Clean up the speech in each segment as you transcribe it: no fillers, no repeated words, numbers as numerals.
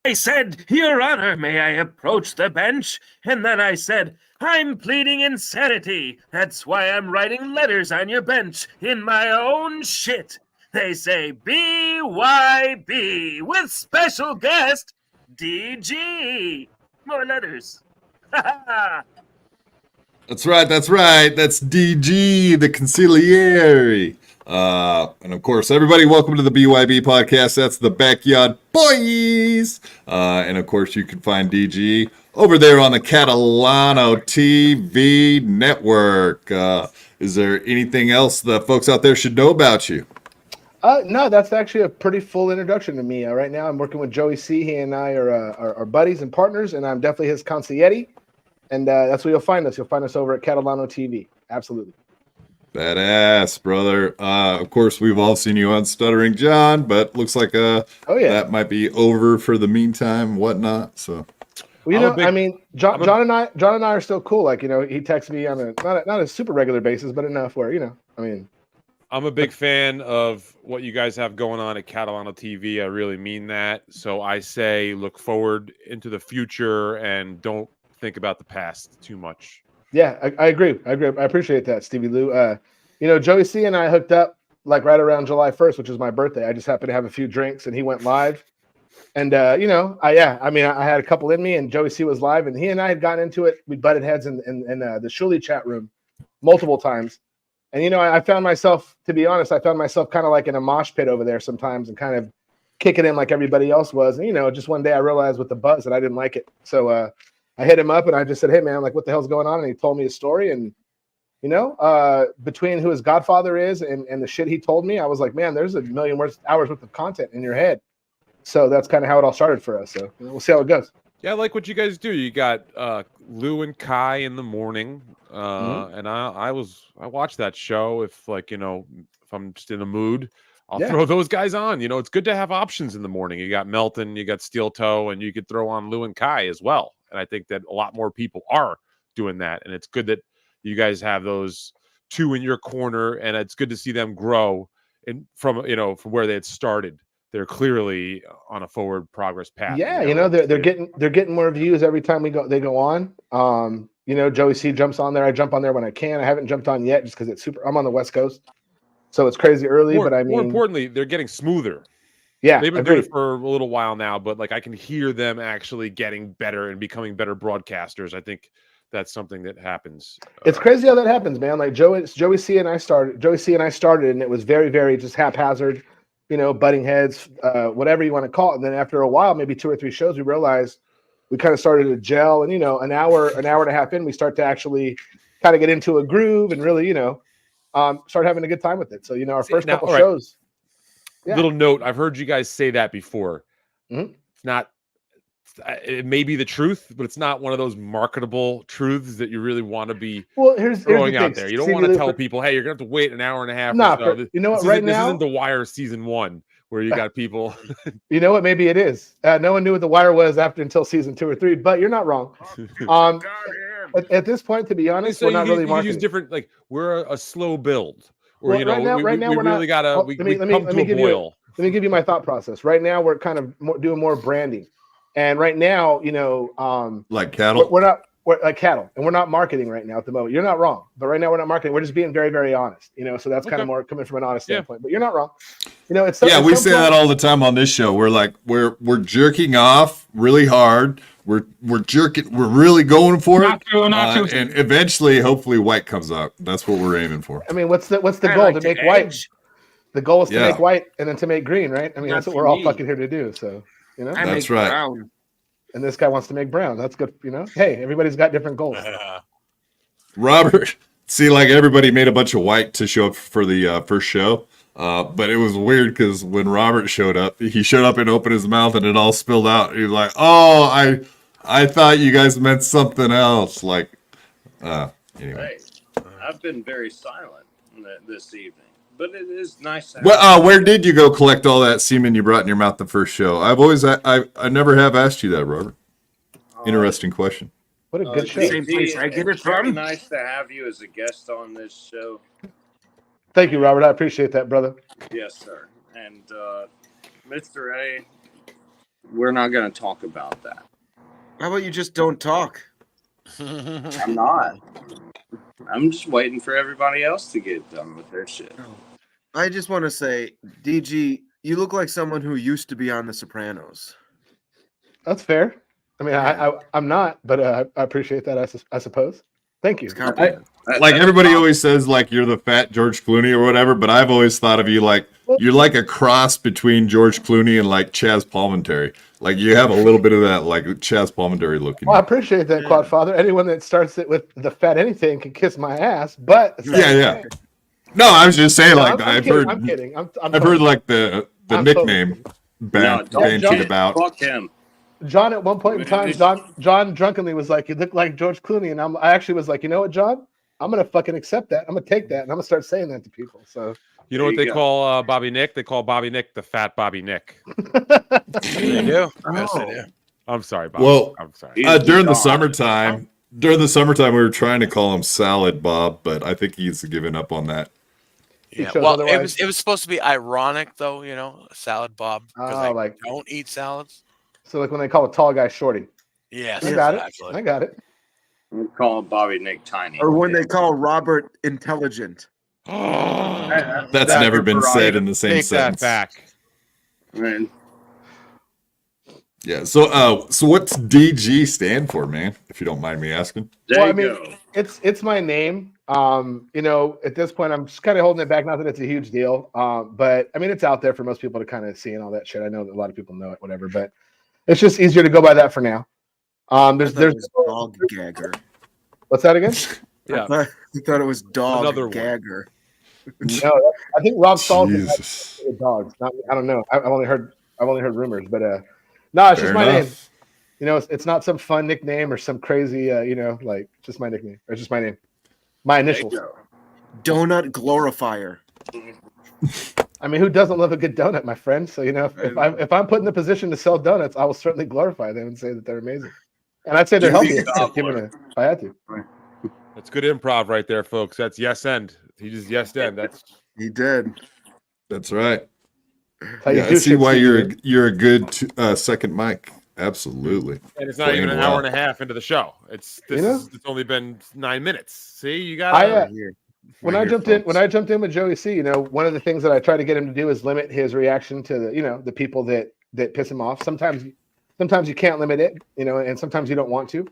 I said, Your Honor, may I approach the bench? And then I said, I'm pleading insanity. That's why I'm writing letters on your bench in my own shit. They say BYB with special guest DG. More letters. That's right. That's DG, the Consigliere. And of course, everybody, welcome to the BYB podcast. That's the Backyard Boyz. And of course, you can find DG over there on the Catalano TV network. Is there anything else that folks out there should know about you? No, that's actually a pretty full introduction to me. Right now, I'm working with Joey C. He and I are buddies and partners, and I'm definitely his consigliere. And that's where you'll find us. You'll find us over at Catalano TV. Absolutely. Badass, brother. Of course, we've all seen you on Stuttering John, but looks like that might be over for the meantime, whatnot. So, well, John and I are still cool. Like, he texts me on not a super regular basis, but enough where I'm a big fan of what you guys have going on at Catalano TV. I really mean that. So I say look forward into the future and don't think about the past too much. Yeah, I agree. I appreciate that, Stevie Lou. Joey C and I hooked up like right around July 1st, which is my birthday. I just happened to have a few drinks and he went live. And, I had a couple in me and Joey C was live and he and I had gotten into it. We butted heads in the Shuli chat room multiple times. And, I found myself, to be honest, kind of like in a mosh pit over there sometimes and kind of kicking in like everybody else was. And, just one day I realized with the buzz that I didn't like it. So I hit him up and I just said, hey, man, like, what the hell's going on? And he told me his story. And, between who his godfather is and the shit he told me, I was like, man, there's a million hours worth of content in your head. So that's kind of how it all started for us. So we'll see how it goes. Yeah, I like what you guys do. You got Lou and Kai in the morning. And I watched that show. If I'm just in a mood, I'll throw those guys on. It's good to have options in the morning. You got Melton, you got Steel Toe, and you could throw on Lou and Kai as well. And I think that a lot more people are doing that. And it's good that you guys have those two in your corner, and it's good to see them grow from where they had started. They're clearly on a forward progress path. Yeah, they're getting more views every time they go on. Joey C jumps on there. I jump on there when I can. I haven't jumped on yet just because I'm on the West Coast, so it's crazy early. More importantly, they're getting smoother. Yeah, they've been doing it for a little while now, but like I can hear them actually getting better and becoming better broadcasters. I think that's something that happens. It's crazy how that happens, man. Like Joey C and I started, and it was very, very just haphazard, butting heads, whatever you want to call it. And then after a while, maybe 2 or 3 shows, we realized we kind of started to gel. And an hour and a half in, we start to actually kind of get into a groove and really, start having a good time with it. So our first couple shows. Yeah. Little note, I've heard you guys say that before. Mm-hmm. It's not, it may be the truth, but it's not one of those marketable truths that you really want to be throwing out there. You don't want to tell people, hey, you're going to have to wait an hour and a half. Right now, this isn't The Wire season 1 where you got people. You know what? Maybe it is. No one knew what The Wire was until season 2 or 3, but you're not wrong. At this point, to be honest, So we're not really you marketing. use different, like we're a slow build, or Well, you know, right now we we're really not. gotta Let me give boil. Let me give you my thought process. Right now, we're kind of doing more branding, and right now, like cattle. we're like cattle, and we're not marketing right now at the moment. You're not wrong, but right now we're not marketing. We're just being very, very honest. So that's kind of more coming from an honest standpoint. But you're not wrong. It's We say that all the time on this show. We're like we're jerking off really hard. We're jerking. We're really going for it. And eventually, hopefully, white comes up. That's what we're aiming for. I mean, what's the goal to make white? The goal is to make white and then to make green, right? I mean, that's what we're all fucking here to do. So that's right. Brown. And this guy wants to make brown. That's good. Hey, everybody's got different goals. Robert, see, like everybody made a bunch of white to show up for the first show. But it was weird because when Robert showed up, he showed up and opened his mouth and it all spilled out. He was like, "Oh, I thought you guys meant something else." Like, anyway. Hey, I've been very silent this evening, but it is nice to have Well, where did you go collect all that semen you brought in your mouth the first show? I never have asked you that, Robert. Interesting question. What a good show. Same place I get it from. Nice to have you as a guest on this show. Thank you, Robert. I appreciate that, brother. Yes, sir. And Mr. A, we're not going to talk about that. How about you just don't talk? I'm not. I'm just waiting for everybody else to get done with their shit. I just want to say, DG, you look like someone who used to be on The Sopranos. That's fair. I mean, I'm not, but I appreciate that, I suppose. Thank you. Like everybody always says, like you're the fat George Clooney or whatever, but I've always thought of you like you're like a cross between George Clooney and like Chaz Palminteri. Like you have a little bit of that like Chaz Palminteri looking. Well, I appreciate that, Quadfather. Anyone that starts it with the fat anything can kiss my ass, but yeah. No, I was just saying, like I'm kidding. I've heard like the nickname bandied about. Fuck him. John, at one point in time, John drunkenly was like, "You look like George Clooney," and I actually was like, "You know what, John? I'm gonna fucking accept that. I'm gonna take that, and I'm gonna start saying that to people." So you know what they call Bobby Nick? They call Bobby Nick the fat Bobby Nick. They do. Yes, they do. I'm sorry, Bob. Well, I'm sorry. During the summertime, we were trying to call him Salad Bob, but I think he's given up on that. Yeah. Well, it was supposed to be ironic, though. Salad Bob, because I don't eat salads. So like when they call a tall guy shorty. Yes, I got it. We call Bobby Nick tiny. Or when they call Robert intelligent. That's never been said in the same Take sentence. that back. Man. Yeah. So what's DG stand for, man? If you don't mind me asking. There you go. It's my name. At this point, I'm just kind of holding it back. Not that it's a huge deal, but I mean, it's out there for most people to kind of see and all that shit. I know that a lot of people know it, whatever, but it's just easier to go by that for now. There's dog gagger. What's that again? Yeah, I thought it was dog Another gagger. No, I think Rob Stahl Jesus. is dogs. I don't know. I've only heard rumors, but no, it's just my name. It's not some fun nickname or some crazy, like just my nickname. Or it's just my name, my initials. Donut glorifier. I mean, who doesn't love a good donut, my friend? So if I'm put in the position to sell donuts, I will certainly glorify them and say that they're amazing. And I'd say they're healthy if I had to. that's good improv right there, folks. That's yes end. He just yes end. He did. That's right. I see why you're a good second mic. Absolutely. And it's not even an hour and a half into the show. It's only been 9 minutes. See, you got When I jumped in with Joey C, one of the things that I try to get him to do is limit his reaction to the people that piss him off. Sometimes you can't limit it, and sometimes you don't want to.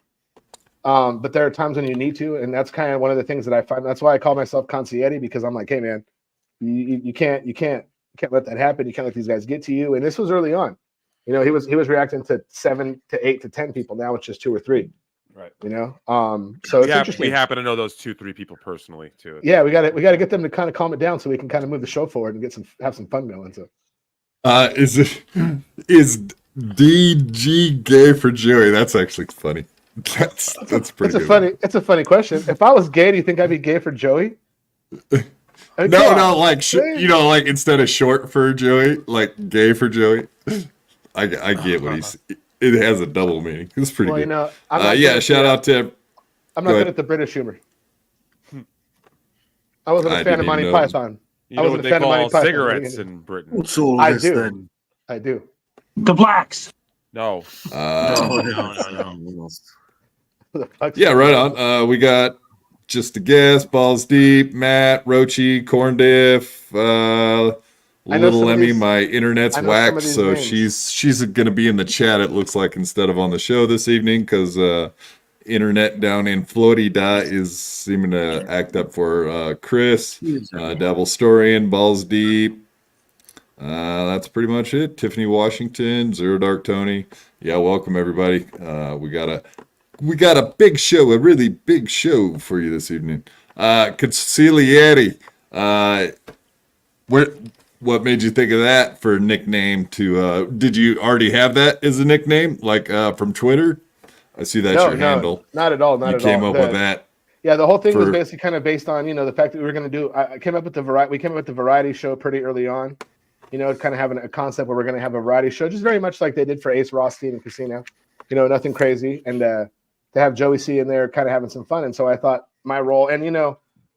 But there are times when you need to, and that's kind of one of the things that I find. That's why I call myself Concierge, because I'm like, hey man, you can't let that happen. You can't let these guys get to you. And this was early on. He was reacting to 7 to 8 to 10 people. Now it's just 2 or 3. Right. So it's interesting. We happen to know those 2-3 people personally too. Yeah, we got to get them to kind of calm it down so we can kind of move the show forward and have some fun going. So, is DG gay for Joey? That's actually funny. That's pretty. It's a funny question. If I was gay, do you think I'd be gay for Joey? No, like like instead of short for Joey, like gay for Joey. I get what he's. It has a double meaning. It's pretty good. Shout out to. I'm not good at the British humor. I wasn't a fan of Monty Python. You know what they call cigarettes in Britain? I do. The blacks. No. No. Yeah, right on. We got Just a Guess, Balls Deep, Matt, Rochi, Corn Diff, Little Emmy. My internet's whacked, so she's going to be in the chat, it looks like, instead of on the show this evening, because internet down in Florida is seeming to act up for Chris, Double Storian, Balls Deep. That's pretty much it. Tiffany Washington, Zero Dark Tony. Yeah, welcome everybody. We got a big show, a really big show for you this evening. Consigliere. What made you think of that for a nickname to did you already have that as a nickname, like from Twitter? I see that's your handle. Not at all. You came up with that. Yeah, the whole thing was basically kind of based on, the fact that we were going to do. We came up with the variety show pretty early on. Kind of having a concept where we're going to have a variety show, just very much like they did for Ace Rothstein and Casino. Nothing crazy, and to have Joey C in there, kind of having some fun. And so I thought my role, and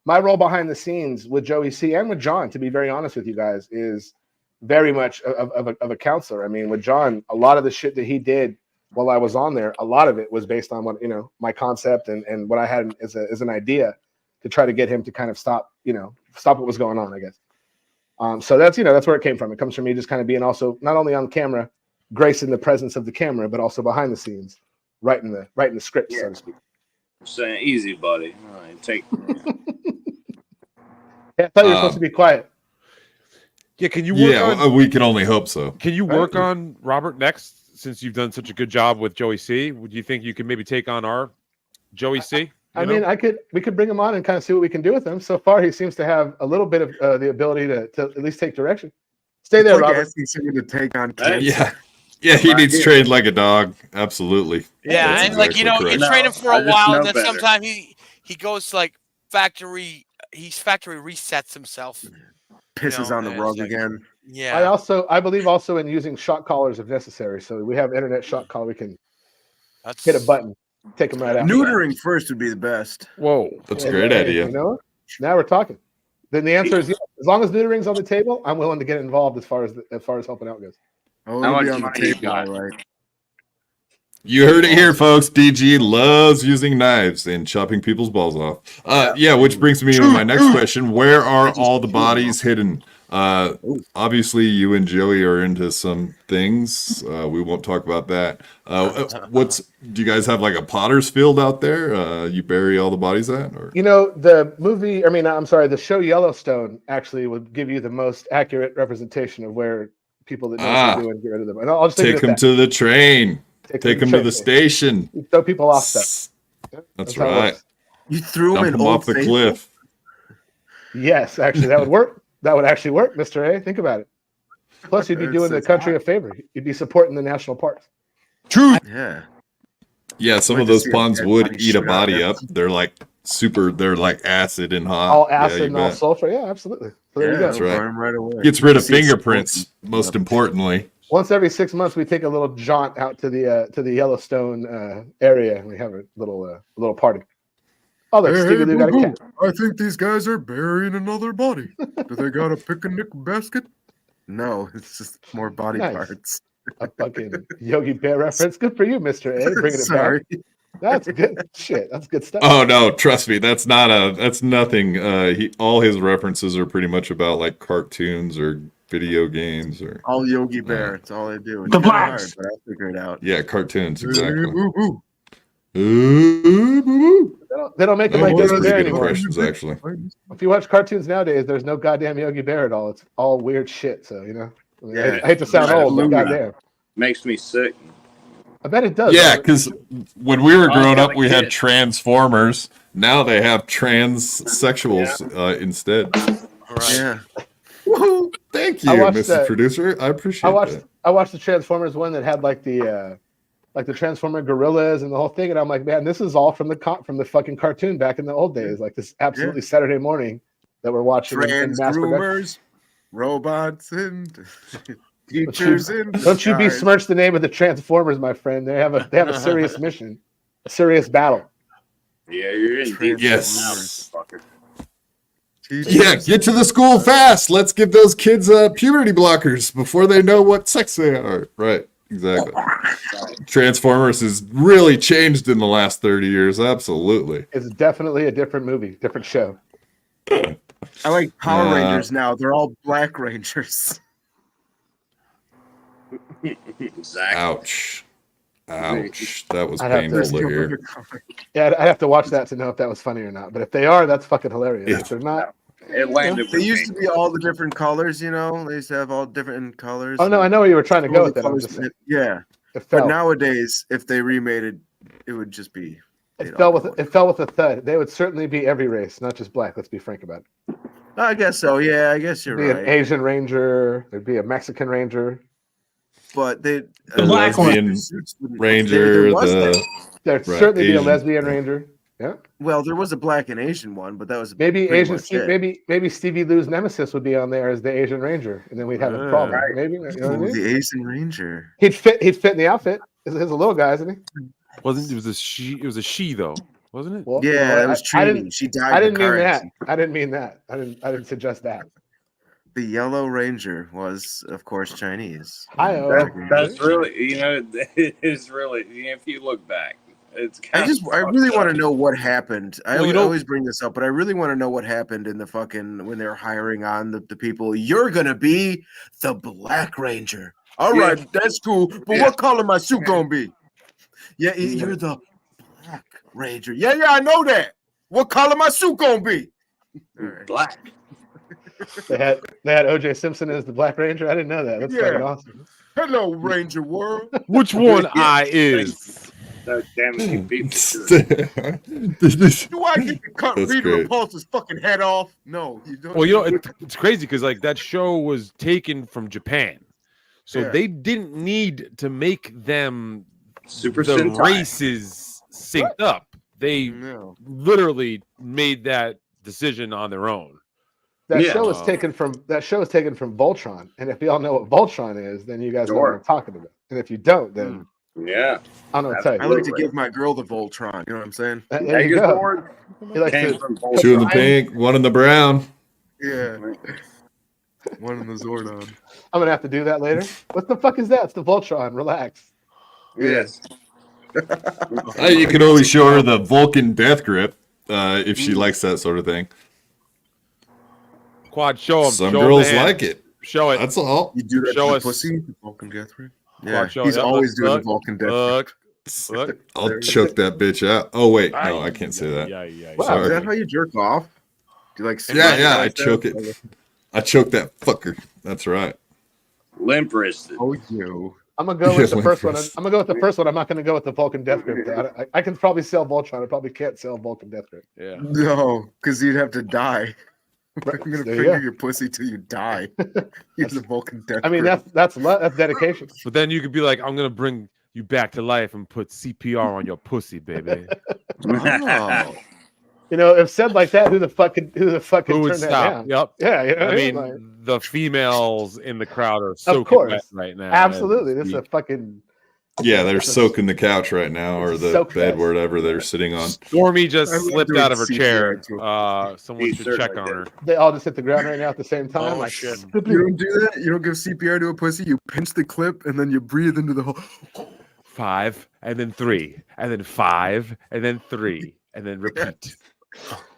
my role behind the scenes with Joey C and with John, to be very honest with you guys, is very much of a counselor. I mean, with John, a lot of the shit that he did while I was on there, a lot of it was based on what my concept and what I had as an idea to try to get him to kind of stop what was going on, I guess. So that's where it came from. It comes from me just kind of being also not only on camera, gracing the presence of the camera, but also behind the scenes, writing the script, so to speak. Saying easy, buddy. All right, take. Yeah, I thought you were supposed to be quiet. Yeah, can you work we can only hope so. Can you work on Robert next, since you've done such a good job with Joey C? Would you think you could maybe take on our Joey C? I mean, we could bring him on and kind of see what we can do with him. So far, he seems to have a little bit of the ability to at least take direction. Stay there, Robert. To take on kids. Yeah, he needs trained like a dog. Absolutely. Yeah, that's and exactly you train him for a while, and then sometimes he goes to factory resets himself. Pisses on the rug again. Yeah. I believe also in using shot callers if necessary. So we have internet shot call. We can hit a button, take them right out. Neutering first would be the best. Whoa, that's a great idea. Now we're talking. Then the answer is yes. As long as neutering's on the table, I'm willing to get involved as far as helping out goes. Oh, it'll be on the table, all right. You heard it here, folks. DG loves using knives and chopping people's balls off. Which brings me to my next question. Where are all the bodies hidden? Obviously, you and Joey are into some things. We won't talk about that. Do you guys have like a potter's field out there? You bury all the bodies at? Or? The show Yellowstone actually would give you the most accurate representation of where people that know what to do and get rid of them. And I'll just take them to the train. Take them to the station. You throw people off stuff. That's right. You threw them off the cliff. Yes, actually, that would work. That would actually work, Mr. A. Think about it. Plus, you'd be doing the country a favor. You'd be supporting the national parks. True. Yeah. Yeah, some of those ponds would eat a body up. They're like acid and hot. All acid and all sulfur. Yeah, absolutely. So there you go. That's right away. Gets rid of fingerprints, most importantly. Once every 6 months, we take a little jaunt out to the Yellowstone area, and we have a little party. Oh, there's Stevie Lou got a cat. I think these guys are burying another body. Do they got a picnic basket? No, it's just more body parts. A fucking Yogi Bear reference. Good for you, Mr. A. Bringing it back. That's good shit. That's good stuff. Oh no, trust me, that's nothing. All his references are pretty much about like cartoons or video games or all Yogi Bear. It's all I do. It's the blacks, hard, but I'll figure it out. Yeah, cartoons exactly. They don't make them like Yogi Bear anymore. Questions, actually. If you watch cartoons nowadays, there's no goddamn Yogi Bear at all. It's all weird shit. So I hate to sound old, but goddamn, makes me sick. I bet it does. Yeah, because when we were growing up, we had Transformers. Now they have transsexuals instead. Right. Yeah. Woo-hoo. Thank you, Mrs. Producer. I appreciate that. I watched the Transformers one that had like the Transformer gorillas and the whole thing, and I'm like, man, this is all from the fucking cartoon back in the old days. Like this absolutely Saturday morning that we're watching in mass production. Groomers, robots, and teachers. Don't you besmirch the name of the Transformers, my friend. They have a serious mission, a serious battle. Yeah, you're in deep. Yes. Fucker. Yeah, get to the school fast. Let's give those kids puberty blockers before they know what sex they are. Right, exactly. Transformers has really changed in the last 30 years. Absolutely. It's definitely a different movie, different show. I like Power Rangers now. They're all Black Rangers. Exactly. Ouch. That was painful to hear. Yeah, I'd have to watch that to know if that was funny or not. But if they are, that's fucking hilarious. If they're not, it landed. They used to be all the different colors, you know. They used to have all different colors. Oh no, I know where you were trying to go with that. Yeah, but nowadays, if they remade it, it would just be. It fell with a thud. They would certainly be every race, not just black. Let's be frank about it. I guess so. Yeah, I guess you're right. There'd be an Asian Ranger. There'd be a Mexican Ranger. But the lesbian Ranger. There'd certainly be a lesbian Ranger. Yeah. Well, there was a black and Asian one, but that was maybe Asian. Maybe Stevie Lou's nemesis would be on there as the Asian Ranger, and then we'd have a problem. Right. Maybe you know what I mean? The Asian Ranger. He'd fit in the outfit. He's a little guy, isn't he? Wasn't it was a she? It was a she though, wasn't it? Well, yeah, it was Trini. She died. I didn't mean that. I didn't mean that. I didn't suggest that. The Yellow Ranger was, of course, Chinese. That's really, it is really. If you look back, it's. I really want to know what happened. I always bring this up, but I really want to know what happened in the fucking when they were hiring on the people. You're gonna be the Black Ranger. All right, that's cool. But what color my suit gonna be? Yeah, you're the Black Ranger. Yeah, I know that. What color my suit gonna be? Right. Black. They had O.J. Simpson as the Black Ranger. I didn't know that. That's fucking awesome. Hello, Ranger World. Which one I is? Damn it, Do I get to cut Peter Pulse's fucking head off? No, you don't. Well, it's crazy because like that show was taken from Japan, so they didn't need to make them Super the Sentai. Races synced up. They literally made that decision on their own. That show is taken from Voltron, and if y'all know what Voltron is, then you guys know what I'm talking about. And if you don't, then I don't know what to tell you. I like to give my girl the Voltron. You know what I'm saying? There you go. He likes two in the pink, one in the brown. Yeah, one in the Zordon. I'm gonna have to do that later. What the fuck is that? It's the Voltron. Relax. Yes. You can only show her the Vulcan death grip if she likes that sort of thing. Quad, show them. Some girls like it. Show it. That's all. You do that show to us. Pussy, the Vulcan death grip. Yeah, Quad, he's always doing the Vulcan death grip. I'll choke that bitch out. Oh wait, no, I can't say that. Wow, is that how you jerk off? Do you like? Yeah, I choke it. I choke that fucker. That's right. Limp wristed. Oh, you. I'm gonna go with the first one. I'm gonna go with the first one. I'm not gonna go with the Vulcan Death Grip. I can probably sell Voltron. I probably can't sell Vulcan Death Grip. Yeah. No, because you'd have to die. Right. I'm gonna finger your pussy till you die. Use the Vulcan Death. I mean, grip. that's dedication. But then you could be like, I'm gonna bring you back to life and put CPR on your pussy, baby. Oh. You know, if said like that, who the fuck could Who would turn stop? that down? Yep. Yeah, you know I mean, like, the females in the crowd are of soaking course, wet right now. absolutely. This is a fucking. Yeah, they're soaking the couch right now, or the Soak bed, fest. wherever they're sitting on. Stormy just I love slipped doing out of her chair. CPR Someone should check on her. They all just hit the ground right now at the same time. Oh, like, shit. You don't do that. You don't give CPR to a pussy. You pinch the clip and then you breathe into the hole. 5, and then 3, and then 5, and then 3, and then repeat.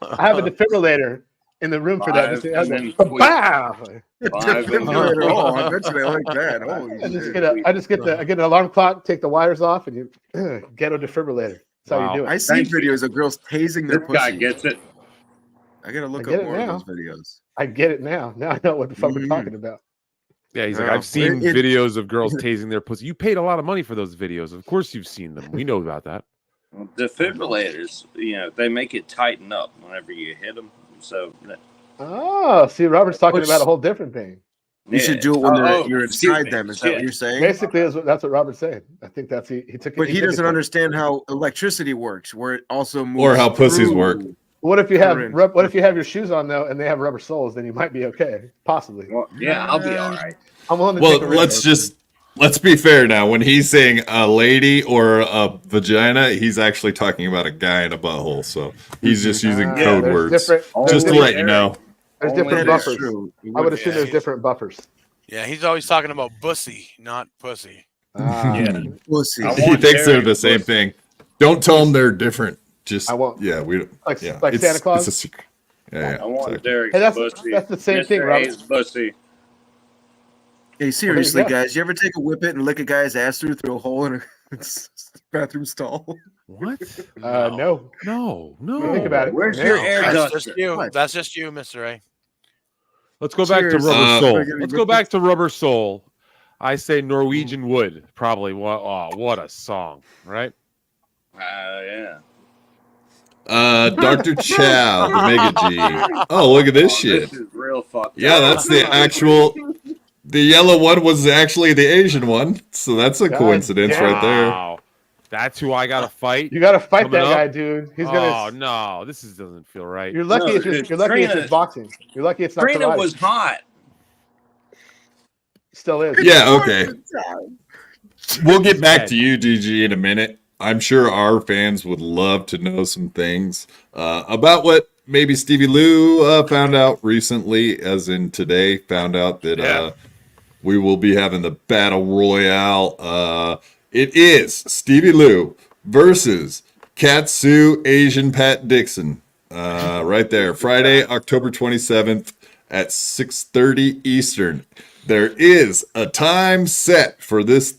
I have a defibrillator in the room for that. Just, and then Wow! Defibrillator. Oh, I bet you they like that. Holy I just get an alarm clock, take the wires off, and you ghetto defibrillator. That's how you do it. I see videos of girls tasing their This guy pussy. gets it. I gotta look I get up it more now. of those videos. I get it now. Now I know what the fuck we're talking about. Yeah, he's like, No. I've seen It- videos of girls tasing their pussy. You paid a lot of money for those videos. Of course you've seen them. We know about that. Defibrillators, they make it tighten up whenever you hit them. So, Oh, see, Robert's talking about a whole different thing. You should do it when you're excuse inside me. them. Is that what you're saying? Basically, that's what Robert's saying. I think that's he took. But he took doesn't it- understand how electricity works, where it also moves Or how pussies through. work. What if you have your shoes on though, and they have rubber soles? Then you might be okay, possibly. Well, yeah, I'll be all right. I'm willing to Well, take a risk. let's be fair now. When he's saying a lady or a vagina, he's actually talking about a guy in a butthole. So he's just using code words. Just to let you know. There's different buffers. I would assume there's different buffers. Yeah, he's always talking about bussy, not pussy. Yeah, pussy. He thinks they're the same thing. Don't tell them they're different. Just yeah, we like it's, Santa Claus. It's a secret. Yeah, I want exactly. Derek. Hey, bussy. that's the same thing, Mr. Rob. A's bussy. Hey, seriously, yeah. guys, you ever take a whippet and lick a guy's ass through a hole in a bathroom stall? What? No. Think about it. Where's your air That's duster? just you. That's just you, Mr. A. Let's go back to Cheers. Rubber Soul. We're gonna Let's rip go back to Rubber Soul. I say Norwegian Wood. Probably. What a song, right? Yeah. Dr. Chow, the Mega G. Oh, look at this shit. This is real fucked Yeah, up. that's the actual. The yellow one was actually the Asian one, so that's a God coincidence damn. right there. Wow. That's who I gotta fight. You got to fight Coming that up? guy, dude. He's Oh gonna. no, this doesn't feel right. You're lucky. No, it's dude, just. You're lucky. It's Trina- just boxing. You're lucky. It's not. Trina karate. was hot. Still is. Yeah, okay. We'll get back to you, DG, in a minute. I'm sure our fans would love to know some things about what maybe Stevie Lou found out recently, as in today, found out that we will be having the Battle Royale. It is Stevie Lou versus Katsu Asian Pat Dixon. Right there. Friday, October 27th at 6:30 Eastern. There is a time set for this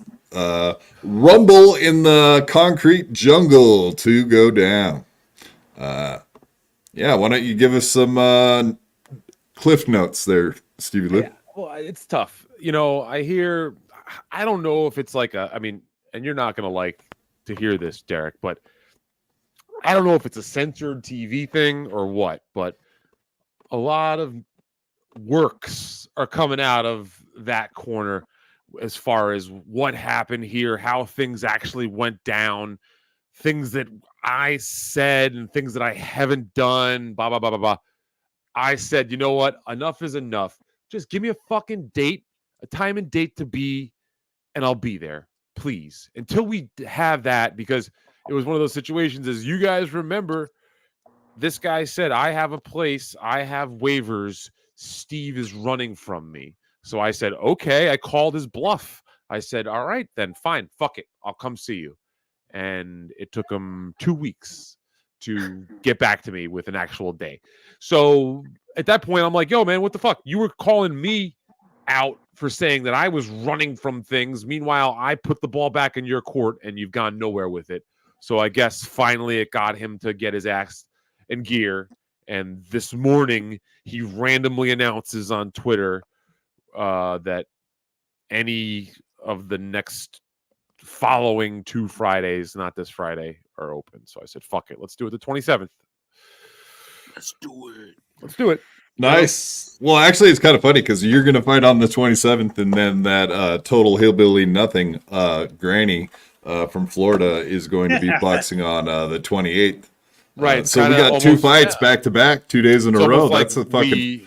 Rumble in the Concrete Jungle to go down. Yeah, why don't you give us some cliff notes there, Stevie Lou? Yeah, well, it's tough. You know, I don't know if it's like and you're not going to like to hear this, Derek, but I don't know if it's a censored TV thing or what, but a lot of works are coming out of that corner as far as what happened here, how things actually went down, things that I said and things that I haven't done, blah, blah, blah, blah, blah. I said, you know what? Enough is enough. Just give me a fucking date, a time and date to be, and I'll be there, please. Until we have that, because it was one of those situations, as you guys remember, this guy said, I have a place, I have waivers, Steve is running from me. So I said, okay, I called his bluff. I said, all right, then fine, fuck it, I'll come see you. And it took him 2 weeks to get back to me with an actual day. So at that point, I'm like, yo, man, what the fuck? You were calling me out for saying that I was running from things. Meanwhile, I put the ball back in your court and you've gone nowhere with it. So I guess finally it got him to get his ass in gear. And this morning, he randomly announces on Twitter that any of the next following 2 Fridays, not this Friday, are open. So I said, fuck it. Let's do it the 27th. Let's do it. Let's do it. Nice. Well, actually, it's kind of funny because you're going to fight on the 27th, and then that total hillbilly nothing granny from Florida is going to be boxing on the 28th. Right. So we got 2 fights back to back, 2 days in a row. That's a fucking. We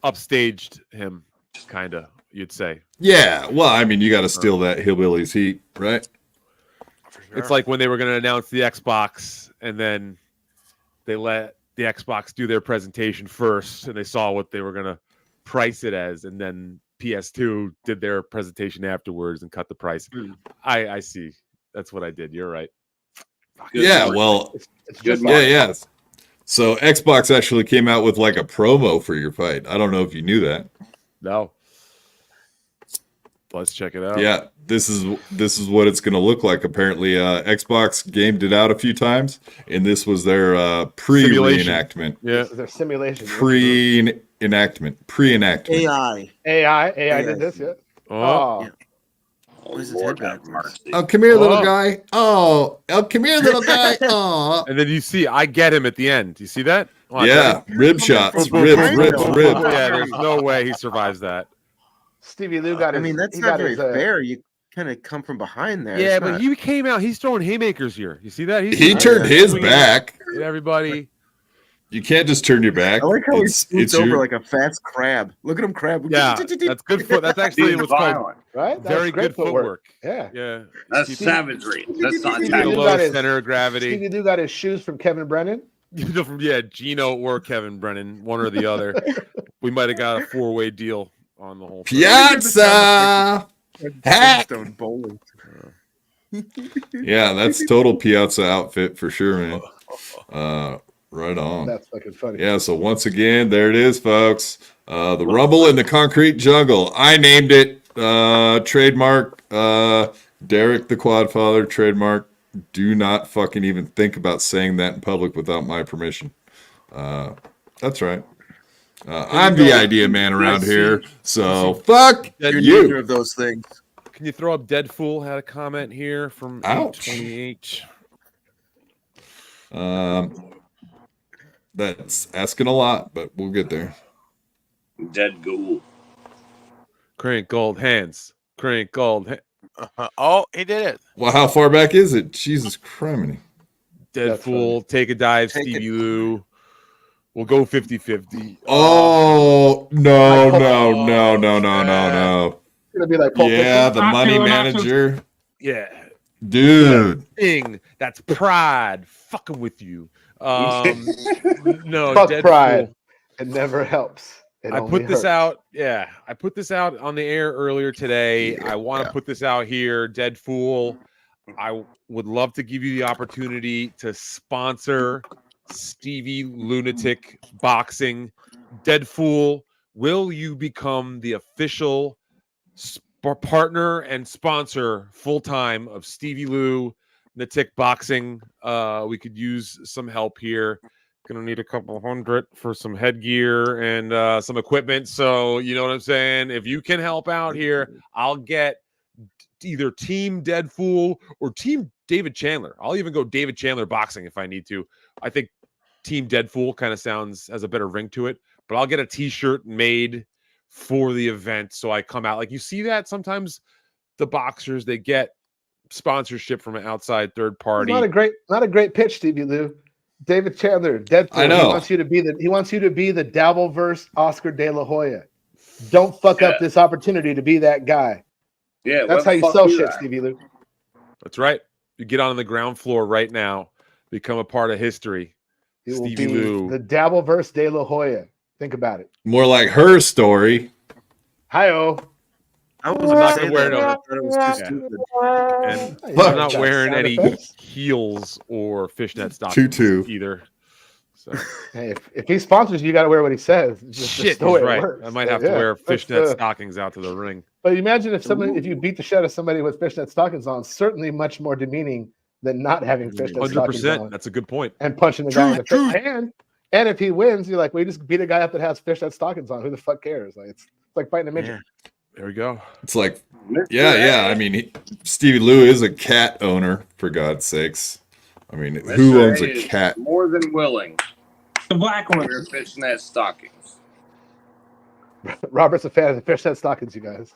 upstaged him, kind of, you'd say. Yeah. Well, I mean, you got to steal that hillbilly's heat, right? It's like when they were going to announce the Xbox, and then they let the Xbox do their presentation first, and they saw what they were going to price it as, and then PS2 did their presentation afterwards and cut the price. I see. That's what I did. You're right. Yeah, well, It's just yeah. So Xbox actually came out with like a promo for your fight. I don't know if you knew that. No. Let's check it out. Yeah, this is what it's going to look like. Apparently, Xbox gamed it out a few times, and this was their pre-reenactment. Yeah, This is their simulation. Pre-enactment. AI did this, yeah. Oh. Yeah. Where's his head backwards? Oh, come here, little guy. Oh, come here, little guy. Oh. And then you see, I get him at the end. You see that? Yeah, rib shots. Rib. Yeah, there's no way he survives that. Stevie Lou got his. I mean, that's he not got very his, fair. You kind of come from behind there. Yeah, It's but not- he came out. He's throwing haymakers here. You see that? He turned his back. Everybody. You can't just turn your back. I like how he scoots over like a fast crab. Look at him crab. Yeah, that's good foot. That's actually what's called right. Very good footwork. Yeah, yeah. That's savagery. That's not The tactical. low center of gravity. Stevie Lou got his shoes from Kevin Brennan. Yeah, Gino or Kevin Brennan, one or the other. We might have got a 4-way deal on the whole thing. Piazza. Hack. Stone bowling. Yeah, that's total Piazza outfit for sure, man. Right on. That's fucking funny. Yeah, so once again, there it is, folks. The Rumble in the Concrete Jungle. I named it. Trademark. Derek the Quadfather, trademark. Do not fucking even think about saying that in public without my permission. That's right. I'm the idea man around here, so fuck You're you. neither of those things. Can you throw up Dead Fool? Had a comment here from 828. That's asking a lot, but we'll get there. Dead ghoul. Crank gold hands. Crank gold hands. Oh, he did it. Well, how far back is it? Jesus criminy. Dead That's Fool, take a dive, Stevie Lou. We'll go 50-50. Oh, no. It's gonna be like Pulp Yeah, Fiction. the money manager. Yeah. Dude. Thing. That's pride. Fucking with you. No, Fuck Dead pride. Fool. It never helps. It I only put this hurts. out. Yeah, I put this out on the air earlier today. I want to put this out here. Dead Fool. I would love to give you the opportunity to sponsor Stevie Lunatic Boxing. Dead Fool, will you become the official partner and sponsor full-time of Stevie Lunatic Boxing? We could use some help here. Gonna need a couple hundred for some headgear and some equipment. So you know what I'm saying? If you can help out here, I'll get either Team Dead Fool or Team David Chandler. I'll even go David Chandler Boxing if I need to. I think Team Dead Fool kind of has a better ring to it, but I'll get a t-shirt made for the event. So I come out like you see that sometimes the boxers, they get sponsorship from an outside third party. Not a great pitch, Stevie Lou. David Chandler, Deadpool. I know. He wants you to be the Dabbleverse Oscar De La Hoya. Don't fuck up this opportunity to be that guy. Yeah, That's how you sell shit, Stevie Lou. That's right. You get on the ground floor right now, become a part of history. He will Stevie be Lou. the Dabbleverse De La Hoya. Think about it. More like her story. Hi-oh. I was I'm about not to gonna say wear that. no- I thought it was too Yeah. stupid. And Fuck. I'm not wearing Sound any effects. heels or fishnet stockings Tutu. either. So Hey, if he sponsors you, got to wear what he says. It's just shit, the way he's it right. works. I might have to Yeah, wear that's, fishnet stockings out to the ring. But imagine if you beat the shit out of somebody with fishnet stockings on, certainly much more demeaning than not having fishnet stockings 100%. on That's a good point. and punching the guy in the face. And if he wins, you're like, well, you just beat a guy up that has fishnet stockings on. Who the fuck cares? Like it's like fighting a midget. There we go. It's like, yeah. I mean, Stevie Lou is a cat owner, for God's sakes. I mean, who owns a cat? More than willing. The black one. Wear fishnet stockings. Robert's a fan of the fishnet stockings, you guys.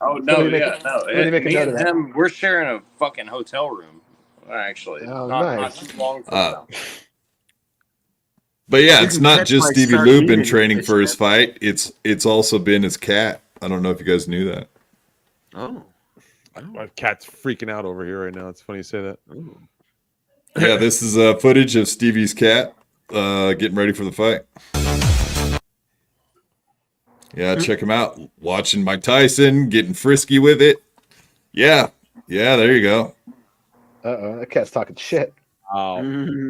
Oh no, Somebody make a Me note and of that. him, we're sharing a fucking hotel room. Actually, Oh, not nice. too long from now. But yeah, You it's can not catch just my Stevie Lou been sardine training for his fishnet. fight. It's also been his cat. I don't know if you guys knew that. Oh. My cat's freaking out over here right now. It's funny you say that. Yeah, this is footage of Stevie's cat getting ready for the fight. Yeah, check him out. Watching Mike Tyson, getting frisky with it. Yeah, there you go. That cat's talking shit. Oh,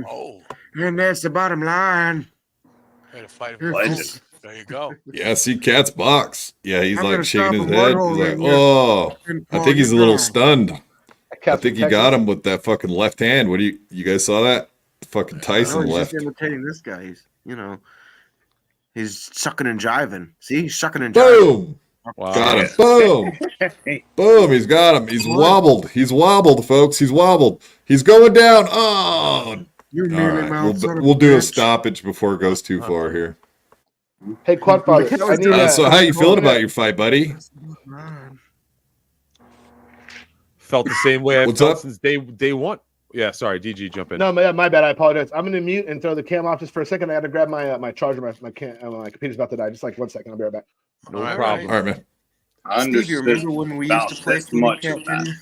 Oh, And that's the bottom line. had to fight You're him. Legend. There you go. Yeah, see Cat's box. Yeah, he's I'm like gonna shaking stop his a head. butthole He's like, right here. oh, And I think he's a little stunned. That I cat's think he from got Texas. him with that fucking left hand. What do you guys saw that? Fucking No, Tyson he's left. just imitating this guy. He's sucking and jiving. See, he's sucking and jiving. Boom! wow. Got him. Boom! Boom! He's got him. He's wobbled. He's wobbled, folks. He's wobbled. He's going down. Oh! You All nearly right, mouth son of we'll do a bitch. stoppage before it goes too far here. Hey, Quadfather. I need So how you feeling about your fight, buddy? Felt the same way I've What's felt up? since day one. Yeah, sorry, DG, jump in. No, my bad. I apologize. I'm gonna mute and throw the cam off just for a second. I had to grab my charger. My computer's about to die. Just like 1 second. I'll be right back. No problem. All right, man. Steve, you remember when we used to play much cat of that.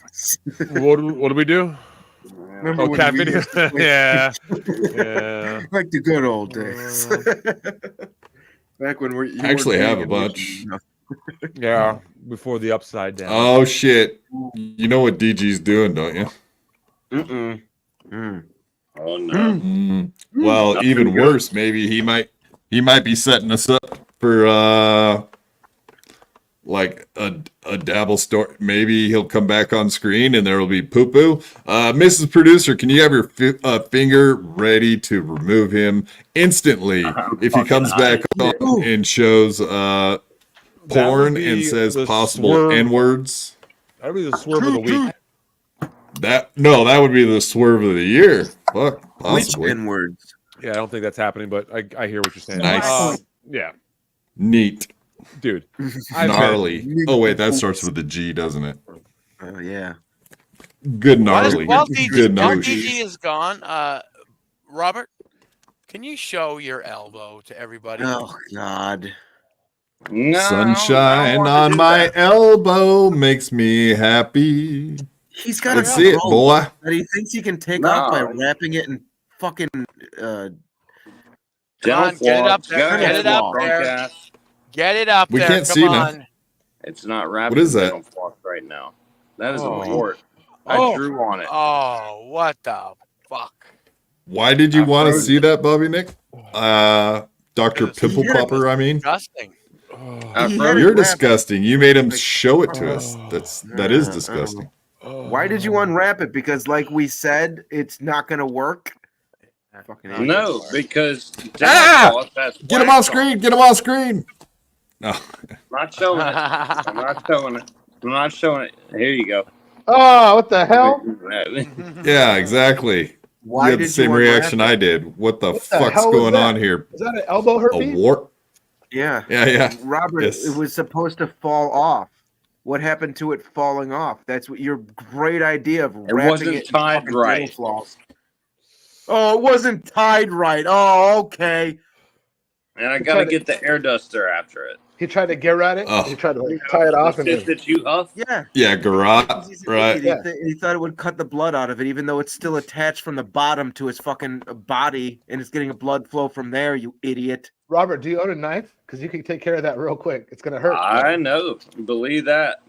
videos? What do we do? Remember when cat we video? used to play- Yeah. Yeah. Like the good old days. Back when you I actually weren't have a big bunch. Yeah. Before the upside down. Oh shit! You know what DG's doing, don't you? Mm-mm. Mm. Oh no. Well, Nothing even good. worse. Maybe he might be setting us up for like a dabble story. Maybe he'll come back on screen and there will be poo poo. Mrs. Producer, can you have your finger ready to remove him instantly if he comes back on and shows porn and says possible N-words? That would be the swerve of the week. That would be the swerve of the year. Fuck, Which possibly. N-words? Yeah, I don't think that's happening, but I hear what you're saying. Nice. Yeah, Neat. dude. Gnarly. Oh wait, that starts with a G, doesn't it? Oh yeah. Good gnarly. While Good gnarly. DG is gone, Robert, can you show your elbow to everybody? Oh God. No, Sunshine I don't wanna on do my that. elbow makes me happy. He's got Let's a see it, throat boy. that he thinks he can take No. off by wrapping it in fucking Come on, get it up there. Go Get ahead, it up drunk there. ass. Get it up We there. can't Come see now. on. It's not wrapped. What is that? dental floss right now. That is Oh. a wart. Oh. I drew on it. Oh, what the fuck? Why did you I want to froze see that, Bobby Nick? Dr. Because Pimple he had Popper, I mean. Disgusting. I He froze had it You're wrapped. disgusting. You made him show it to us. That is disgusting. Why did you unwrap it? Because, like we said, it's not going to work. Fucking idiot. No, because Ah! dental floss has Get him on wax screen. Get him on screen. No. I'm not showing it. I'm not showing it. I'm not showing it. Here you go. Oh, what the hell? Yeah, exactly. Why you had the did same you unwrap reaction it? I did. What the the fuck's hell was going that? on here? Is that an elbow A herpes? wart? Yeah. Yeah. Robert, Yes. it was supposed to fall off. What happened to it falling off? That's what your great idea of wrapping wasn't it in tied fucking right. dental floss. Oh, it wasn't tied right. Oh, okay. And I gotta get the air duster after it. He tried to get at it. Oh. He tried to like, tie it off The and shit that you huff. Yeah. Yeah, garage. He's an Right. idiot. He thought it would cut the blood out of it, even though it's still attached from the bottom to his fucking body, and it's getting a blood flow from there. You idiot! Robert, do you own a knife? Because you can take care of that real quick. It's gonna hurt. I know. Believe that.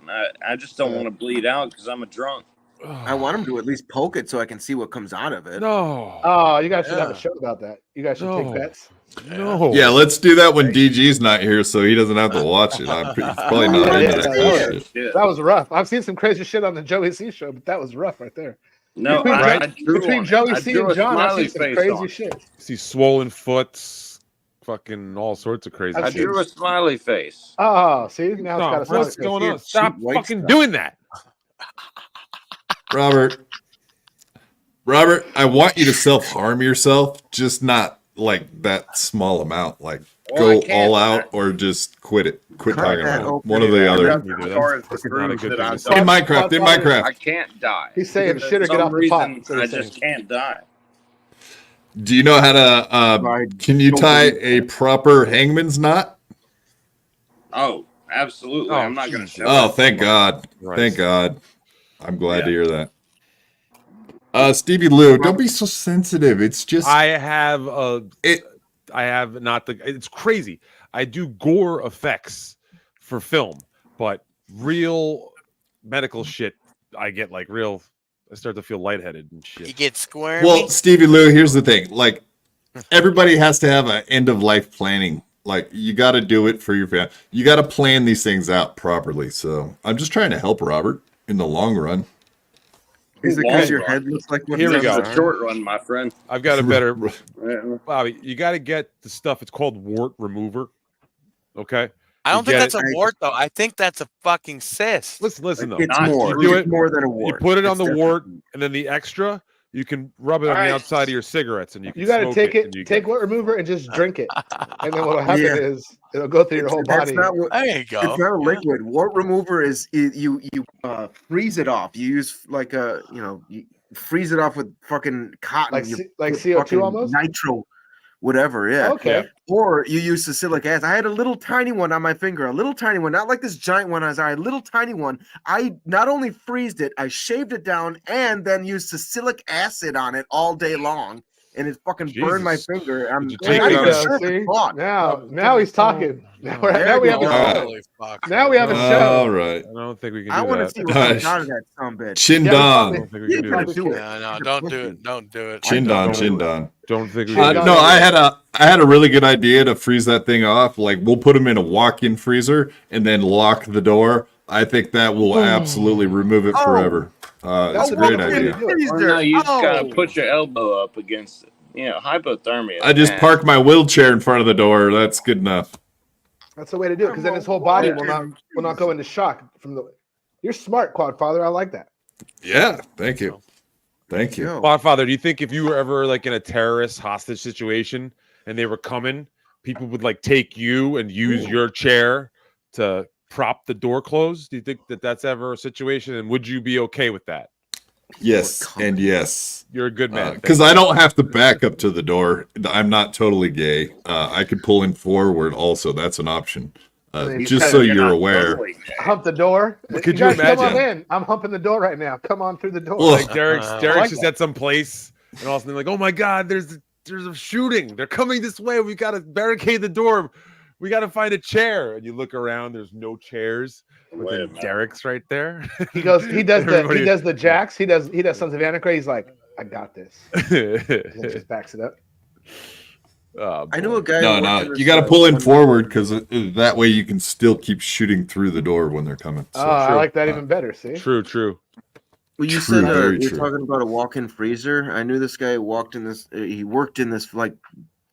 I just don't want to bleed out because I'm a drunk. I want him to at least poke it so I can see what comes out of it. No. Oh, you guys should have Yeah. a show about that. You guys should No. take bets. No. Yeah, let's do that when DG's not here so he doesn't have to watch it. He's probably not Yeah, into yeah, that kind yeah. of shit. Shit. That was rough. I've seen some crazy shit on the Joey C show, but that was rough right there. No, Between I drew Between on it. Joey I C drew and a John, I've smiley seen some face crazy on it. shit. See swollen foots, fucking all sorts of crazy I shit. drew a smiley face. Oh, see, now No, it's got a what's smiley going face. on? Stop cheap white fucking stuff. doing that. Robert, I want you to self-harm yourself, just not like that small amount. Like Well, I go can't all do out that. or just quit it. Quit Cut talking that about it. open. One or the I other. got That's as far as to fucking not a prove good that thing I to say. In don't. Minecraft, in Minecraft. I can't die. He's saying Because shit or for get some off the pot. reason, That's what I he's saying. just can't die. Do you know how to Right. can you Don't tie believe a proper hangman's knot? Oh, absolutely. Oh, I'm not going to Jesus. show Oh, it. thank God. Right. Thank God. I'm glad to Yeah. hear that. Stevie Lou, don't be so sensitive. It's just I have it I have not the. It's crazy. I do gore effects for film, but real medical shit, I get like real. I start to feel lightheaded and You shit. get squirmy. well, Stevie Lou, here's the thing. Like everybody has to have an end of life planning. Like you got to do it for your family. You got to plan these things out properly. So I'm just trying to help Robert in the long run. Is it because your head looks like what Here we it's go. It's a short run, my friend. I've got a better. Yeah. Bobby, you got to get the stuff. It's called wart remover. Okay. I don't you think get that's a wart though. I think that's a fucking cyst. Listen though. It's Not more. true. Do It's it- more than a You wart. put it on It's the definitely- wart, and then the extra, you can rub it on the Alright. outside of your cigarettes, and you can. You got to smoke take and it, you take get- wart remover, and just drink it. And then what'll happen Yeah. is it'll go through your whole That's body. not what. There you go. It's not a Yeah. liquid. Wart remover is you freeze it off. You use like a freeze it off with fucking cotton, like CO2 almost, nitro, whatever. Yeah. Okay. Or you use salicylic acid. I had a little tiny one on my finger, a little tiny one, not like this giant one. I had a little tiny one. I not only freezed it, I shaved it down and then used salicylic acid on it all day long. And it fucking burned my finger. I'm now he's talking. Now we have a show. All right. I don't think we can. I want to see what comes out of that bitch. Chindan. No, don't do it. Don't do it. Chindan. Don't think we can. No, I had a really good idea to freeze that thing off. Like we'll put them in a walk-in freezer and then lock the door. I think that will absolutely remove it forever. It's a great idea. No, you just gotta put your elbow up against it. You know, hypothermia. I just park my wheelchair in front of the door. That's good enough. That's the way to do it, because then his whole body will not go into shock from the. You're smart, Quadfather. I like that. Yeah, thank you. Thank you. Quadfather, do you think if you were ever like in a terrorist hostage situation and they were coming, people would like take you and use your chair to prop the door closed? Do you think that that's ever a situation, and would you be okay with that? Yes, and yes. You're a good man. Because I don't have to back up to the door. I'm not totally gay. I could pull in forward also. That's an option. Just so you're aware. Hump the door. Could you imagine? Come on in. I'm humping the door right now. Come on through the door. Like Derek's just at some place, and all of a sudden, like, oh my God, there's a shooting. They're coming this way. We got to barricade the door. We got to find a chair. And you look around. There's no chairs. But then Derek's right there. He does the jacks. He does Sons of Anarchy. He's like, I got this. And then just backs it up. I know a guy. No. You got to pull in forward because that way you can still keep shooting through the door when they're coming. So, I like that even better. See. True. Well, you said you're talking about a walk-in freezer. I knew this guy walked in this. He worked in this like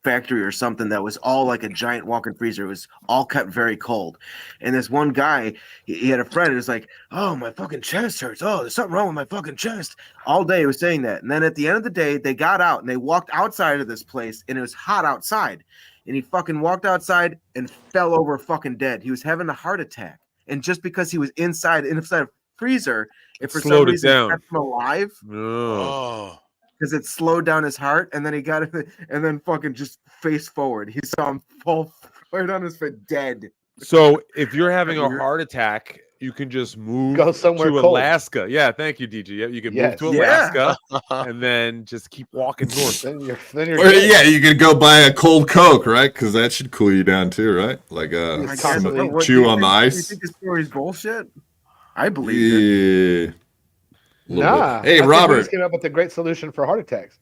factory or something that was all like a giant walk-in freezer. It was all kept very cold. And this one guy, he had a friend who was like, oh, my fucking chest hurts. Oh, there's something wrong with my fucking chest. All day he was saying that. And then at the end of the day, they got out and they walked outside of this place and it was hot outside. And he fucking walked outside and fell over fucking dead. He was having a heart attack. And just because he was inside a freezer, if for some reason kept him alive. Oh. Because it slowed down his heart, and then he got it, and then fucking just face forward. He saw him fall right on his foot, dead. So if you're having a heart attack, you can just go somewhere to cold. Alaska. Yeah, thank you, DG. You can move to Alaska and then just keep walking north. then you're you could go buy a cold Coke, right? Because that should cool you down too, right? Like chew on the ice. You think the story's bullshit? I believe it. Hey, Robert. Came up with a great solution for heart attacks.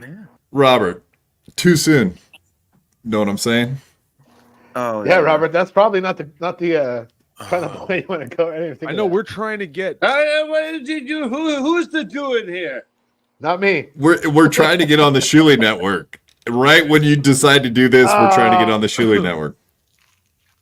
Yeah. Robert, too soon. Know what I'm saying? Oh yeah, Robert. That's probably not the kind of way you want to go. I know we're trying to get. What did you? Who's the doing here? Not me. We're trying to get on the Shuli network. Right when you decide to do this, we're trying to get on the Shuli network.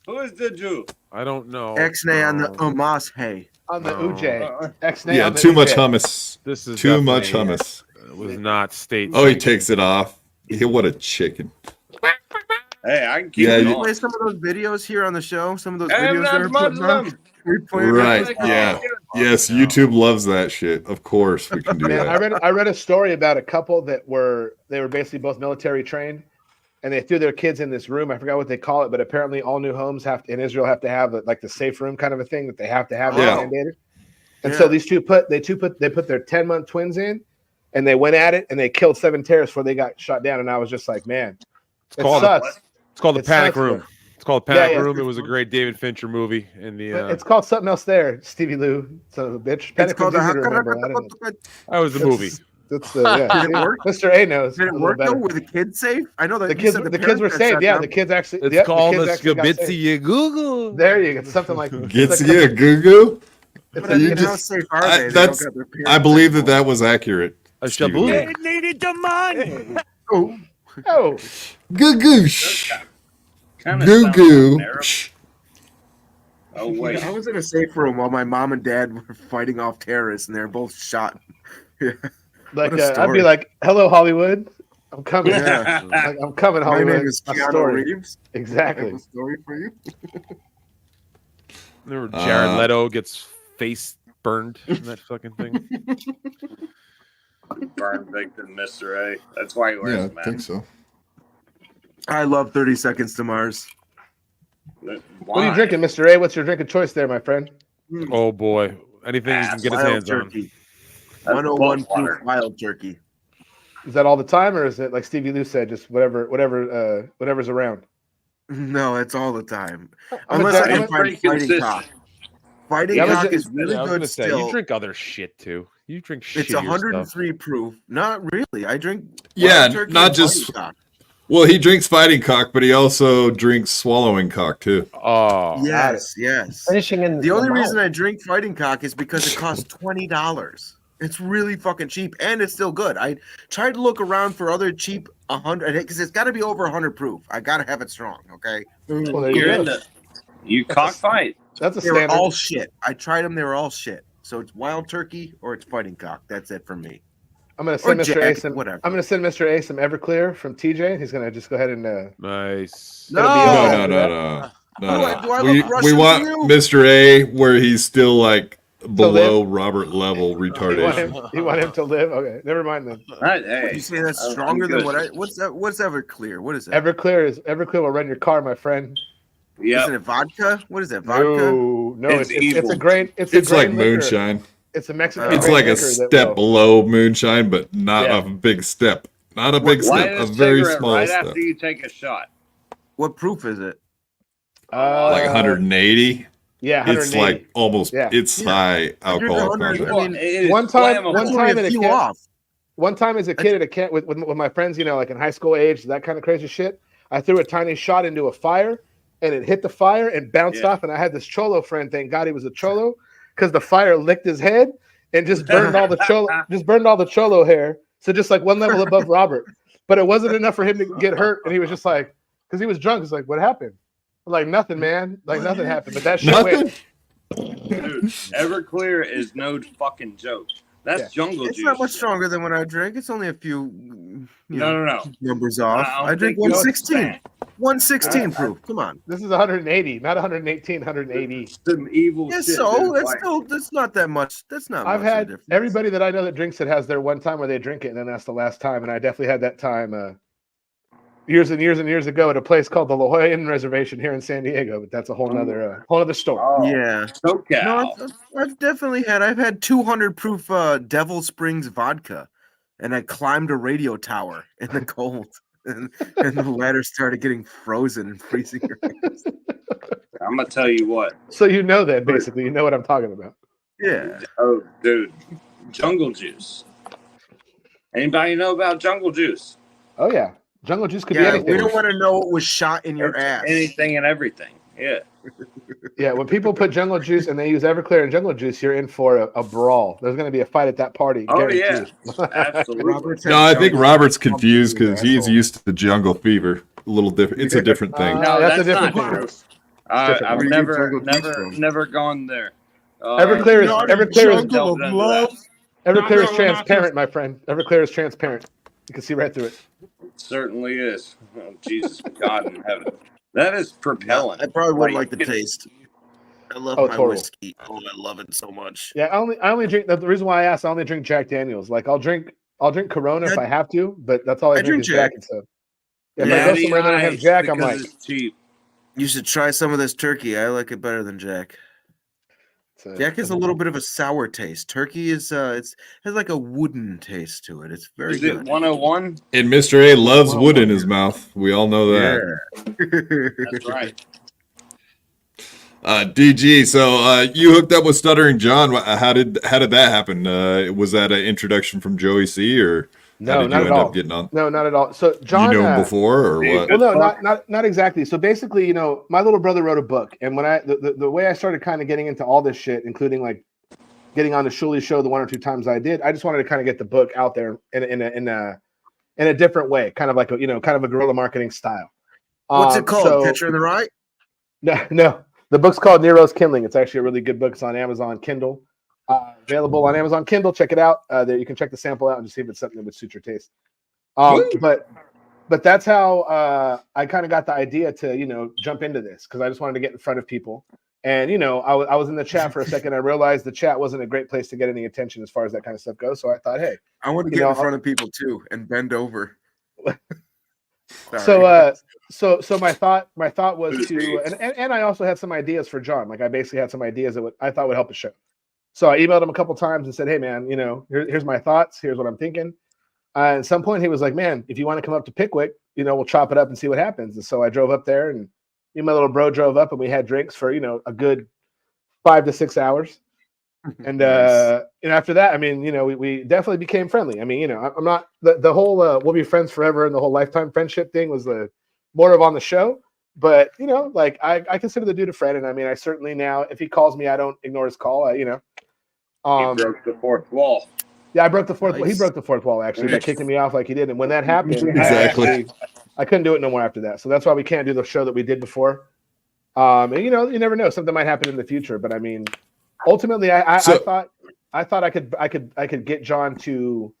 Who is the Jew? I don't know. X-nay on the Omas. Hey. On the UJ. X-nay yeah, on the too UJ. much hummus. This is too much hummus. It was not state. Oh, he takes it off. What a chicken. Hey, I can keep it on. Play some of those videos here on the show. Some of those videos that are putting on. Right. Yeah. Yes. YouTube loves that shit. Of course, we can do that. I read a story about a couple that were basically both military trained, and they threw their kids in this room. I forgot what they call it, but apparently all new homes in Israel have to have like the safe room kind of a thing that they have to have mandated. And so these two put their 10-month twins in, and they went at it and they killed 7 terrorists before they got shot down. And I was just like, man, it sucks. It's called The Panic Room. It's called Panic Room. It was a great David Fincher movie. It's called something else there, Stevie Lou, son of a bitch. It's called That was the movie. That's the Did it work? Mr. A knows. Did it work though? Were the kids safe? I know that the kids were safe. Yeah, the kids actually. It's called the Skabitsi Google. There you go. Something like Gitsy Google. How safe are they? I believe that was accurate. A shabu. They needed the money. Oh. Goo-goosh. Goo-goo. Oh, wait. I was in a safe room while my mom and dad were fighting off terrorists, and they're both shot. Like I'd be like, "Hello, Hollywood. I'm coming. I'm coming, Hollywood." My name is Keanu Reeves. Exactly. I have a story for you. Remember Jared Leto gets face burned in that fucking thing. Burn victim, Mr. A. That's why he wears Yeah, a mask. I think so. I love 30 Seconds to Mars. Why? What are you drinking, Mr. A? What's your drink of choice there, my friend? Oh boy, anything he can get his Wild hands turkey. That's 101 water. proof wild turkey. Is that all the time, or is it like Stevie Lou said, just whatever's around? No, it's all the time. I'm Unless a- I I'm can a- find pretty fighting consistent. cock. Fighting Yeah, I'm a cock gen- is really on. I was good gonna say still. you drink other shit too. You drink shit. It's 103 proof. Not really. I drink Yeah, wild turkey not and just- fighting cock. Well, he drinks fighting cock, but he also drinks swallowing cock too. Oh, Yes, yes. Finishing in The only mouth. reason I drink fighting cock is because it costs $20. It's really fucking cheap and it's still good. I tried to look around for other cheap 100 because it's got to be over 100 proof. I got to have it strong. Okay, Well, there you You're go. into you cockfight. That's a they were standard. all shit. I tried them; they were all shit. So it's wild turkey or it's fighting cock. That's it for me. I'm gonna send or Mr. A Jack, some. whatever. I'm gonna send Mr. A some Everclear from TJ. He's gonna just go ahead and. nice. Gonna be No, all- No. Do I We look Russian want to you? Mr. A where he's still like below Robert level You want, retardation. you want him to live? Okay, never mind then. Hey, You say that's I'm stronger than good. what I? What's that? What's Everclear? What is it? Everclear will run your car, my friend. Yep. Isn't it vodka? What is that? Vodka? No, It's it's a evil. grain. It's It's a grain like liquor. moonshine. It's a Mexican. It's It's grain like a liquor that step will- below moonshine, but not Yeah. a big step. Not a big Light step. a A very cigarette small right step. after you take a shot. What proof is it? Like 180. Yeah, 180. It's like almost. Yeah. It's Yeah. high alcohol 100. content. I mean, It is one time- flammable. one That's time only in a a few can- off. One time as a kid at a camp with my friends, like in high school age, that kind of crazy shit, I threw a tiny shot into a fire and it hit the fire and bounced off. And I had this cholo friend, thank God he was a cholo, because the fire licked his head and just burned all the cholo hair. So just like one level above Robert. But it wasn't enough for him to get hurt. And he was just like, because he was drunk, it's like, what happened? I'm like, nothing, man. Like nothing happened. But that shit Nothing. went. Dude, Everclear is no fucking joke. That's jungle It's juice. not much stronger than what I drink. It's only a few No. numbers off. I don't I drink think you 116. understand. 116 proof. Come on. This is 180, not 118, 180. Some evil Yeah, shit. so dude. that's Like, still that's not that much. That's not. I've much of a had difference. everybody that I know that drinks it has their one time where they drink it, and then that's the last time. And I definitely had that time years and years ago at a place called the La Jolla Inn Reservation here in San Diego. But that's a whole nother story. oh, Yeah. SoCal. No, I've definitely had. I've had 200 proof Devil Springs vodka, and I climbed a radio tower in the cold, and the ladder started getting frozen and freezing. I'm gonna tell you what. So you know that basically, you know what I'm talking about. Yeah. Oh, dude, jungle juice. Anybody know about jungle juice? Oh yeah, jungle juice could be Yeah. anything. We don't want to know what was shot in your It's ass. Anything and everything. Yeah. Yeah, when people put jungle juice and they use Everclear and jungle juice, you're in for a brawl. There's going to be a fight at that party. Oh guaranteed. Absolutely. Robert's No, I think had Robert's jungle confused juice, because he's asshole. used to jungle fever. A little different. It's a different thing. No, that's a that's different not thing. true. I've different. Where you never gone there. Everclear is Not a Everclear is jungle of love. Everclear is transparent, my friend. Everclear is transparent. You can see right through it. It certainly is. Oh, Jesus, God in heaven. That is propellant. I probably wouldn't like the Like, taste. I love Oh, my total. whiskey. Oh, I love it so much. Yeah, I only drink. The reason why I asked, I only drink Jack Daniels. Like I'll drink Corona if I have to, but that's all I, I drink drink is Jack. Jack. And so if I Yeah, go somewhere and they don't have Jack, I'm like, it's cheap. You should try some of this turkey. I like it better than Jack. Jack has a little bit of a sour taste. Turkey is has like a wooden taste to it. It's very Is it good. 101? And Mr. A loves wood in his mouth. We all know that. That's right. DG, so you hooked up with Stuttering John. How did that happen? Was that an introduction from Joey C, or No, how did not you at end all. up getting on? No, not at all. So John, you know him before, or what? well, no, not exactly. So basically, my little brother wrote a book, and when the way I started kind of getting into all this shit, including like getting on the Shuley show the one or two times I did, I just wanted to kind of get the book out there in a different way, kind of like kind of a guerrilla marketing style. What's it called? so- Picture in the Right? No. The book's called Nero's Kindling. It's actually a really good book. It's on Amazon Kindle. Available on Amazon Kindle. Check it out. There you can check the sample out and just see if it's something that would suit your taste. But that's how I kind of got the idea to jump into this, because I just wanted to get in front of people And I was in the chat for a second. I realized the chat wasn't a great place to get any attention as far as that kind of stuff goes. So I thought, hey, I want to get in front of people too and bend over. So my thought was to, and I also had some ideas for John. Like I basically had some ideas that I thought would help the show. So I emailed him a couple times and said, hey man, here's my thoughts. Here's what I'm thinking. At some point he was like, man, if you want to come up to Pickwick, we'll chop it up and see what happens. And so I drove up there, and my little bro drove up, and we had drinks for, a good 5 to 6 hours. And Nice. after that, I mean, we definitely became friendly. I mean, I'm not the whole we'll be friends forever and the whole lifetime friendship thing was more of on the show. But like I consider the dude a friend, and I mean, I certainly now, if he calls me, I don't ignore his call. He broke the fourth wall. Yeah, I broke the fourth. Nice. He broke the fourth wall actually by kicking me off like he did. And when that happened, Exactly. I couldn't do it no more after that. So that's why we can't do the show that we did before. And you never know, something might happen in the future. But I mean, ultimately, I thought I could get John to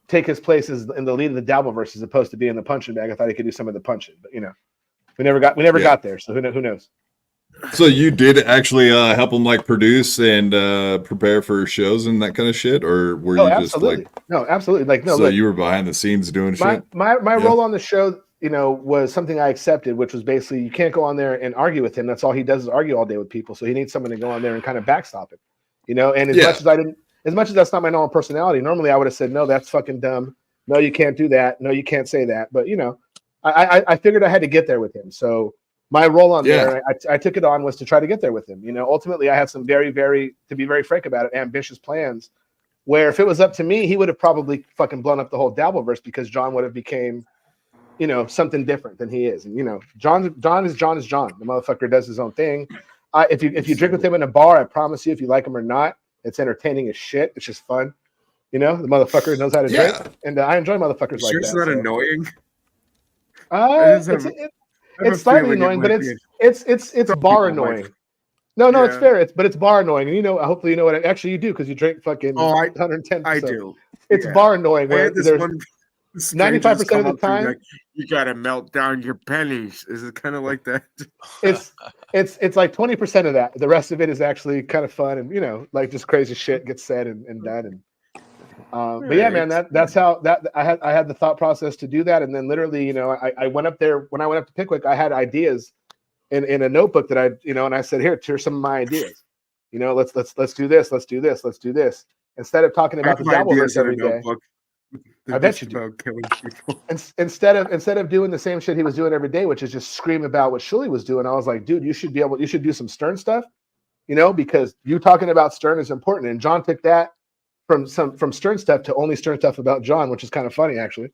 take his place as in the lead of the Dabbleverse as opposed to being the punching bag. I thought he could do some of the punching, but we never got there. So who knows? So you did actually help him like produce and prepare for shows and that kind of shit, or were you just like? No, absolutely. Like no. So look, you were behind the scenes doing shit. My role on the show, was something I accepted, which was basically you can't go on there and argue with him. That's all he does is argue all day with people. So he needs someone to go on there and kind of backstop him. And as much as that's not my normal personality, normally I would have said, no, that's fucking dumb. No, you can't do that. No, you can't say that. But I figured I had to get there with him. So my role on there, I took it on was to try to get there with him. Ultimately I had some very, very, to be very frank about it, ambitious plans where if it was up to me, he would have probably fucking blown up the whole Dabbleverse because John would have became, something different than he is. And, John is John. The motherfucker does his own thing. If you drink with him in a bar, I promise you, if you like him or not, it's entertaining as shit. It's just fun. The motherfucker knows how to drink. And I enjoy motherfuckers like that. It's not annoying. It's slightly annoying, but it's bar annoying. No, it's fair. But it's bar annoying. And hopefully you know what actually you do because you drink fucking 110%. I do. It's bar annoying. I had this one 95% of the time, like, you gotta melt down your pennies. Is it kind of like that? It's like 20% of that. The rest of it is actually kind of fun and like just crazy shit gets said and done. And but yeah, man, that's how I had the thought process to do that. And then literally, I went up there when I went up to Pickwick. I had ideas in a notebook that and I said, here's some of my ideas. Let's do this. Let's do this. Let's do this. Instead of talking about the Dabbleverse every day. I bet you do. Killing people. Instead of doing the same shit he was doing every day, which is just scream about what Shuley was doing, I was like, dude, you should do some Stern stuff, because you talking about Stern is important. And John took that from Stern stuff to only Stern stuff about John, which is kind of funny actually,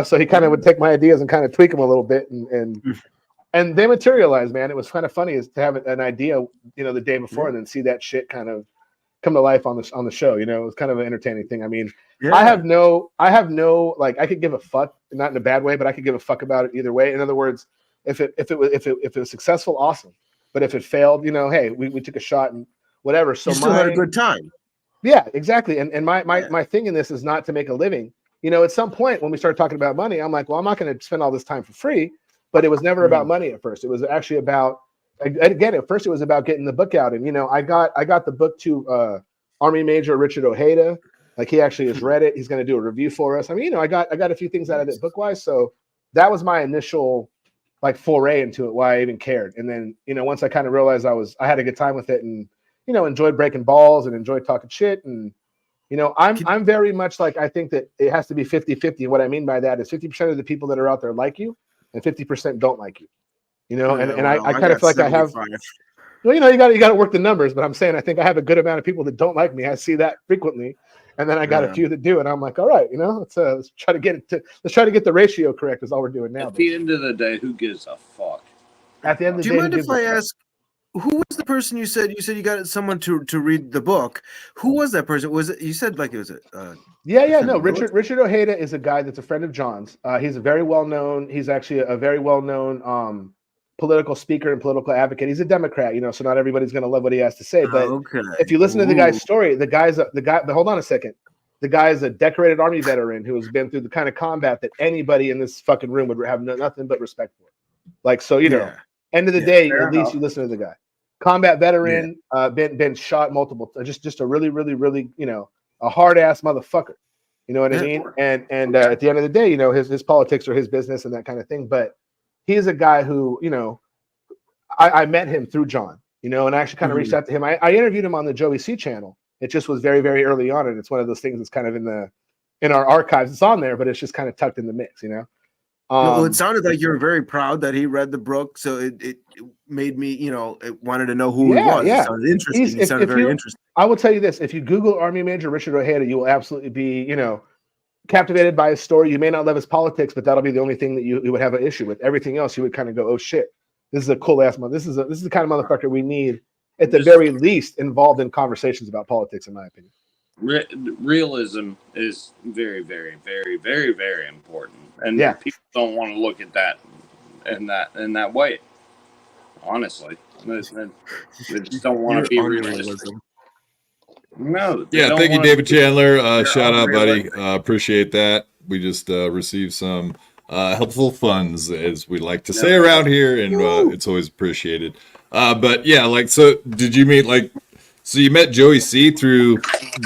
so he kind of would take my ideas and kind of tweak them a little bit and they materialized, man. It was kind of funny is to have an idea, the day before and then see that shit kind of come to life on the show. It was kind of an entertaining thing. I mean, I have no like I could give a fuck, not in a bad way, but I could give a fuck about it either way. In other words, if it was successful, awesome. But if it failed, hey, we took a shot and whatever. So you still had a good time. Yeah, exactly. And my thing in this is not to make a living. At some point when we started talking about money, I'm like, well, I'm not going to spend all this time for free. But it was never about money at first. It was actually about, again, at first it was about getting the book out. And, I got the book to Army Major Richard Ojeda. Like he actually has read it. He's going to do a review for us. I mean, I got a few things out of it book wise. So that was my initial like foray into it, why I even cared. And then, once I kind of realized I had a good time with it and, enjoyed breaking balls and enjoyed talking shit. And, I'm very much like, I think that it has to be 50-50. What I mean by that is 50% of the people that are out there like you and 50% don't like you, and I kind of feel like 75. I have, well, you got to work the numbers, but I'm saying, I think I have a good amount of people that don't like me. I see that frequently. And then I got a few that do, and I'm like, all right, let's try to get the ratio correct is all we're doing now. At the end of the day, who gives a fuck? At the end of the day, do you mind if I ask, who was the person you said you got someone to read the book? Who was that person? Was it you said like it was no, Richard Ojeda is a guy that's a friend of John's. He's actually a very well-known political speaker and political advocate. He's a Democrat, so not everybody's going to love what he has to say. But if you listen to the guy's story, but hold on a second. The guy is a decorated Army veteran who has been through the kind of combat that anybody in this fucking room would have nothing but respect for. Like, so, end of the day, at least you listen to the guy. combat veteran, been shot multiple, just a really, really, really, a hard ass motherfucker. You know what I mean? And at the end of the day, his politics are his business and that kind of thing. But he's a guy who, I met him through John, and I actually kind of reached out to him. I interviewed him on the Joey C channel. It just was very, very early on, and it's one of those things that's kind of in our archives. It's on there, but it's just kind of tucked in the mix, Well, it sounded like you were very proud that he read the book, so it made me, it wanted to know who he was. Yeah. It sounded interesting. It sounded very interesting. I will tell you this: if you Google Army Major Richard Ojeda, you will absolutely be, captivated by his story. You may not love his politics, but that'll be the only thing that you would have an issue with. Everything else, you would kind of go, "Oh shit, this is a cool ass man. This is the kind of motherfucker we need, at the very least, involved in conversations about politics." In my opinion. Realism is very, very, very, very, very important, and people don't want to look at that in that way. Honestly, they just don't want to be realistic. No. Yeah, thank you, David Chandler. Shout out, buddy. Appreciate that. We just received some helpful funds, as we like to say around here, and it's always appreciated. But yeah, so did you meet So you met Joey C through?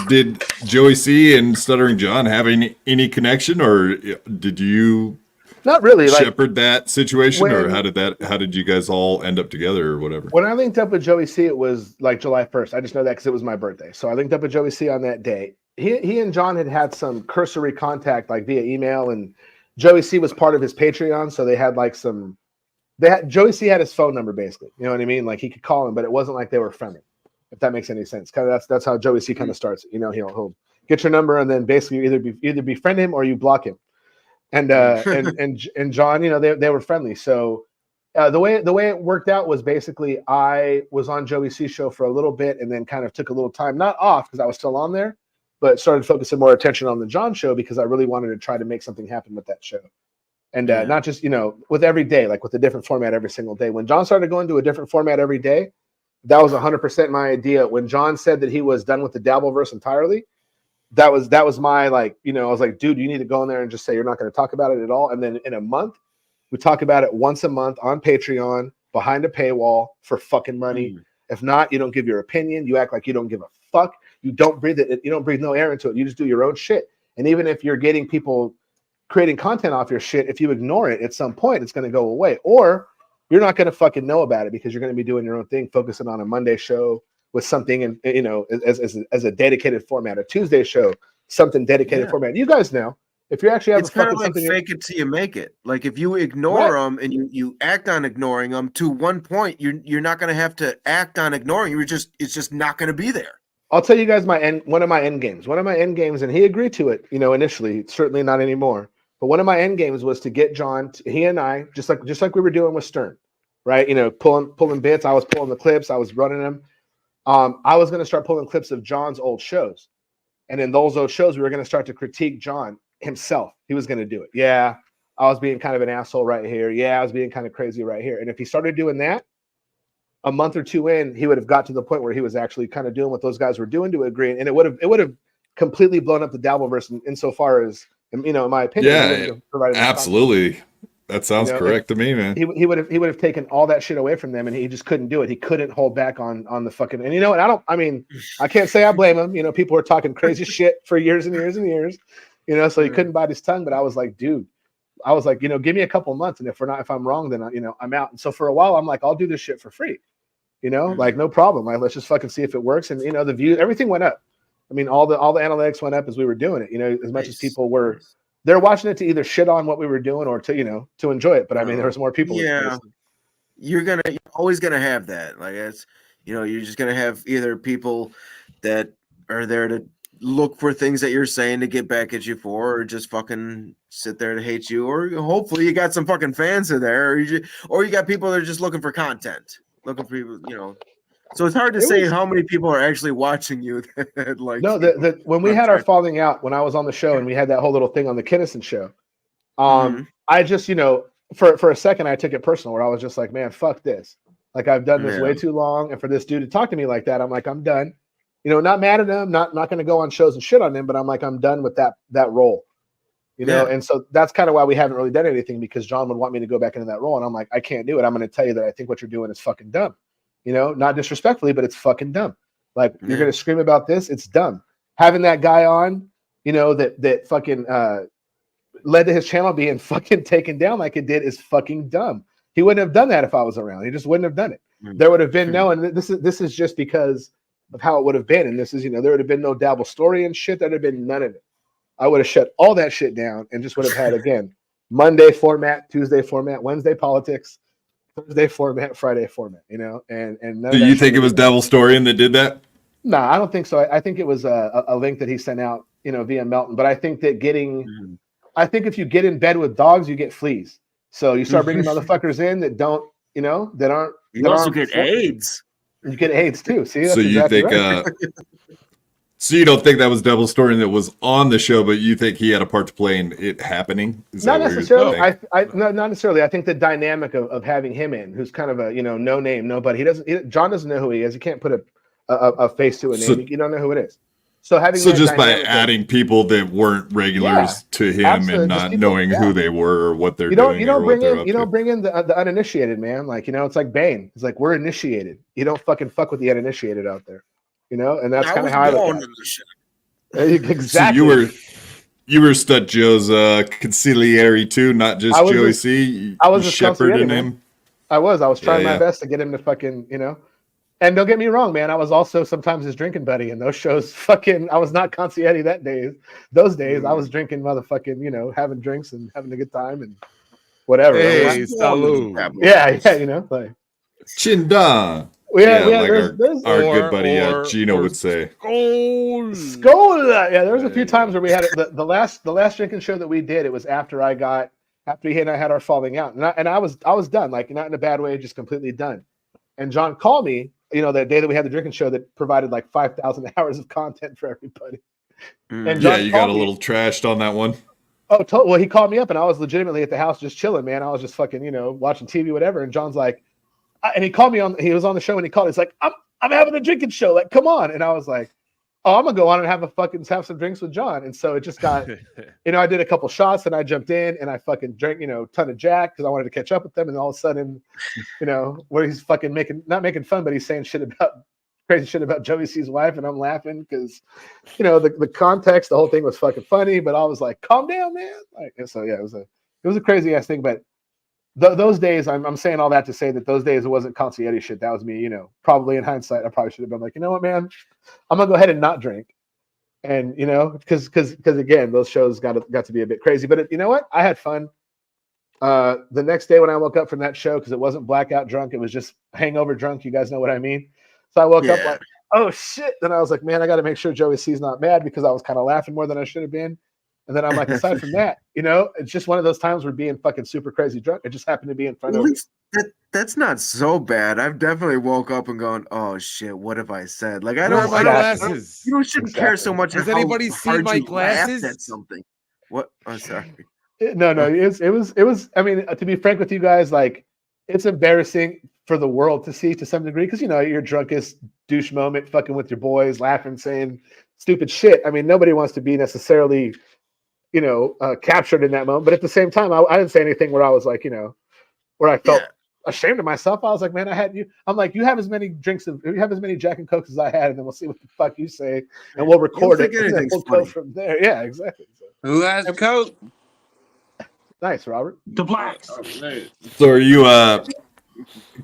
Did Joey C and Stuttering John have any connection, or did you not really shepherd that situation, or how did you guys all end up together, or whatever? When I linked up with Joey C, it was July 1st. I just know that because it was my birthday. So I linked up with Joey C on that day. He and John had some cursory contact via email, and Joey C was part of his Patreon, so they had Joey C had his phone number basically. You know what I mean? He could call him, but it wasn't like they were friendly. If that makes any sense. Kind of that's how Joey C kind of starts it. He'll get your number and then basically either befriend him or you block him. And and John, they were friendly. So the way it worked out was basically I was on Joey C's show for a little bit and then kind of took a little time, not off because I was still on there, but started focusing more attention on the John show because I really wanted to try to make something happen with that show. And not just, with every day, with a different format every single day. When John started going to a different format every day, that was 100% my idea. When John said that he was done with the Dabbleverse entirely, that was my I was like, dude, you need to go in there and just say you're not going to talk about it at all. And then in a month, we talk about it once a month on Patreon, behind a paywall for fucking money. If not, you don't give your opinion. You act like you don't give a fuck. You don't breathe it. You don't breathe no air into it. You just do your own shit. And even if you're getting people creating content off your shit, if you ignore it at some point, it's going to go away. Or you're not going to fucking know about it because you're going to be doing your own thing, focusing on a Monday show with something, and as a dedicated format, a Tuesday show, something dedicated format. You guys know if you actually have it's kind of like fake it till you make it. If you ignore them and you act on ignoring them, to one point you're not going to have to act on ignoring. It's just not going to be there. I'll tell you guys one of my end games. One of my end games, and he agreed to it. Initially, certainly not anymore. But one of my end games was to get John, he and I, just like we were doing with Stern, right? Pulling bits. I was pulling the clips. I was running them. I was going to start pulling clips of John's old shows. And in those old shows, we were going to start to critique John himself. He was going to do it. Yeah, I was being kind of an asshole right here. Yeah, I was being kind of crazy right here. And if he started doing that, a month or two in, he would have got to the point where he was actually kind of doing what those guys were doing to agree. And it would have completely blown up the Dabbleverse insofar as, in my opinion. Yeah, absolutely. That sounds correct to me, man. He would have taken all that shit away from them, and he just couldn't do it. He couldn't hold back on the fucking. And I can't say I blame him. People were talking crazy shit for years and years and years. So he couldn't bite his tongue. But I was like, dude, give me a couple months, and if I'm wrong, then I'm out. And so for a while, I'm like, I'll do this shit for free. No problem. Let's just fucking see if it works. And the views, everything went up. All the analytics went up as we were doing it. As much as people were. They're watching it to either shit on what we were doing or to enjoy it. But there was more people. Yeah, you're always gonna have that. You're just gonna have either people that are there to look for things that you're saying to get back at you for, or just fucking sit there to hate you, or hopefully you got some fucking fans in there, or you got people that are just looking for content, looking for people. So it's hard to say how many people are actually watching you. When we had our falling out, when I was on the show and we had that whole little thing on the Kinnison show, I just, for a second, I took it personal where I was just like, man, fuck this. I've done this way too long. And for this dude to talk to me like that, I'm like, I'm done. Not mad at him, not going to go on shows and shit on him, but I'm like, I'm done with that role. And so that's kind of why we haven't really done anything, because John would want me to go back into that role. And I'm like, I can't do it. I'm going to tell you that I think what you're doing is fucking dumb. not disrespectfully, but it's fucking dumb. Like you're gonna scream about this, it's dumb. Having that guy on, that fucking led to his channel being fucking taken down like it did is fucking dumb. He wouldn't have done that if I was around. He just wouldn't have done it. There would have been and this is just because of how it would have been. And this is, there would have been no dabble story and shit. There'd have been none of it. I would have shut all that shit down and just would have had, again, Monday format, Tuesday format, Wednesday politics, Thursday format, Friday format, and do you think it was Devil Storian that did that? No, I don't think so. I think it was a link that he sent out, via Melton. But I think that I think if you get in bed with dogs, you get fleas. So you start bringing motherfuckers in that don't, that aren't. You also get AIDS. You get AIDS too. See, that's so you exactly think? right. So you don't think that was Devil Storian that was on the show, but you think he had a part to play in it happening? Not necessarily. Not necessarily. I think the dynamic of having him in, who's kind of a no name, nobody. John doesn't know who he is. He can't put a face to a name. You don't know who it is. So just by adding people that weren't regulars to him and not knowing who they were or what they're doing, you don't bring in the uninitiated, man. Like it's like Bane. It's like we're initiated. You don't fucking fuck with the uninitiated out there. And that's kind of how I look at it. Exactly. So you were Stud Joe's consigliere too, not just Joey C. I was shepherding him. I was trying my best to get him to fucking, And don't get me wrong, man. I was also sometimes his drinking buddy in those shows. Fucking, I was not consigliere those days. I was drinking, motherfucking, having drinks and having a good time and whatever. Hey, salud. Yeah, like Chinda. There's our good buddy Gino would say. Skol. Yeah, there was a few times where we had the last drinking show that we did. It was after he and I had our falling out, and I was done, like not in a bad way, just completely done. And John called me, that day that we had the drinking show that provided like 5,000 hours of content for everybody. And John you got a little trashed on that one. Oh, well, he called me up, and I was legitimately at the house just chilling, man. I was just fucking, watching TV, whatever. And John's like. And he called me he was on the show and he called. He's like, I'm having a drinking show. Like, come on. And I was like, oh, I'm gonna go on and have some drinks with John. And so it just got, I did a couple shots and I jumped in and I fucking drank, a ton of Jack because I wanted to catch up with them. And all of a sudden, where he's fucking not making fun, but he's saying crazy shit about Joey C's wife. And I'm laughing because, the context, the whole thing was fucking funny. But I was like, calm down, man. Like, and so, yeah, it was a crazy ass thing. But those days, I'm saying all that to say that those days it wasn't consigliere shit. That was me, probably in hindsight, I probably should have been like, you know what, man, I'm gonna go ahead and not drink, and because again, those shows got to be a bit crazy. But you know what, I had fun. The next day when I woke up from that show, because it wasn't blackout drunk, it was just hangover drunk. You guys know what I mean. So I woke up like, oh shit. Then I was like, man, I got to make sure Joey C's not mad because I was kind of laughing more than I should have been. And then I'm like, aside from that, it's just one of those times where being fucking super crazy drunk. It just happened to be in front of me. That's not so bad. I've definitely woke up and gone, oh shit, what have I said? Like I don't. My glasses. You shouldn't care so much. Has anybody seen my glasses? At something. What? I'm sorry. No. It was. I mean, to be frank with you guys, like it's embarrassing for the world to see to some degree because your drunkest douche moment, fucking with your boys, laughing, saying stupid shit. I mean, nobody wants to be necessarily. Captured in that moment. But at the same time, I didn't say anything where I was like, where I felt ashamed of myself. I was like, man, I'm like, you have as many Jack and Cokes as I had, and then we'll see what the fuck you say, and we'll record it, and then we'll go from there. Yeah, exactly. Who has Coke? Nice, Robert. The Blacks. So are you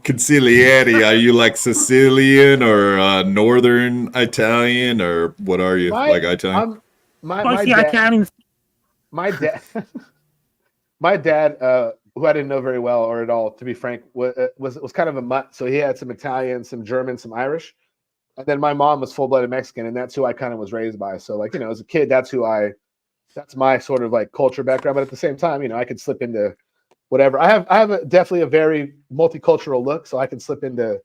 consigliere? Are you like Sicilian or Northern Italian, or what are you? Like Italian? My dad, who I didn't know very well or at all, to be frank, was kind of a mutt. So he had some Italian, some German, some Irish, and then my mom was full-blooded Mexican, and that's who I kind of was raised by. So like as a kid, that's my sort of like culture background. But at the same time, I could slip into whatever. I have definitely a very multicultural look, so I can slip into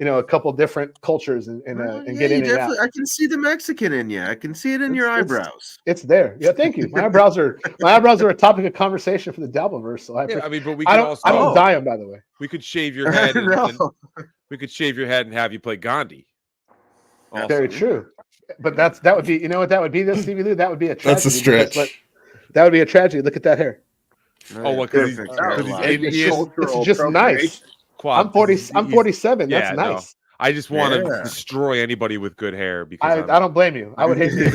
a couple different cultures and get in and out. I can see the Mexican in you. I can see it in your eyebrows. It's there. Yeah, thank you. My eyebrows are a topic of conversation for the Dabbleverse. So but we I don't dye them, by the way. We could shave your head. We could shave your head and have you play Gandhi. Also. Very true. But that would be. You know what that would be? This Stevie Lou. That would be a tragedy. That's a stretch. That would be a tragedy. Look at that hair. Because he's it's just nice. I'm 47. That's nice. I just want to destroy anybody with good hair because I don't blame you. I would hate to be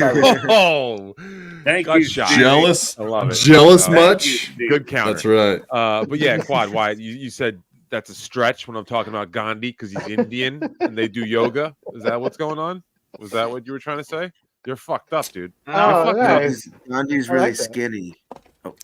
Thank you. Jealous? I love it. Jealous much? Good counter. That's right. But yeah, Quad, why you said that's a stretch when I'm talking about Gandhi because he's Indian and they do yoga. Is that what's going on? Was that what you were trying to say? You're fucked up, dude. Nice. Gandhi's really skinny.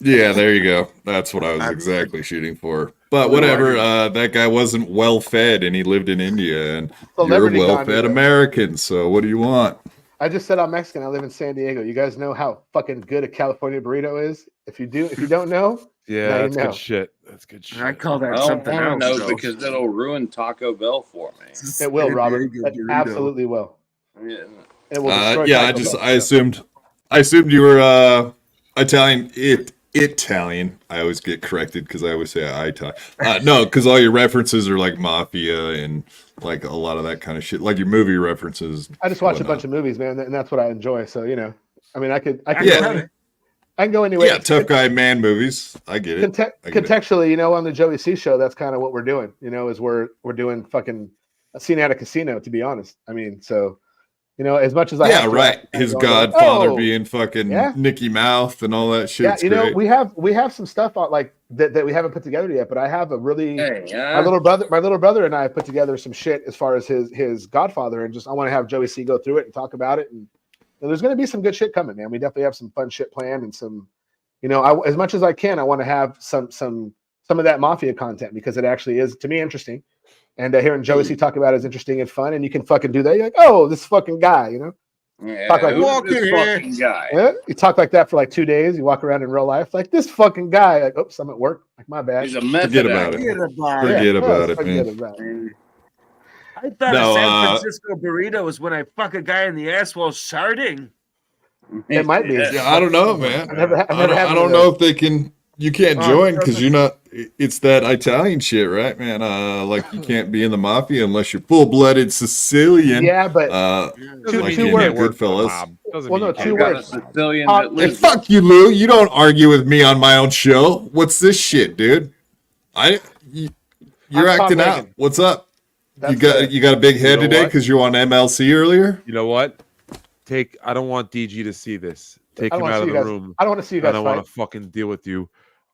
Yeah, there you go. That's what I was exactly shooting for. But whatever, that guy wasn't well fed and he lived in India and you're a well fed American, so what do you want? I just said I'm Mexican. I live in San Diego. You guys know how fucking good a California burrito is? If you don't know, that's good shit. That's good shit. I call that something else. No, because it'll ruin Taco Bell for me. It will, Robert. It absolutely will. Yeah. It will destroy Taco Bell. I assumed you were Italian. Italian. I always get corrected because I always say Italian. No, because all your references are like mafia and like a lot of that kind of shit, like your movie references. I just watch a bunch of movies, man, and that's what I enjoy. So I mean, I can go anywhere. Yeah, tough guy man movies. I get it. Contextually, on the Joey C show, that's kind of what we're doing. Is we're doing fucking a scene at a casino. To be honest, I mean, so. As much as his godfather being fucking Nicky Mouth and all that shit. Yeah, we have some stuff like that we haven't put together yet. But I have a really my little brother and I have put together some shit as far as his godfather, and I want to have Joey C go through it and talk about it. And there's going to be some good shit coming, man. We definitely have some fun shit planned and some, as much as I can, I want to have some of that mafia content because it actually is to me interesting. And hearing Joey C talk about it is interesting and fun, and you can fucking do that. You're like, oh, this fucking guy, Yeah, talk like this fucking guy. Yeah, you talk like that for like 2 days. You walk around in real life like this fucking guy. Like, oops, I'm at work. Like my bad. He's a method Forget about it. Forget about it. I thought a San Francisco burrito was when I fuck a guy in the ass while sharding. It might be. Yeah, I don't know, man. I don't know if they can. You can't join because you're not. It's that Italian shit, right, man? Like you can't be in the mafia unless you're full-blooded Sicilian. Yeah, but two words. Goodfellas. Well, no, 2 words. Sicilian Hey, fuck you, Lou. You don't argue with me on my own show. What's this shit, dude? You're acting out. What's up? You got a big head today because you were on MLC earlier. You know what? I don't want DG to see this. Take him out of the room. I don't want to see you guys. I don't want to fucking deal with you.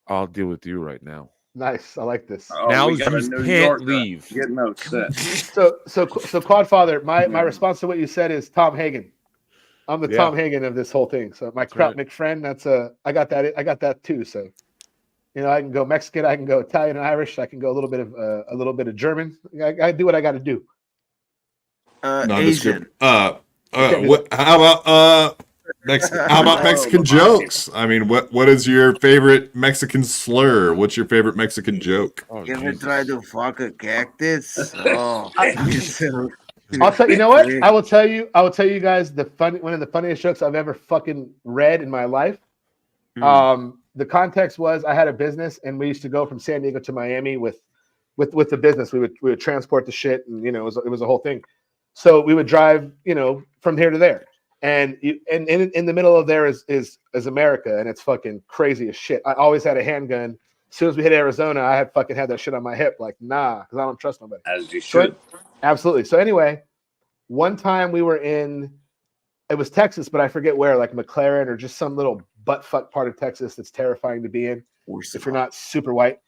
I'll deal with you right now. Nice. I like this. Now you can't leave. Get no set. So Quadfather, my response to what you said is Tom Hagen. I'm the Tom Hagen of this whole thing. So my Krautnik friend, I got that too. So I can go Mexican, I can go Italian and Irish, I can go a little bit of German. I do what I got to do. Asian. How about Mexican jokes? I mean, what is your favorite Mexican slur? What's your favorite Mexican joke? You ever try to fuck a cactus? I'll tell you know what? I will tell you guys one of the funniest jokes I've ever fucking read in my life. The context was I had a business and we used to go from San Diego to Miami with the business. We would transport the shit and it was a whole thing. So we would drive, from here to there. And in the middle of there is America, and it's fucking crazy as shit. I always had a handgun. As soon as we hit Arizona, I had that shit on my hip, like nah, because I don't trust nobody. As you should. Absolutely. So anyway, one time we were it was Texas, but I forget where, like McLaren or just some little butt fuck part of Texas that's terrifying to be in if you're not super white.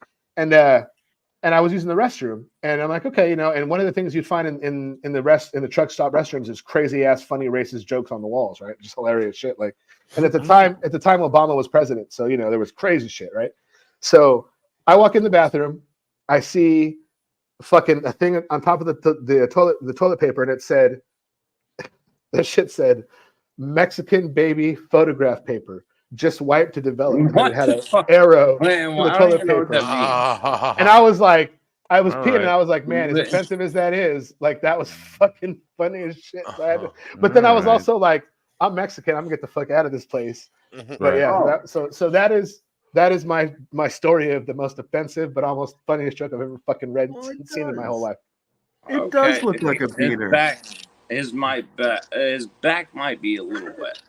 And I was using the restroom, and I'm like, okay, and one of the things you'd find in the truck stop restrooms is crazy ass funny racist jokes on the walls, right? Just hilarious shit. Like, and at the time Obama was president, so there was crazy shit, right? So I walk in the bathroom, I see fucking a thing on top of the toilet paper, and it said, that shit said, Mexican baby photograph paper. Just wiped to develop. It had an arrow in the toilet paper. And I was like, peeing, and I was like, man, as offensive as that is, like that was fucking funny as shit. But then I was also like, I'm Mexican. I'm gonna get the fuck out of this place. But yeah, so that is my story of the most offensive but almost funniest joke I've ever fucking read and seen in my whole life. It does look like a beater. His back might be a little wet.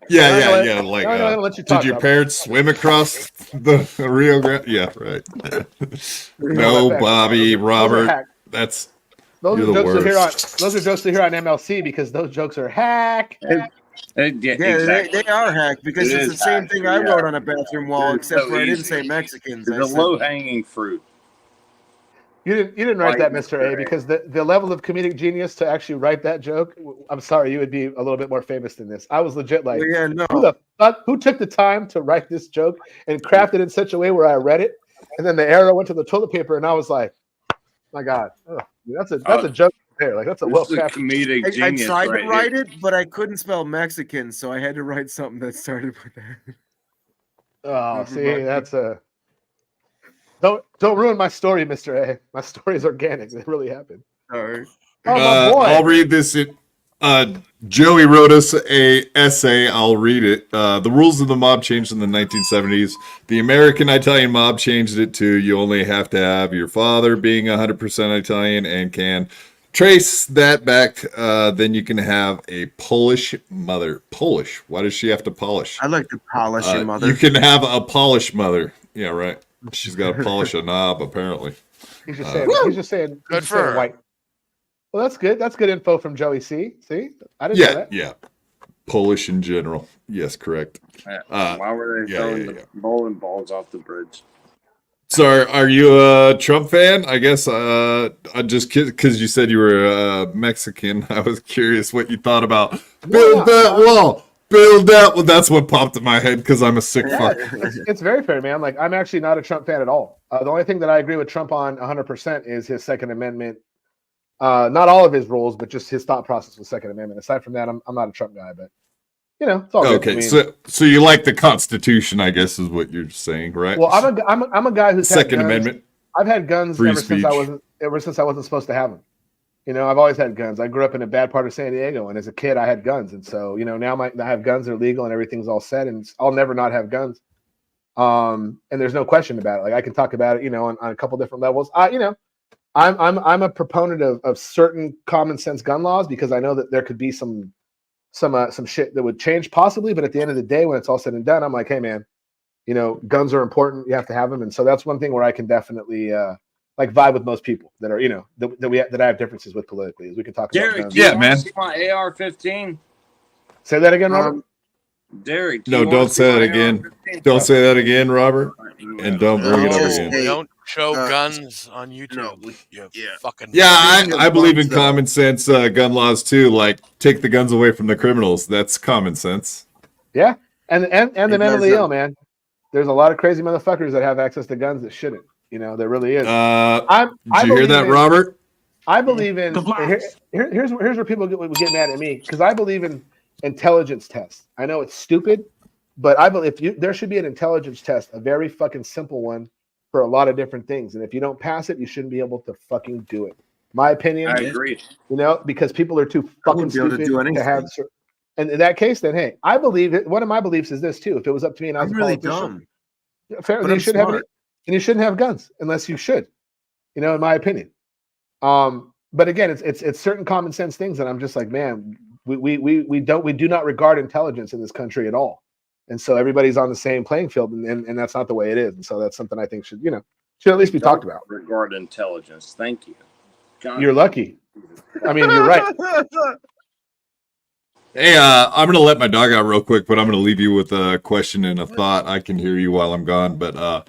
Yeah. Like, did your parents swim across the Rio Grande? Yeah, right. No, Bobby, Robert. That's those you're are the jokes worst. those are jokes to hear on MLC because those jokes are hack. Exactly. they are hacked because it's the same thing I wrote on a bathroom wall, except for I didn't say Mexicans. The low-hanging fruit. You didn't write that, Mr. A, because the level of comedic genius to actually write that joke, I'm sorry, you would be a little bit more famous than this. I was legit like, who the fuck, who took the time to write this joke and craft it in such a way where I read it, and then the arrow went to the toilet paper, and I was like, my God, that's a joke there. Like, that's a well-crafted comedic genius. I tried to write it, but I couldn't spell Mexican, so I had to write something that started with that. Oh, see, that's a... Don't ruin my story, Mr. A. My story is organic. It really happened. All right. Oh, my boy. I'll read this. Joey wrote us a essay. I'll read it. The rules of the mob changed in the 1970s. The American Italian mob changed it to you only have to have your father being 100% Italian and can trace that back. Then you can have a Polish mother. Polish? Why does she have to polish? I like to polish your mother. You can have a Polish mother. Yeah, right. She's got to polish a knob, apparently. He's just saying. Good for her. White. Well, that's good. That's good info from Joey C. See, I didn't know that. Yeah. Polish in general. Yes, correct. Why were they throwing the bowling balls off the bridge? So, are you a Trump fan? I guess. I just because you said you were Mexican, I was curious what you thought about build that wall. Build that. Well, that's what popped in my head because I'm a sick fuck. It's very fair, man. Like, I'm actually not a Trump fan at all. The only thing that I agree with Trump on 100% is his Second Amendment. Not all of his rules, but just his thought process with Second Amendment. Aside from that, I'm not a Trump guy, but it's all good. Okay, so you like the Constitution, I guess, is what you're saying, right? Well, I'm a guy who's Second Amendment. I've had guns ever since I wasn't supposed to have them. I've always had guns. I grew up in a bad part of San Diego, and as a kid, I had guns. And so, now I have guns, they're legal, and everything's all set, and I'll never not have guns. And there's no question about it. Like, I can talk about it, on a couple different levels. I'm a proponent of certain common sense gun laws because I know that there could be some shit that would change possibly, but at the end of the day, when it's all said and done, I'm like, hey, man, guns are important. You have to have them, and so that's one thing where I can definitely. Like vibe with most people that are, that I have differences with politically. As we can talk Derek, about. Yeah, man. See my AR-15. Say that again, Robert. Derek. No, don't say that again. Don't say that again, Robert. And don't bring it up again. Don't show guns on YouTube. Fucking. Yeah, I believe in common sense gun laws too. Like, take the guns away from the criminals. That's common sense. Yeah, and the mentally ill, man. There's a lot of crazy motherfuckers that have access to guns that shouldn't. There really is. Did you hear that, Robert? I believe in. Here's where people get mad at me because I believe in intelligence tests. I know it's stupid, but I believe there should be an intelligence test, a very fucking simple one for a lot of different things. And if you don't pass it, you shouldn't be able to fucking do it. My opinion. I agree. Because people are too fucking stupid to have. And in that case, then hey, I believe it. One of my beliefs is this too. If it was up to me and I was really dumb, fairly, you should have it. And you shouldn't have guns unless you should, in my opinion. But again, it's certain common sense things that I'm just like, man, we do not regard intelligence in this country at all, and so everybody's on the same playing field, and that's not the way it is. And so that's something I think should at least be talked about. Regard intelligence. Thank you. John. You're lucky. I mean, you're right. Hey, I'm gonna let my dog out real quick, but I'm gonna leave you with a question and a thought. I can hear you while I'm gone, but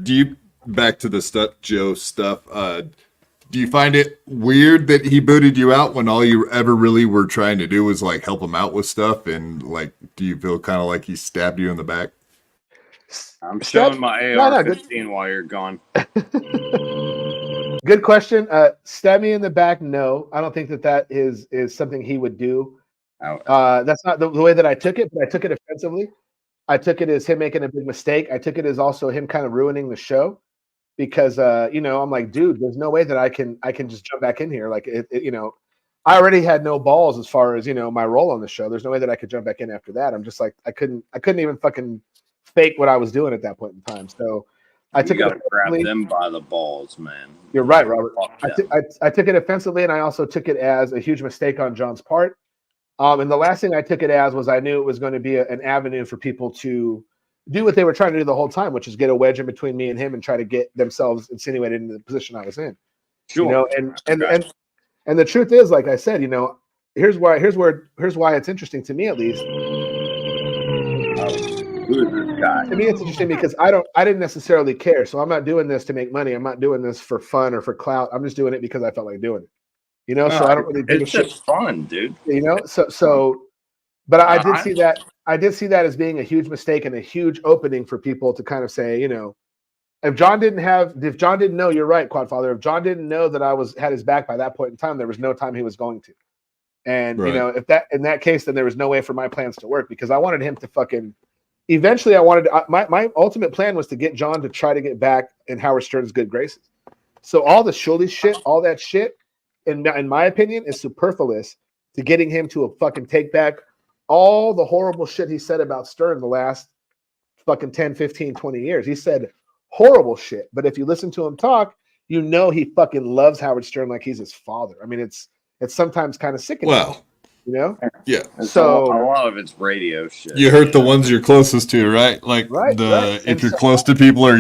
do you back to the Joe stuff? Do you find it weird that he booted you out when all you ever really were trying to do was like help him out with stuff? And like, do you feel kind of like he stabbed you in the back? I'm showing my AR-15 while you're gone. Good question. Stab me in the back? No, I don't think that is something he would do. That's not the way that I took it, but I took it offensively. I took it as him making a big mistake. I took it as also him kind of ruining the show because, I'm like, dude, there's no way that I can just jump back in here. Like, I already had no balls as far as, my role on the show. There's no way that I could jump back in after that. I'm just like, I couldn't even fucking fake what I was doing at that point in time. So I took it. Grab them by the balls, man. You're right, Robert. I took it offensively, and I also took it as a huge mistake on John's part. And the last thing I took it as was I knew it was going to be an avenue for people to do what they were trying to do the whole time, which is get a wedge in between me and him and try to get themselves insinuated into the position I was in. Sure. You know, and the truth is, like I said, you know, here's why it's interesting to me, at least. Who is this guy? To me, it's interesting because I didn't necessarily care. So I'm not doing this to make money. I'm not doing this for fun or for clout. I'm just doing it because I felt like doing it. You know, so I don't really give a shit. It's just fun, dude. You know, but I did see that. I did see that as being a huge mistake and a huge opening for people to kind of say, you know, if John didn't know, you're right, Quadfather. If John didn't know that I had his back by that point in time, there was no time he was going to. And you know, in that case, then there was no way for my plans to work because I wanted him to fucking. Eventually, my ultimate plan was to get John to try to get back in Howard Stern's good graces. So all the Shuley shit, all that shit, in my opinion, is superfluous to getting him to fucking take back all the horrible shit he said about Stern the last fucking 10, 15, 20 years. He said horrible shit. But if you listen to him talk, you know he fucking loves Howard Stern like he's his father. I mean, it's sometimes kind of sickening. Well, you know? Yeah. So a lot of it's radio shit. You hurt the ones you're closest to, right? Like if you're close to people or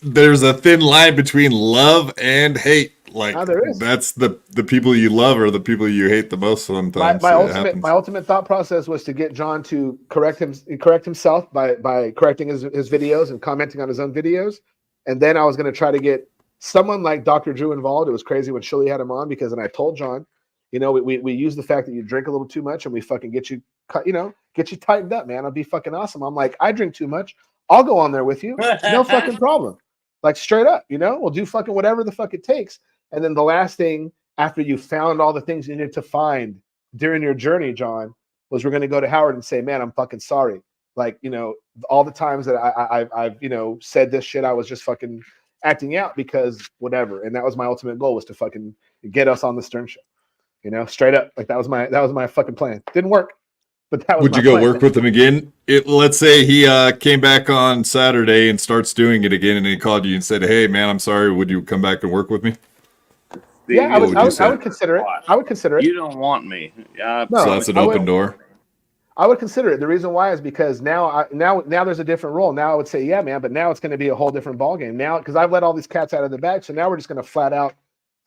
there's a thin line between love and hate. Like that's the people you love or the people you hate the most sometimes. My ultimate thought process was to get John to correct himself by correcting his videos and commenting on his own videos. And then I was going to try to get someone like Dr. Drew involved. It was crazy when Shirley had him on because then I told John, you know, we use the fact that you drink a little too much and we fucking get you tightened up, man. It'll be fucking awesome. I'm like, I drink too much. I'll go on there with you. No fucking problem. Like straight up, you know, we'll do fucking whatever the fuck it takes. And then the last thing after you found all the things you needed to find during your journey, John, was we're going to go to Howard and say, man, I'm fucking sorry. Like, you know, all the times that I've, you know, said this shit, I was just fucking acting out because whatever. And that was my ultimate goal, was to fucking get us on the Stern show, you know, straight up. Like that was my fucking plan. Didn't work, but that was Would you go work with him again? Let's say he came back on Saturday and starts doing it again and he called you and said, hey man, I'm sorry. Would you come back and work with me? Yeah, I would consider it. I would consider it. You don't want me. So that's an open door. I would consider it. The reason why is because now there's a different role. Now I would say, yeah, man, but now it's going to be a whole different ballgame. Now, because I've let all these cats out of the bag, so now we're just going to flat out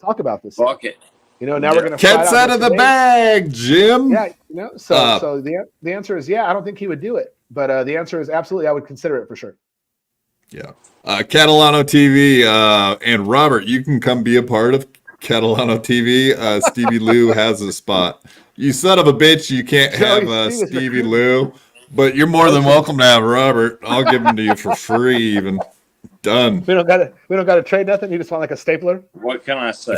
talk about this. Fuck it. You know, now we're going to cats out of the bag, Jim. Yeah, you know. So the answer is yeah. I don't think he would do it, but the answer is absolutely. I would consider it for sure. Yeah, Catalano TV and Robert, you can come be a part of Catalano TV. Stevie Lou has a spot. You son of a bitch, you can't have Stevie Lou, but you're more than welcome to have Robert. I'll give him to you for free even. Done. We don't gotta trade nothing. You just want like a stapler? What can I say?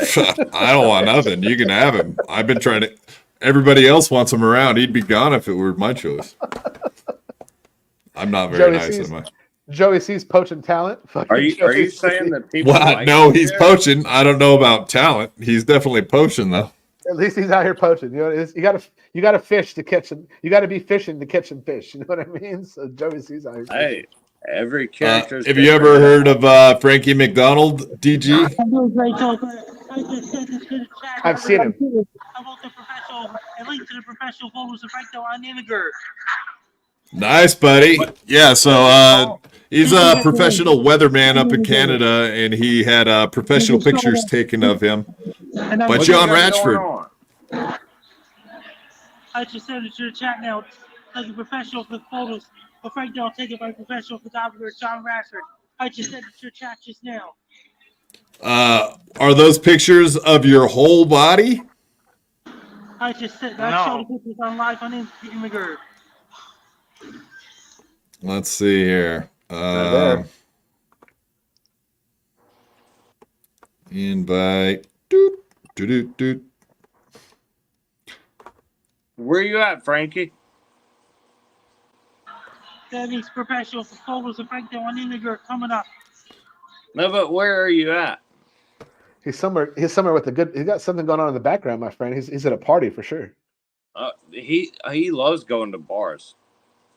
I don't want nothing. You can have him. I've been trying to. Everybody else wants him around. He'd be gone if it were my choice. I'm not very nice, am I? Joey C's poaching talent. Are you saying that people? Well, no, he's poaching. I don't know about talent. He's definitely poaching though. At least he's out here poaching. You know, you gotta fish to catch him. You gotta be fishing to catch some fish. You know what I mean? So Joey C's out here. Hey, every character. Have you ever heard of Frankie McDonald, DG? I've seen him. Nice, buddy. Yeah, so he's a professional weatherman up in Canada, and he had professional pictures taken of him by John Ratchford. I just sent it to the chat now. Taking professional photos of Frank Dell taken by professional photographer John Ratchford. I just sent it to the chat just now. Are those pictures of your whole body? I just said that. Showed the pictures on live on Instagram. Let's see here. Invite. Doot, doot, doot, doot. Where you at, Frankie? That means professional photos of Frank Dell on Instagram coming up. No, but where are you at? He's somewhere with a good. He's got something going on in the background, my friend. He's at a party for sure. He loves going to bars.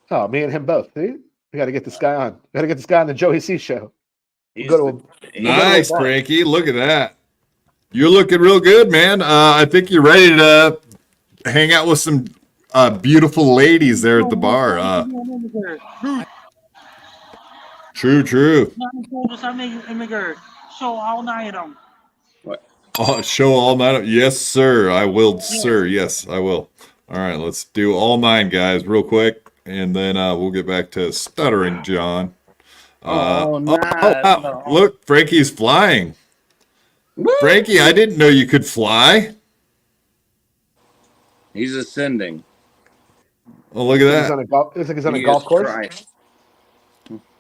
Oh, me and him both. See? We got to get this guy on. We got to get this guy on the Joey C show. Nice, Frankie. Look at that. You're looking real good, man. I think you're ready to hang out with some beautiful ladies there at the bar. True. I make immigrant. Show all 9 of them. What? Oh, show all 9. Yes, sir. I will, sir. Yes, I will. All right, let's do all 9, guys, real quick, and then we'll get back to Stuttering John. No. Look, Frankie's flying. Woo! Frankie, I didn't know you could fly. He's ascending. Oh, look at that. Looks like he's on a golf course. Christ.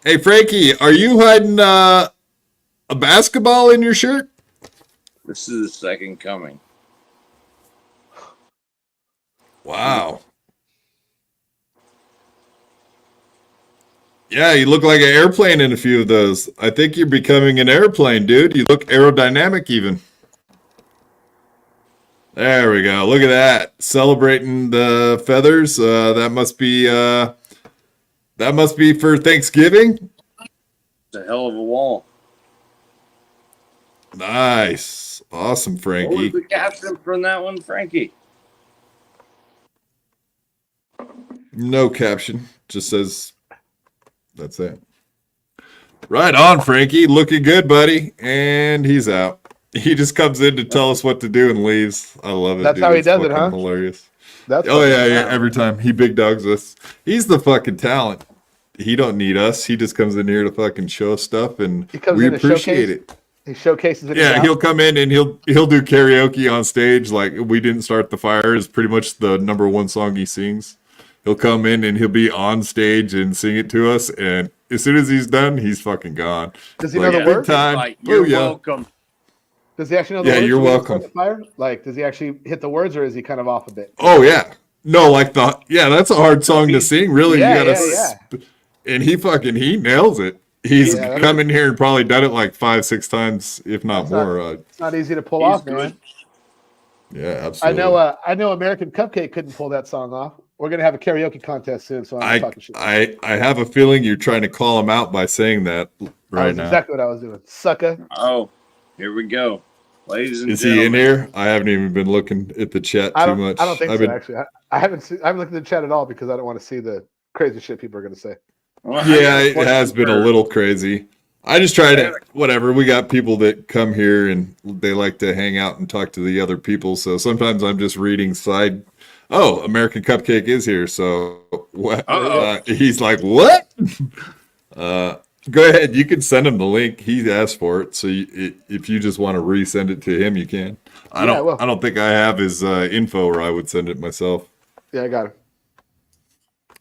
Hey, Frankie, are you hiding a basketball in your shirt? This is the second coming. Wow. Yeah, you look like an airplane in a few of those. I think you're becoming an airplane, dude. You look aerodynamic even. There we go. Look at that. Celebrating the feathers. That must be for Thanksgiving. It's a hell of a wall. Nice. Awesome, What Frankie. was the caption from that one, Frankie? No caption. Just says that's it. Right on, Frankie. Looking good, buddy. And he's out. He just comes in to tell us what to do and leaves. I love it. That's dude. how he It's does it, fucking huh? Hilarious. That's Oh yeah. Every time he big dogs us. He's the fucking talent. He don't need us. He just comes in here to fucking show us stuff, and we appreciate it. He showcases it. Yeah, he'll come in and he'll do karaoke on stage. Like We Didn't Start the Fire is pretty much the #1 song he sings. He'll come in and he'll be on stage and sing it to us, and as soon as he's done, he's fucking gone. Does he know the words? Time. You're Booyah. welcome. Does he actually know the words? Yeah, you're to welcome. the fire? Like, does he actually hit the words, or is he kind of off a bit? Oh yeah, no, like that's a hard song to sing. Really, Yeah, you gotta. And he nails it. He's come in here and probably done it like 5-6 times, if not more. It's not easy to pull off, man. Yeah, absolutely. I know American Cupcake couldn't pull that song off. We're gonna have a karaoke contest soon, so I'm talking shit. I have a feeling you're trying to call him out by saying that right now. Exactly what I was doing, sucker. Oh, here we go, ladies and Is gentlemen. he in here? I haven't even been looking at the chat too much. I don't think so. Actually, I haven't looked at the chat at all because I don't want to see the crazy shit people are gonna say. Well, Yeah, it has been a little crazy. I just try to, whatever. We got people that come here and they like to hang out and talk to the other people. So sometimes I'm just reading side. Oh, American Cupcake is here. So what? He's like, what? Go ahead. You can send him the link. He asked for it. So if you just want to resend it to him, you can. I don't think I have his info, or I would send it myself. Yeah, I got it.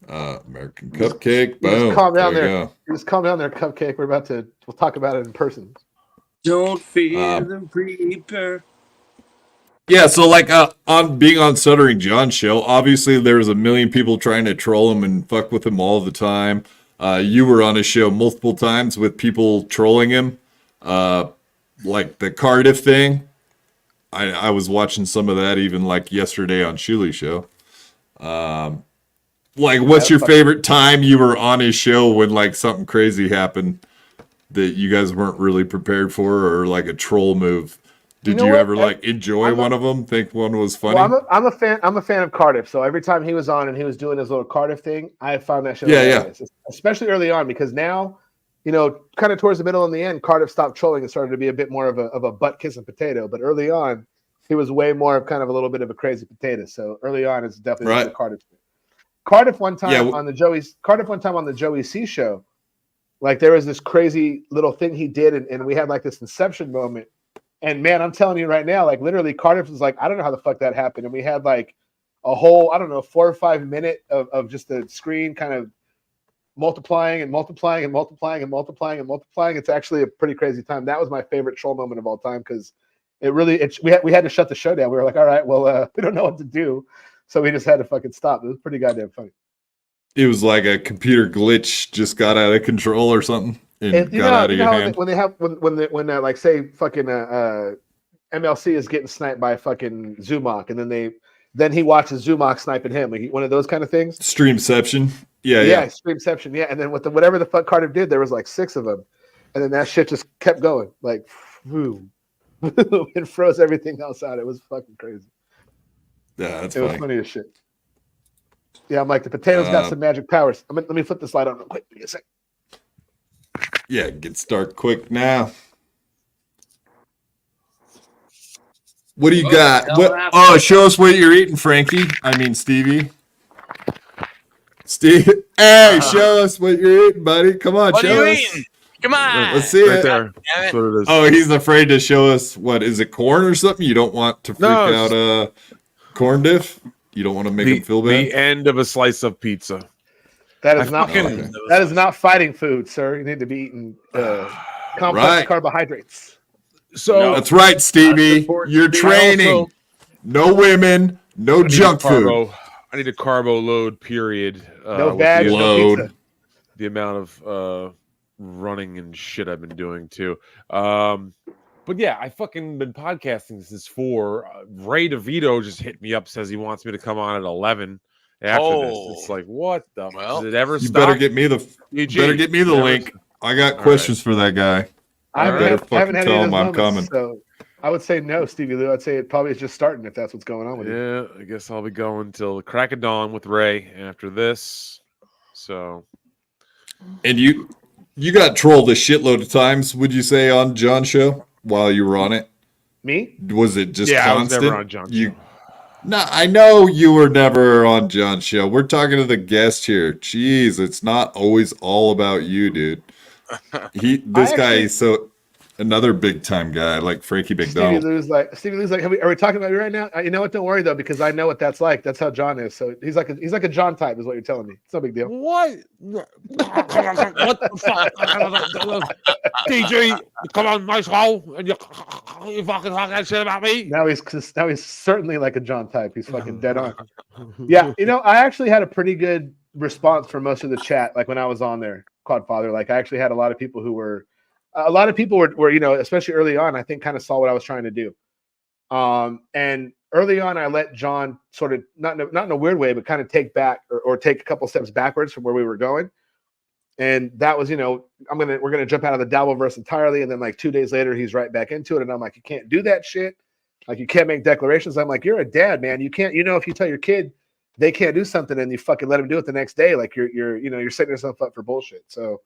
American Cupcake. Boom. Just calm down there. there. Just calm down there, Cupcake. We'll talk about it in person. Don't fear the reaper. Yeah, so like on being on Stuttering John's show, obviously there was a million people trying to troll him and fuck with him all the time. You were on his show multiple times with people trolling him, like the Cardiff thing. I was watching some of that even like yesterday on Shuli's show. Like, what's your favorite time you were on his show when like something crazy happened that you guys weren't really prepared for, or like a troll move? Did you ever like enjoy one of them? Think one was funny? Well, I'm a fan of Cardiff. So every time he was on and he was doing his little Cardiff thing, I found that show hilarious. Especially early on, because now, kind of towards the middle and the end, Cardiff stopped trolling and started to be a bit more of a butt kissing potato. But early on, he was way more of kind of a little bit of a crazy potato. So early on, it's definitely the Cardiff thing. Cardiff one time on the Joey C show, like there was this crazy little thing he did, and we had like this inception moment. And man, I'm telling you right now, like literally Cardiff was like, I don't know how the fuck that happened. And we had like a whole, 4 or 5 minute of just the screen kind of multiplying and multiplying and multiplying and multiplying and multiplying. It's actually a pretty crazy time. That was my favorite troll moment of all time, because we had to shut the show down. We were like, all right, well, we don't know what to do. So we just had to fucking stop. It was pretty goddamn funny. It was like a computer glitch just got out of control or something and got out of your hand. When like say fucking MLC is getting sniped by fucking Zumok, and then he watches Zumok sniping him, like one of those kind of things. Streamception. Yeah. Streamception. Yeah, and then with whatever the fuck Cardiff did, there was like 6 of them, and then that shit just kept going, like, boom, and froze everything else out. It was fucking crazy. Yeah, that's it was funny as shit. Yeah, I'm like, the potato's got some magic powers. Let me flip this light on real quick. Give me a sec. Yeah, it gets dark quick now. What do you got? What? Show us what you're eating, Frankie. I mean, Stevie. Hey, show us what you're eating, buddy. Come on, what show are you us. Eating? Come on. Let's see right it. there. That's what it is. Oh, he's afraid to show us. What is it? Corn or something? You don't want to freak out corn diff? You don't want to make him feel bad? The end of a slice of pizza. That is that is not fighting food, sir. You need to be eating complex carbohydrates. So that's right, Stevie. You're training. No women, no junk food. I need a carbo load, period. No bags, no pizza. The amount of running and shit I've been doing too. But yeah, I fucking been podcasting since 4. Ray DeVito just hit me up, says he wants me to come on at 11 after this. It's like, what the? Does it ever stop? Better get me the link. I got questions for that guy. I haven't had any of those moments, so I would say no, Stevie Lou. I'd say it probably is just starting if that's what's going on with you. Yeah, I guess I'll be going till the crack of dawn with Ray after this. So, and you got trolled a shitload of times, would you say, on John's show while you were on it? Me? Was it just constant? I was never on John's show. No, I know you were never on John's show. We're talking to the guest here. Jeez, it's not always all about you, dude. This guy is so another big time guy like Frankie McDonald. Stevie Lou's like, are we talking about you right now? You know what? Don't worry though, because I know what that's like. That's how John is. So he's like a John type, is what you're telling me. It's no big deal. What? What the fuck? DJ, come on my show, and you fucking talk that shit about me. Now he's certainly like a John type. He's fucking dead on. Yeah, I actually had a pretty good response from most of the chat. Like when I was on there, Quadfather. Like I actually had a lot of people who were. A lot of people were, especially early on, I think kind of saw what I was trying to do. And early on, I let John sort of, not in a weird way, but kind of take back or take a couple steps backwards from where we were going. And that was, we're going to jump out of the Dabbleverse entirely. And then like 2 days later, he's right back into it. And I'm like, you can't do that shit. Like you can't make declarations. I'm like, you're a dad, man. You can't, if you tell your kid they can't do something and you fucking let them do it the next day, like you're setting yourself up for bullshit. So,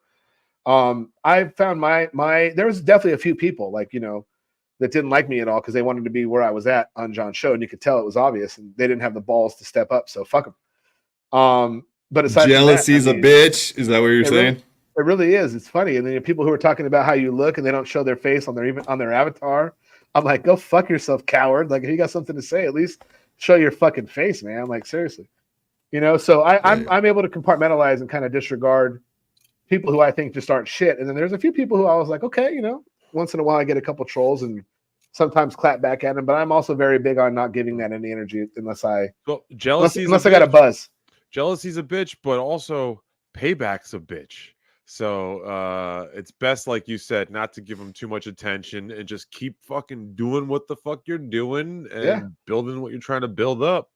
I found there was definitely a few people like, that didn't like me at all because they wanted to be where I was at on John's show, and you could tell it was obvious, and they didn't have the balls to step up. So fuck them. But aside jealousy's from that, a bitch. Is that what you're saying? It really is. It's funny. And then people who are talking about how you look and they don't show their face on their avatar. I'm like, go fuck yourself, coward. Like if you got something to say, at least show your fucking face, man. Like seriously, So I'm able to compartmentalize and kind of disregard people who I think just aren't shit. And then there's a few people who I was like, okay, once in a while I get a couple trolls and sometimes clap back at them, but I'm also very big on not giving that any energy unless I got a buzz. Jealousy's a bitch, but also payback's a bitch. So it's best, like you said, not to give them too much attention and just keep fucking doing what the fuck you're doing and building what you're trying to build up.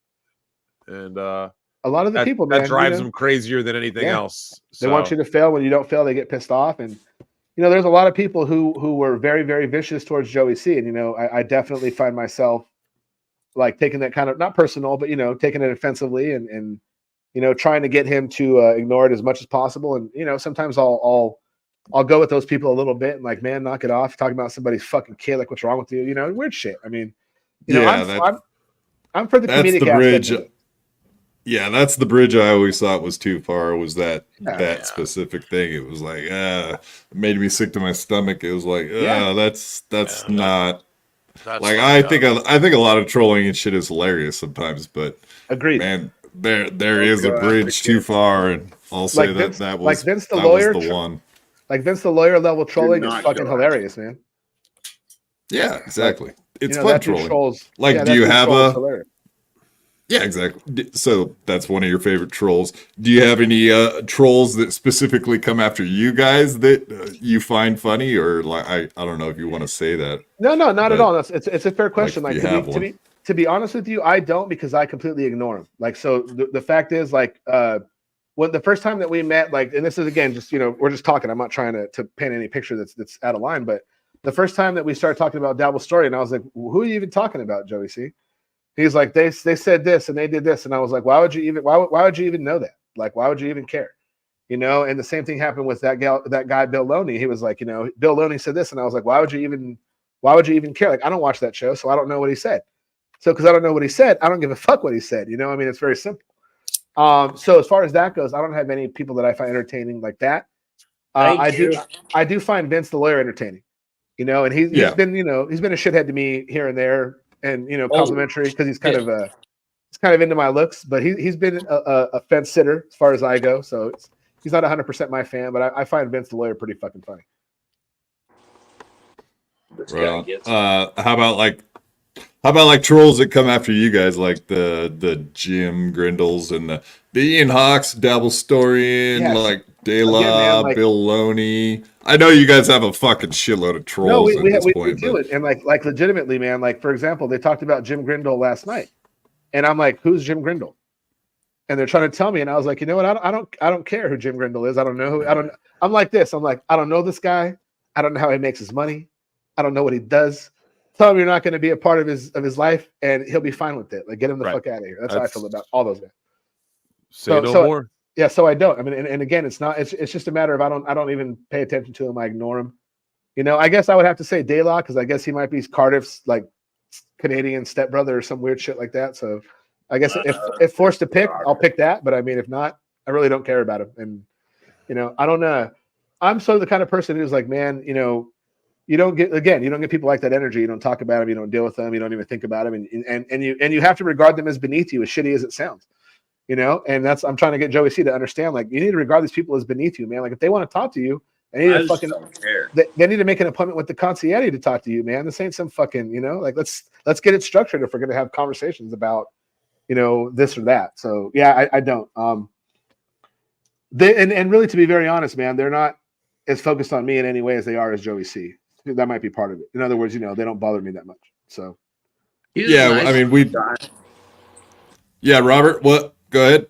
And a lot of the people, man, that drives them crazier than anything else. So. They want you to fail. When you don't fail, they get pissed off. And there's a lot of people who were very, very vicious towards Joey C. And I definitely find myself like taking that kind of not personal, but taking it offensively and trying to get him to ignore it as much as possible. And sometimes I'll go with those people a little bit and like, man, knock it off. Talking about somebody's fucking kid, like what's wrong with you? Weird shit. I mean, I'm for the comedic bridge. Aspect. Yeah, that's the bridge I always thought was too far, was that specific thing. It was like, it made me sick to my stomach. It was like, that's not like I think a lot of trolling and shit is hilarious sometimes, but agreed. Man, there is a bridge too far, and I'll say that was like Vince the lawyer, was the one. Like Vince the lawyer level trolling is fucking hilarious, man. Yeah, exactly. It's fun trolling. Trolls, like, do you have a? Yeah, exactly. So that's one of your favorite trolls. Do you have any trolls that specifically come after you guys that you find funny, or like I don't know if you want to say that? No, not at all. It's a fair question. Like to be honest with you, I don't, because I completely ignore them. Like so, the fact is like when the first time that we met, like, and this is again just we're just talking. I'm not trying to paint any picture that's out of line, but the first time that we started talking about Dabble's story, and I was like, who are you even talking about, Joey C? He's like, they said this and they did this, and I was like, why would you even know that? Like, why would you even care? You know, and the same thing happened with that guy, Bill Loney. He was like, you know, Bill Loney said this, and I was like, why would you even care? Like, I don't watch that show, so I don't know what he said. So because I don't know what he said, I don't give a fuck what he said. You know, I mean, it's very simple. So as far as that goes, I don't have any people that I find entertaining like that. I do find Vince the lawyer entertaining. You know, and he's been a shithead to me here and there, and you know, complimentary because he's kind of into my looks, but he's been a fence sitter as far as I go. So he's not 100% my fan, but I find Vince the lawyer pretty fucking funny. How about like trolls that come after you guys, like the Jim Grindles and the Ian Hawks, Dabble Storian, like De La, like, Bill Loney. I know you guys have a fucking shitload of trolls at this point. We do it, and like legitimately, man. Like, for example, they talked about Jim Grindle last night, and I'm like, "Who's Jim Grindle?" And they're trying to tell me, and I was like, "You know what? I don't care who Jim Grindle is. I don't know who. I'm like this. I'm like, I don't know this guy. I don't know how he makes his money. I don't know what he does. Tell him you're not going to be a part of his life, and he'll be fine with it. Like, get him the fuck out of here. That's how I feel about all those guys. Say no more. Yeah, so I don't. I mean, and again, it's just a matter of I don't even pay attention to him. I ignore him. You know, I guess I would have to say De La because I guess he might be Cardiff's like Canadian stepbrother or some weird shit like that. So I guess if forced to pick, I'll pick that. But I mean, if not, I really don't care about him. And you know, I don't know. I'm sort of the kind of person who's like, man, you know, you don't get people like that energy. You don't talk about them. You don't deal with them. You don't even think about them. And you have to regard them as beneath you, as shitty as it sounds. You know, and I'm trying to get Joey C to understand. Like, you need to regard these people as beneath you, man. Like, if they want to talk to you, they need to they need to make an appointment with the concierge to talk to you, man. This ain't some fucking, you know, like let's get it structured if we're gonna have conversations about, you know, this or that. So yeah, I don't. And really, to be very honest, man, they're not as focused on me in any way as they are as Joey C. That might be part of it. In other words, you know, they don't bother me that much. So Robert, what? Go ahead.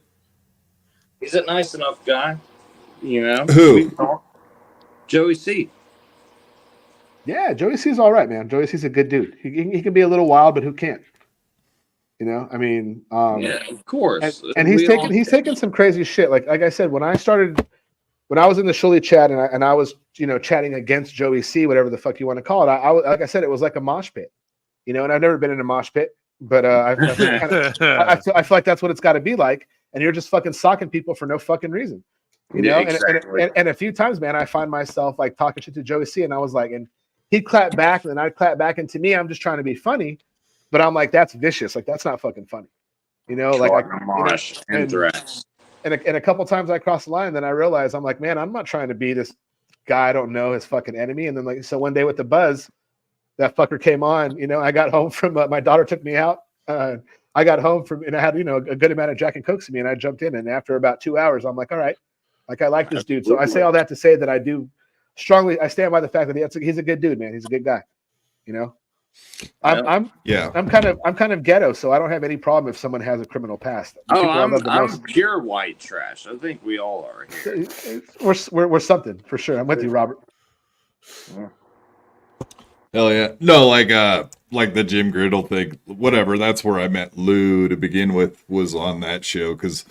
He's a nice enough guy, you know. Who? Joey C. Yeah, Joey C's all right, man. Joey C's a good dude. He can be a little wild, but who can't? You know, I mean, yeah, of course. And he's taken some crazy shit. Like I said, when I was in the Shully chat and I was, you know, chatting against Joey C, whatever the fuck you want to call it, I like I said, it was like a mosh pit, you know. And I've never been in a mosh pit, but I feel like that's what it's got to be like. And you're just fucking socking people for no fucking reason, you know. Exactly. And a few times, man, I find myself like talking shit to Joey C, and I was like, and he'd clap back, and then I'd clap back, and to me, I'm just trying to be funny, but I'm like, that's vicious, like that's not fucking funny, you know. Like and a couple times I crossed the line, then I realized I'm like, man, I'm not trying to be this guy I don't know, his fucking enemy. And then like, so one day with the buzz, that fucker came on, you know. I got home from my daughter took me out. I got home from, and I had, you know, a good amount of Jack and Cokes in me, and I jumped in. And after about 2 hours, I'm like, all right, like I like this dude. So I say all that to say that I stand by the fact that he's a good dude, man. He's a good guy, you know. I'm kind of ghetto, so I don't have any problem if someone has a criminal past. I'm pure white trash. I think we all are here. We're something for sure. I'm with you, Robert. Yeah. Hell yeah. No, like the Jim Griddle thing, whatever. That's where I met Lou to begin with, was on that show, because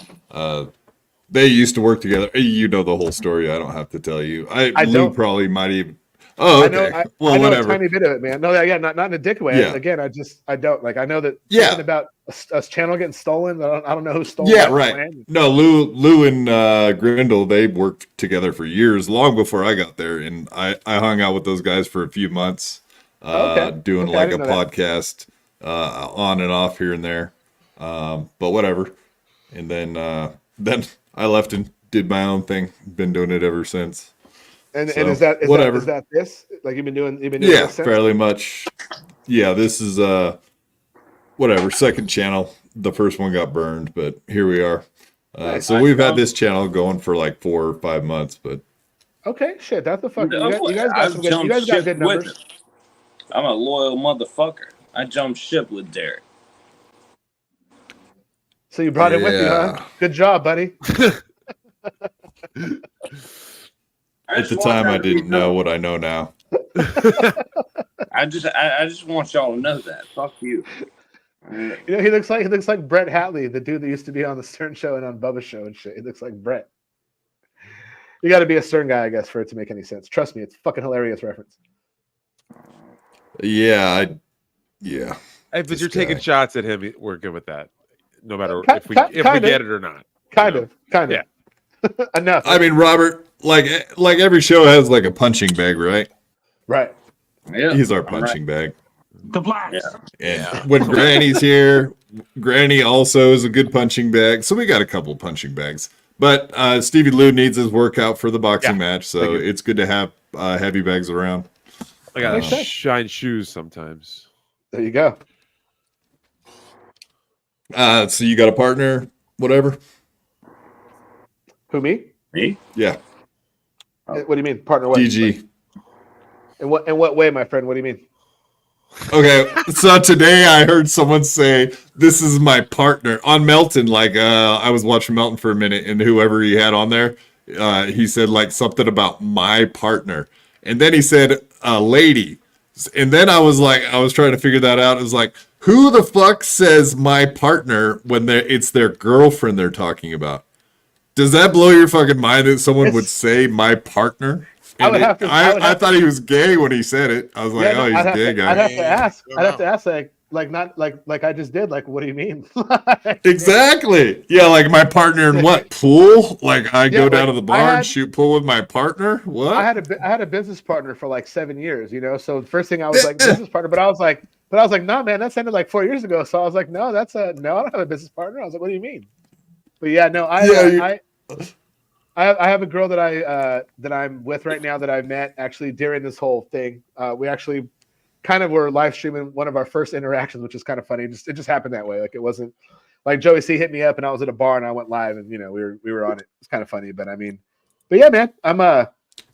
they used to work together. You know the whole story. I don't have to tell you. Lou probably might even. Oh, okay. I know whatever. A tiny bit of it, man. No, yeah, not in a dick way. Yeah. Again, I don't like. I know that something about a channel getting stolen. I don't know who stole. Yeah, right. No, Lou and Grindle, they worked together for years, long before I got there, and I hung out with those guys for a few months, doing like a podcast on and off here and there. But whatever. And then I left and did my own thing. Been doing it ever since. And is that this? Like you've been doing yeah, this fairly much. Yeah, this is whatever, second channel. The first one got burned, but here we are. So we've had this channel going for like 4 or 5 months, but okay, shit, that's the fuck. You guys got good numbers. I'm a loyal motherfucker. I jumped ship with Derek. So you brought him with you, huh? Good job, buddy. At the time, I didn't know what I know now. I just want y'all to know that. Fuck you. You know, he looks like Brett Hatley, the dude that used to be on the Stern Show and on Bubba's show and shit. He looks like Brett. You got to be a Stern guy, I guess, for it to make any sense. Trust me, it's a fucking hilarious reference. Yeah. If you're taking shots at him, we're good with that. No matter if we get it or not. Kind of. Yeah. Enough. I mean, Robert, like every show has like a punching bag, right? Right. Yeah. He's our punching bag. The blacks. And when Granny's here, Granny also is a good punching bag. So we got a couple punching bags. But Stevie Lou needs his workout for the boxing match, so it's good to have heavy bags around. I got shine shoes sometimes. There you go. So you got a partner, whatever? Who, me? Me? Yeah. What do you mean, partner? What? DG. In what way, my friend? What do you mean? Okay, so today I heard someone say, "This is my partner" on Melton. Like, I was watching Melton for a minute, and whoever he had on there, he said like something about my partner, and then he said lady, and then I was trying to figure that out. It was like, who the fuck says my partner when it's their girlfriend they're talking about? Does that blow your fucking mind that someone would say my partner? I thought he was gay when he said it. I was like, he's a gay guy. I'd have to ask. I'd have to ask, like I just did. Like, what do you mean? Exactly. Yeah, like my partner in what? Pool? Like I go down to the bar and shoot pool with my partner? What? I had a business partner for like 7 years. You know, so the first thing I was like business partner, but I was like, nah, man, that ended like 4 years ago. So I was like, no, I don't have a business partner. I was like, what do you mean? But yeah, no, I have a girl that I'm with right now that I met actually during this whole thing. We actually kind of were live streaming one of our first interactions, which is kind of funny. It just happened that way. Like it wasn't like Joey C hit me up and I was at a bar and I went live and we were on it. It's kind of funny, but yeah, man, I'm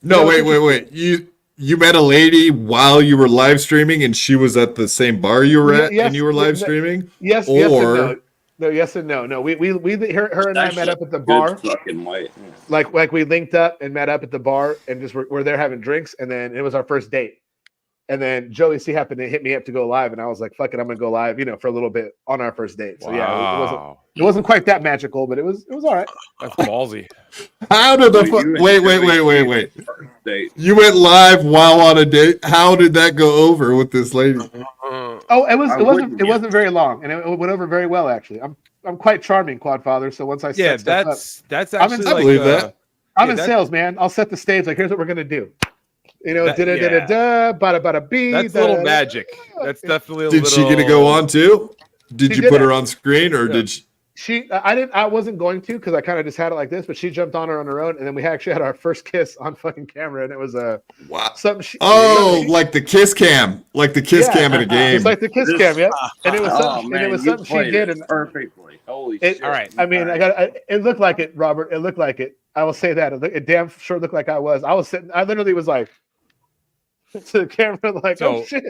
No, wait. You met a lady while you were live streaming and she was at the same bar you were at and you were live streaming? Yes, or... yes and no. No, yes and no. No, her and I met up at the bar. Fucking white. Like we linked up and met up at the bar and just we're there having drinks and then it was our first date. And then Joey C happened to hit me up to go live and I was like, fuck it, I'm gonna go live, for a little bit on our first date. So yeah, it wasn't quite that magical, but it was all right. That's ballsy. How did wait. You went live while on a date. How did that go over with this lady? Oh, it wasn't very long, and it went over very well actually. I'm quite charming, Quadfather. So once I set stuff up, that's actually I believe that. I'm in sales, man. I'll set the stage. Like, here's what we're gonna do. Da bada bee. That's a little magic. That's definitely. Did she get to go on too? Did you put her on screen or did she? I wasn't going to because I kind of just had it like this, but she jumped on her own, and then we actually had our first kiss on fucking camera, and it was something. Like the kiss cam, cam in a game. It's like the kiss cam, yeah. And it was something. And it was something she did, and perfectly. Holy shit! All right. I mean, it looked like it, Robert. It looked like it. I will say that it damn sure looked like I was. I was sitting. I literally was like. To the camera, like, oh shit.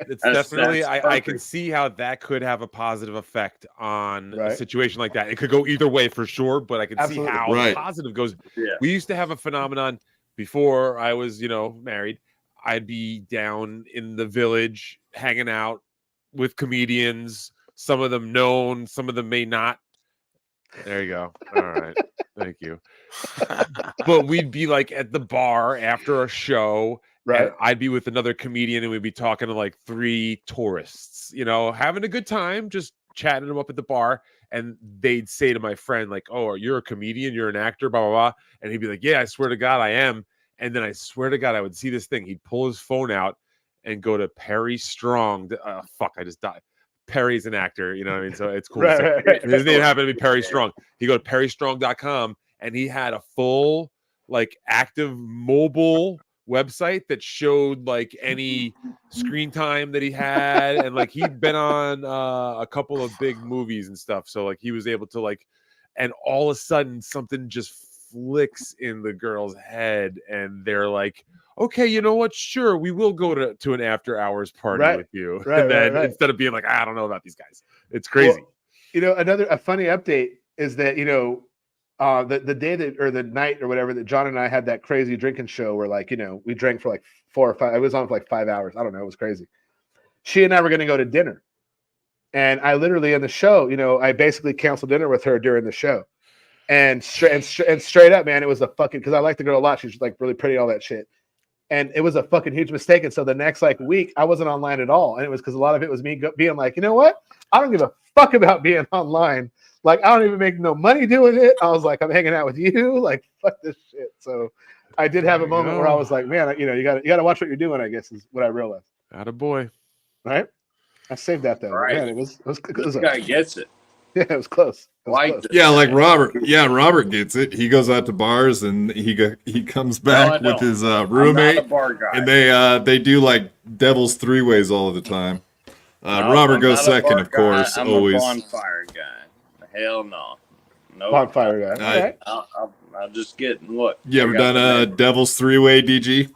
It's definitely I can see how that could have a positive effect on a situation like that. It could go either way for sure, but I can see how the positive goes. Yeah. We used to have a phenomenon before I was, married. I'd be down in the village hanging out with comedians, some of them known, some of them may not. There you go. All right. Thank you. But we'd be like at the bar after a show. Right. And I'd be with another comedian and we'd be talking to like 3 tourists, having a good time, just chatting them up at the bar. And they'd say to my friend, like, oh, you're a comedian, you're an actor, blah, blah, blah. And he'd be like, yeah, I swear to God, I am. And then I swear to God, I would see this thing. He'd pull his phone out and go to Perry Strong. I just died. Perry's an actor, you know what I mean? So it's cool. Right. His name happened to be Perry Strong. He'd go to perrystrong.com and he had a full, like, active mobile website that showed like any screen time that he had, and like he'd been on a couple of big movies and stuff, so like he was able to like, and all of a sudden something just flicks in the girl's head and they're like, okay, you know what, sure, we will go to an after hours party with you. And then instead of being like, I don't know about these guys, it's crazy. Well, a funny update is that the day that, or the night or whatever, that John and I had that crazy drinking show where, like, we drank for like 4 or 5. I was on for like 5 hours. I don't know. It was crazy. She and I were going to go to dinner. And I literally in the show, I basically canceled dinner with her during the show. And straight up, man, it was a fucking, because I like the girl a lot. She's like really pretty, all that shit. And it was a fucking huge mistake. And so the next like week, I wasn't online at all. And it was because a lot of it was me being like, you know what? I don't give a fuck about being online. Like, I don't even make no money doing it. I was like, I'm hanging out with you. Like, fuck this shit. So I did have a moment where I was like, man, you gotta watch what you're doing, I guess, is what I realized. Attaboy. Right? I saved that though. Right. Man, it was This guy gets it. Yeah, it was close. Close. Yeah, like Robert. Yeah, Robert gets it. He goes out to bars and he comes back with his roommate, I'm not a bar guy. and they do like devil's three ways all of the time. Robert goes second, of course, I'm always. a bonfire guy. Hell no. No bonfire guy. All right. I'll just get look. You ever done a devil's three way, DG?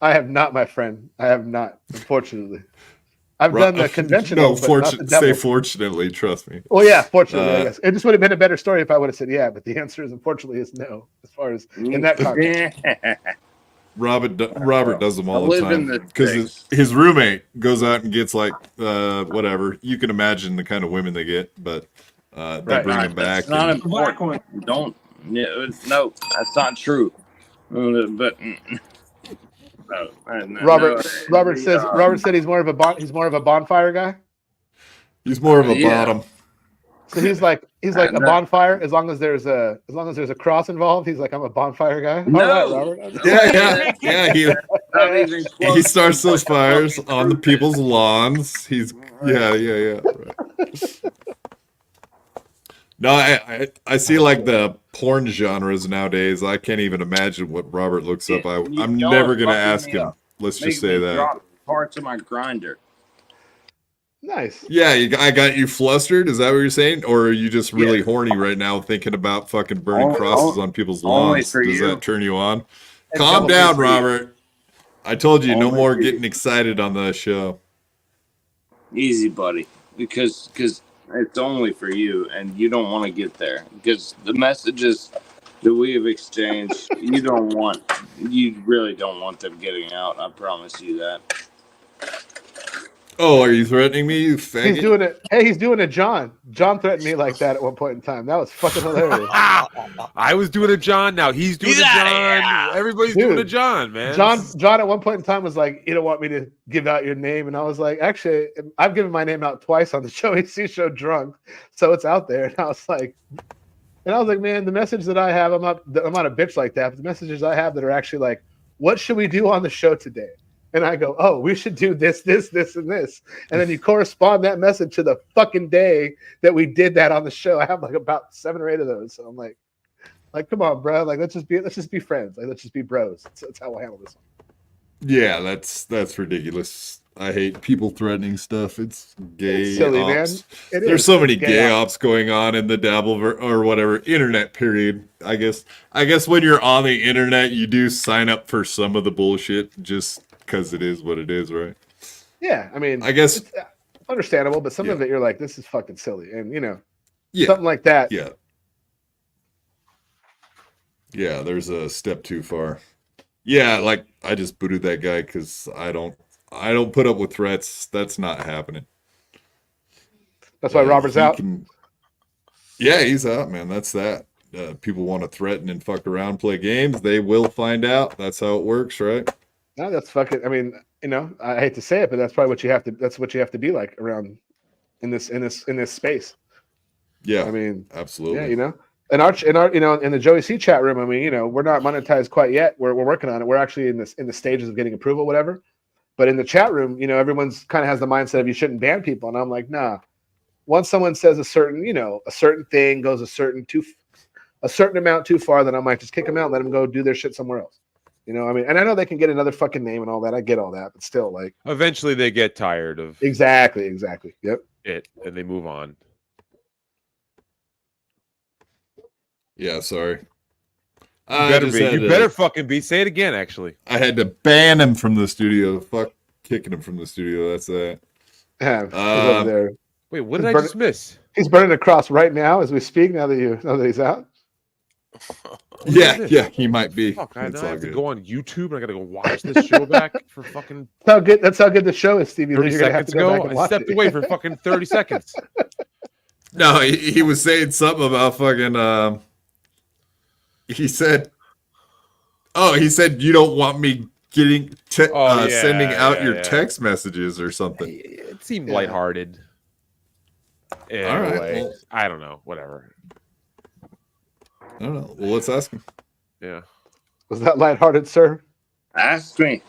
I have not, my friend. I have not, unfortunately. I've done the conventional. Say fortunately, trust me. Well, yeah, fortunately, I guess. It just would have been a better story if I would have said yeah, but the answer is unfortunately is no, as far as in that context. Robert does them all the time because his roommate goes out and gets like whatever. You can imagine the kind of women they get, but they bring them back. That's not important. Don't. No, that's not true. But. Robert said he's more of a bonfire guy. He's more of a bottom. So he's like a bonfire as long as there's a cross involved. He's like, I'm a bonfire guy. No. All right, Robert. Yeah. He starts those fires on the people's lawns. He's yeah. Right. No, I see like the porn genres nowadays. I can't even imagine what Robert looks up. I'm never gonna ask him. Let's just say that. Drop parts of my grinder. Nice. Yeah, I got you flustered. Is that what you're saying, or are you just really horny right now, thinking about fucking burning crosses on people's lawns? Does that turn you on? Calm down, Robert. I told you no more getting excited on the show. Easy, buddy, because it's only for you, and you don't want to get there because the messages that we have exchanged, you really don't want them getting out. I promise you that. Oh, are you threatening me, you faggot? He's doing it. Hey, he's doing it, John. John threatened me like that at one point in time. That was fucking hilarious. I was doing a John. Now he's doing a John. Everybody's doing a John, man. John at one point in time was like, you don't want me to give out your name. And I was like, actually, I've given my name out twice on the Joey C show drunk. So it's out there. And I was like, man, the message that I have, I'm not a bitch like that, but the messages I have that are actually like, what should we do on the show today? And I go, oh, we should do this, this, this, and this. And then you correspond that message to the fucking day that we did that on the show. I have like about 7 or 8 of those. So I'm like, come on, bro. Like, let's just be friends. Like, let's just be bros. That's how we'll handle this one. Yeah, that's ridiculous. I hate people threatening stuff. It's gay. It's silly, ops. Man. There's so many gay ops going on in the or whatever internet period. I guess when you're on the internet, you do sign up for some of the bullshit just because it is what it is, right? Yeah, I mean, I guess it's understandable, but some of it you're like, this is fucking silly, and yeah, something like that. Yeah, there's a step too far. Yeah, like I just booted that guy because I don't put up with threats. That's not happening. That's why Robert's out. Yeah, he's out, man. That's that. People want to threaten and fuck around, play games. They will find out. That's how it works, right? No, that's fucking. I mean, I hate to say it, but that's probably what you have to. That's what you have to be like around in this space. Yeah, I mean, absolutely. Yeah, in our in the Joey C chat room. I mean, we're not monetized quite yet. We're working on it. We're actually in the stages of getting approval, whatever. But in the chat room, everyone's kind of has the mindset of you shouldn't ban people, and I'm like, nah. Once someone says a certain thing goes a certain amount too far, then I might just kick them out, and let them go do their shit somewhere else. I mean, and I know they can get another fucking name and all that. I get all that, but still, like, eventually they get tired of exactly. Yep. it, and they move on. Yeah, sorry. You better fucking be. Say it again, actually. I had to ban him from the studio. Fuck kicking him from the studio. That's that. Over there. Wait, what did I just miss? He's burning a cross right now as we speak. Now that he's out. Yeah, he might be. Fuck, I It's have all to good. go on YouTube and I gotta go watch this show back for fucking That's how good the show is, Stevie. 30 You're gonna have seconds to go back ago. and I watch stepped it. away for fucking 30 seconds. No, he was saying something about fucking. He said you don't want me getting sending out your text messages or something. It seemed lighthearted. Yeah, all right. way. Well, I don't know. Whatever. I don't know. Well, let's ask him. Yeah. Was that lighthearted, sir? Ask me.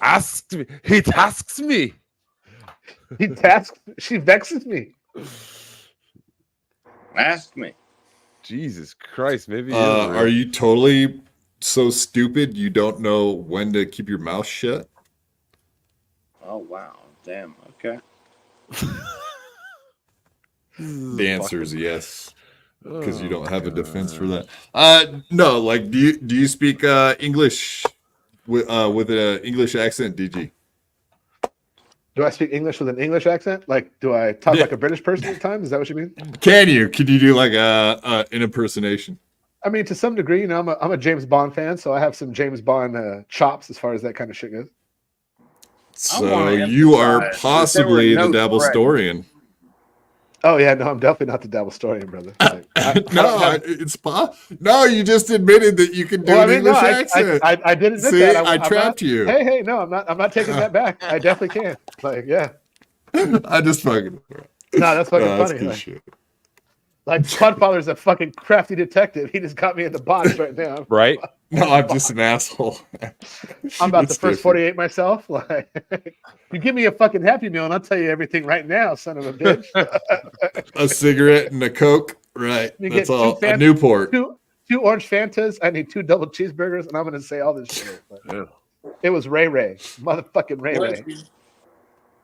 Ask me. He tasks me. He tasks. She vexes me. Ask me. Jesus Christ. Maybe. Are you totally so stupid you don't know when to keep your mouth shut? Oh wow. Damn. Okay. The answer is yes, because you don't have a defense for that. No, like, do you speak English with an English accent, DG? Do I speak English with an English accent? Like, do I talk like a British person at times? Is that what you mean? Can you do like an impersonation? I mean, to some degree, you know, I'm a James Bond fan, so I have some James Bond chops as far as that kind of shit goes. So you are possibly the Dabblestorian. Oh yeah, no, I'm definitely not the Dabblestorian, brother. Like, No, you just admitted that you can do an English accent. I did admit See, that. I trapped you. Hey, no, I'm not taking that back. I definitely can. Like, yeah. I just fucking. No, that's fucking That's funny. good Like, shit. like Godfather's a fucking crafty detective. He just got me in the box right now. Right? No, I'm just an asshole. I'm about It's the first different. 48 myself. Like, you give me a fucking Happy Meal and I'll tell you everything right now, son of a bitch. A cigarette and a Coke, right? You That's get all. two A Newport. two orange Fantas. I need 2 double cheeseburgers, and I'm gonna say all this shit. Yeah. It was Ray, motherfucking Ray.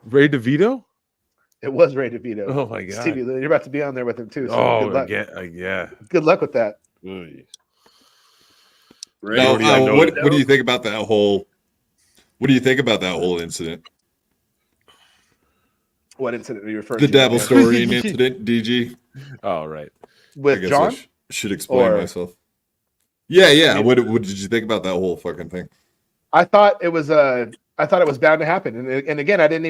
Ray DeVito? It was Ray DeVito. Oh my god. Stevie Lou, you're about to be on there with him too. So Oh, good luck. yeah. Good luck with that. Now, what do you think about that whole? What do you think about that whole incident? What incident are you referring The to? Dabblestorian incident, DG. Oh, right. With John? I should explain myself. Yeah. What did you think about that whole fucking thing? I thought it was bound to happen, and again, I didn't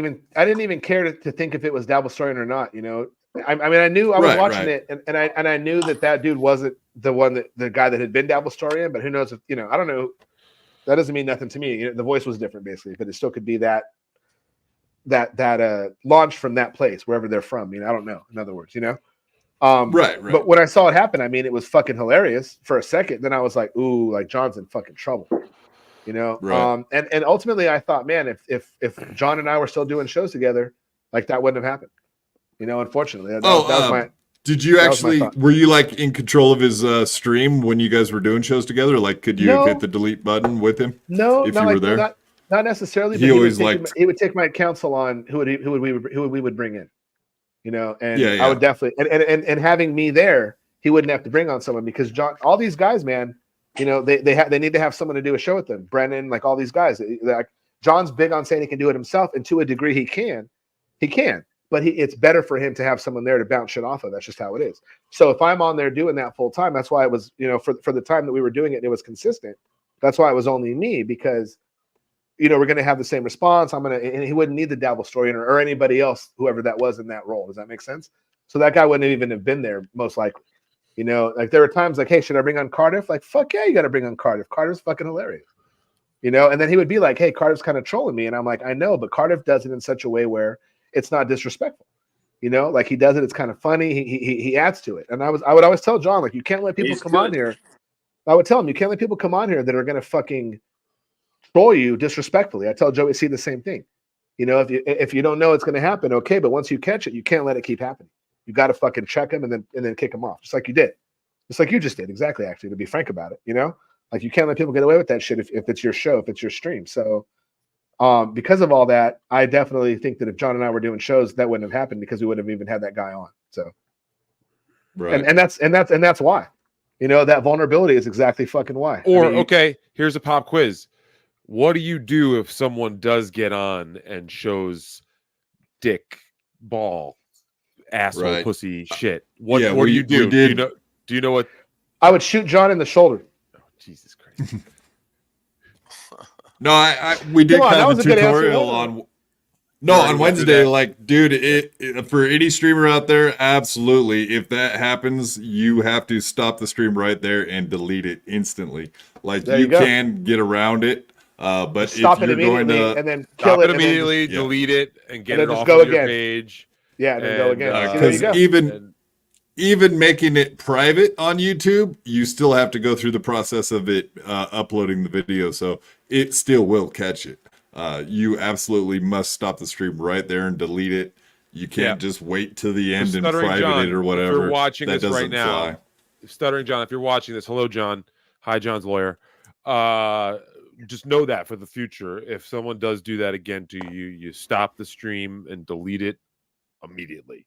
even care to think if it was Dabblestorian or not. You know, I mean, I knew I was watching it, and I knew that dude wasn't the guy that had been Dabblestorian, but who knows if, you know, I don't know. That doesn't mean nothing to me. You know, the voice was different basically, but it still could be that launched from that place, wherever they're from. You know, I don't know. In other words, you know. Right. But when I saw it happen, I mean, it was fucking hilarious for a second. Then I was like, ooh, like John's in fucking trouble. You know, right. And ultimately I thought, man, if John and I were still doing shows together, like that wouldn't have happened. You know, unfortunately. That was my. Did you actually? Were you like in control of his stream when you guys were doing shows together? Like, could you have hit the delete button with him? No, if you were there. Not necessarily. He always he would take my counsel on who we would bring in. You know, and yeah. I would definitely and having me there, he wouldn't have to bring on someone, because John, all these guys, man, you know, they need to have someone to do a show with them. Brennan, like all these guys, like John's big on saying he can do it himself, and to a degree he can, but it's better for him to have someone there to bounce shit off of. That's just how it is. So if I'm on there doing that full time, that's why it was, you know, for the time that we were doing it, and it was consistent. That's why it was only me, because, you know, we're going to have the same response. And he wouldn't need the Dabblestorian or anybody else, whoever that was in that role. Does that make sense? So that guy wouldn't even have been there, most likely. You know, like there were times like, hey, should I bring on Cardiff? Like, fuck yeah, you got to bring on Cardiff. Cardiff's fucking hilarious. You know, and then he would be like, hey, Cardiff's kind of trolling me. And I'm like, I know, but Cardiff does it in such a way where it's not disrespectful. You know, like he does it, it's kind of funny. He adds to it. And I would always tell John, like, you can't let people come on here. I would tell him, you can't let people come on here that are going to fucking troll you disrespectfully. I tell Joey C the same thing. You know, if you don't know it's going to happen, okay, but once you catch it, you can't let it keep happening. You got to fucking check him and then kick him off, just like you did, just like you just did. Exactly, actually, to be frank about it. You know, like you can't let people get away with that shit if it's your show, if it's your stream. So, because of all that, I definitely think that if John and I were doing shows, that wouldn't have happened, because we wouldn't have even had that guy on. So, right, and that's why. You know, that vulnerability is exactly fucking why. Or okay, here's a pop quiz. What do you do if someone does get on and shows dick, ball, asshole, pussy shit? What do you do? Do you know what? I would shoot John in the shoulder. Oh, Jesus Christ. No, we did Come on, kind that of a was a good answer, tutorial wasn't on. No, on Wednesday, like, dude, it for any streamer out there, absolutely. If that happens, you have to stop the stream right there and delete it instantly. Like, There you you go. can get around it, but Just stop if it you're going immediately to and then kill Stop it and then immediately, just- delete it, and get and it then just off go of your again. page. yeah, and then go And, again. See, there because you go. even making it private on YouTube, you still have to go through the process of it uploading the video, so it still will catch it. You absolutely must stop the stream right there and delete it. You can't just wait to the end and Stuttering private John, it or if whatever. you're watching that this right doesn't now, fly. Stuttering John, if you're watching this, hello, John. Hi, John's lawyer. Just know that for the future, if someone does do that again to you, you stop the stream and delete it immediately.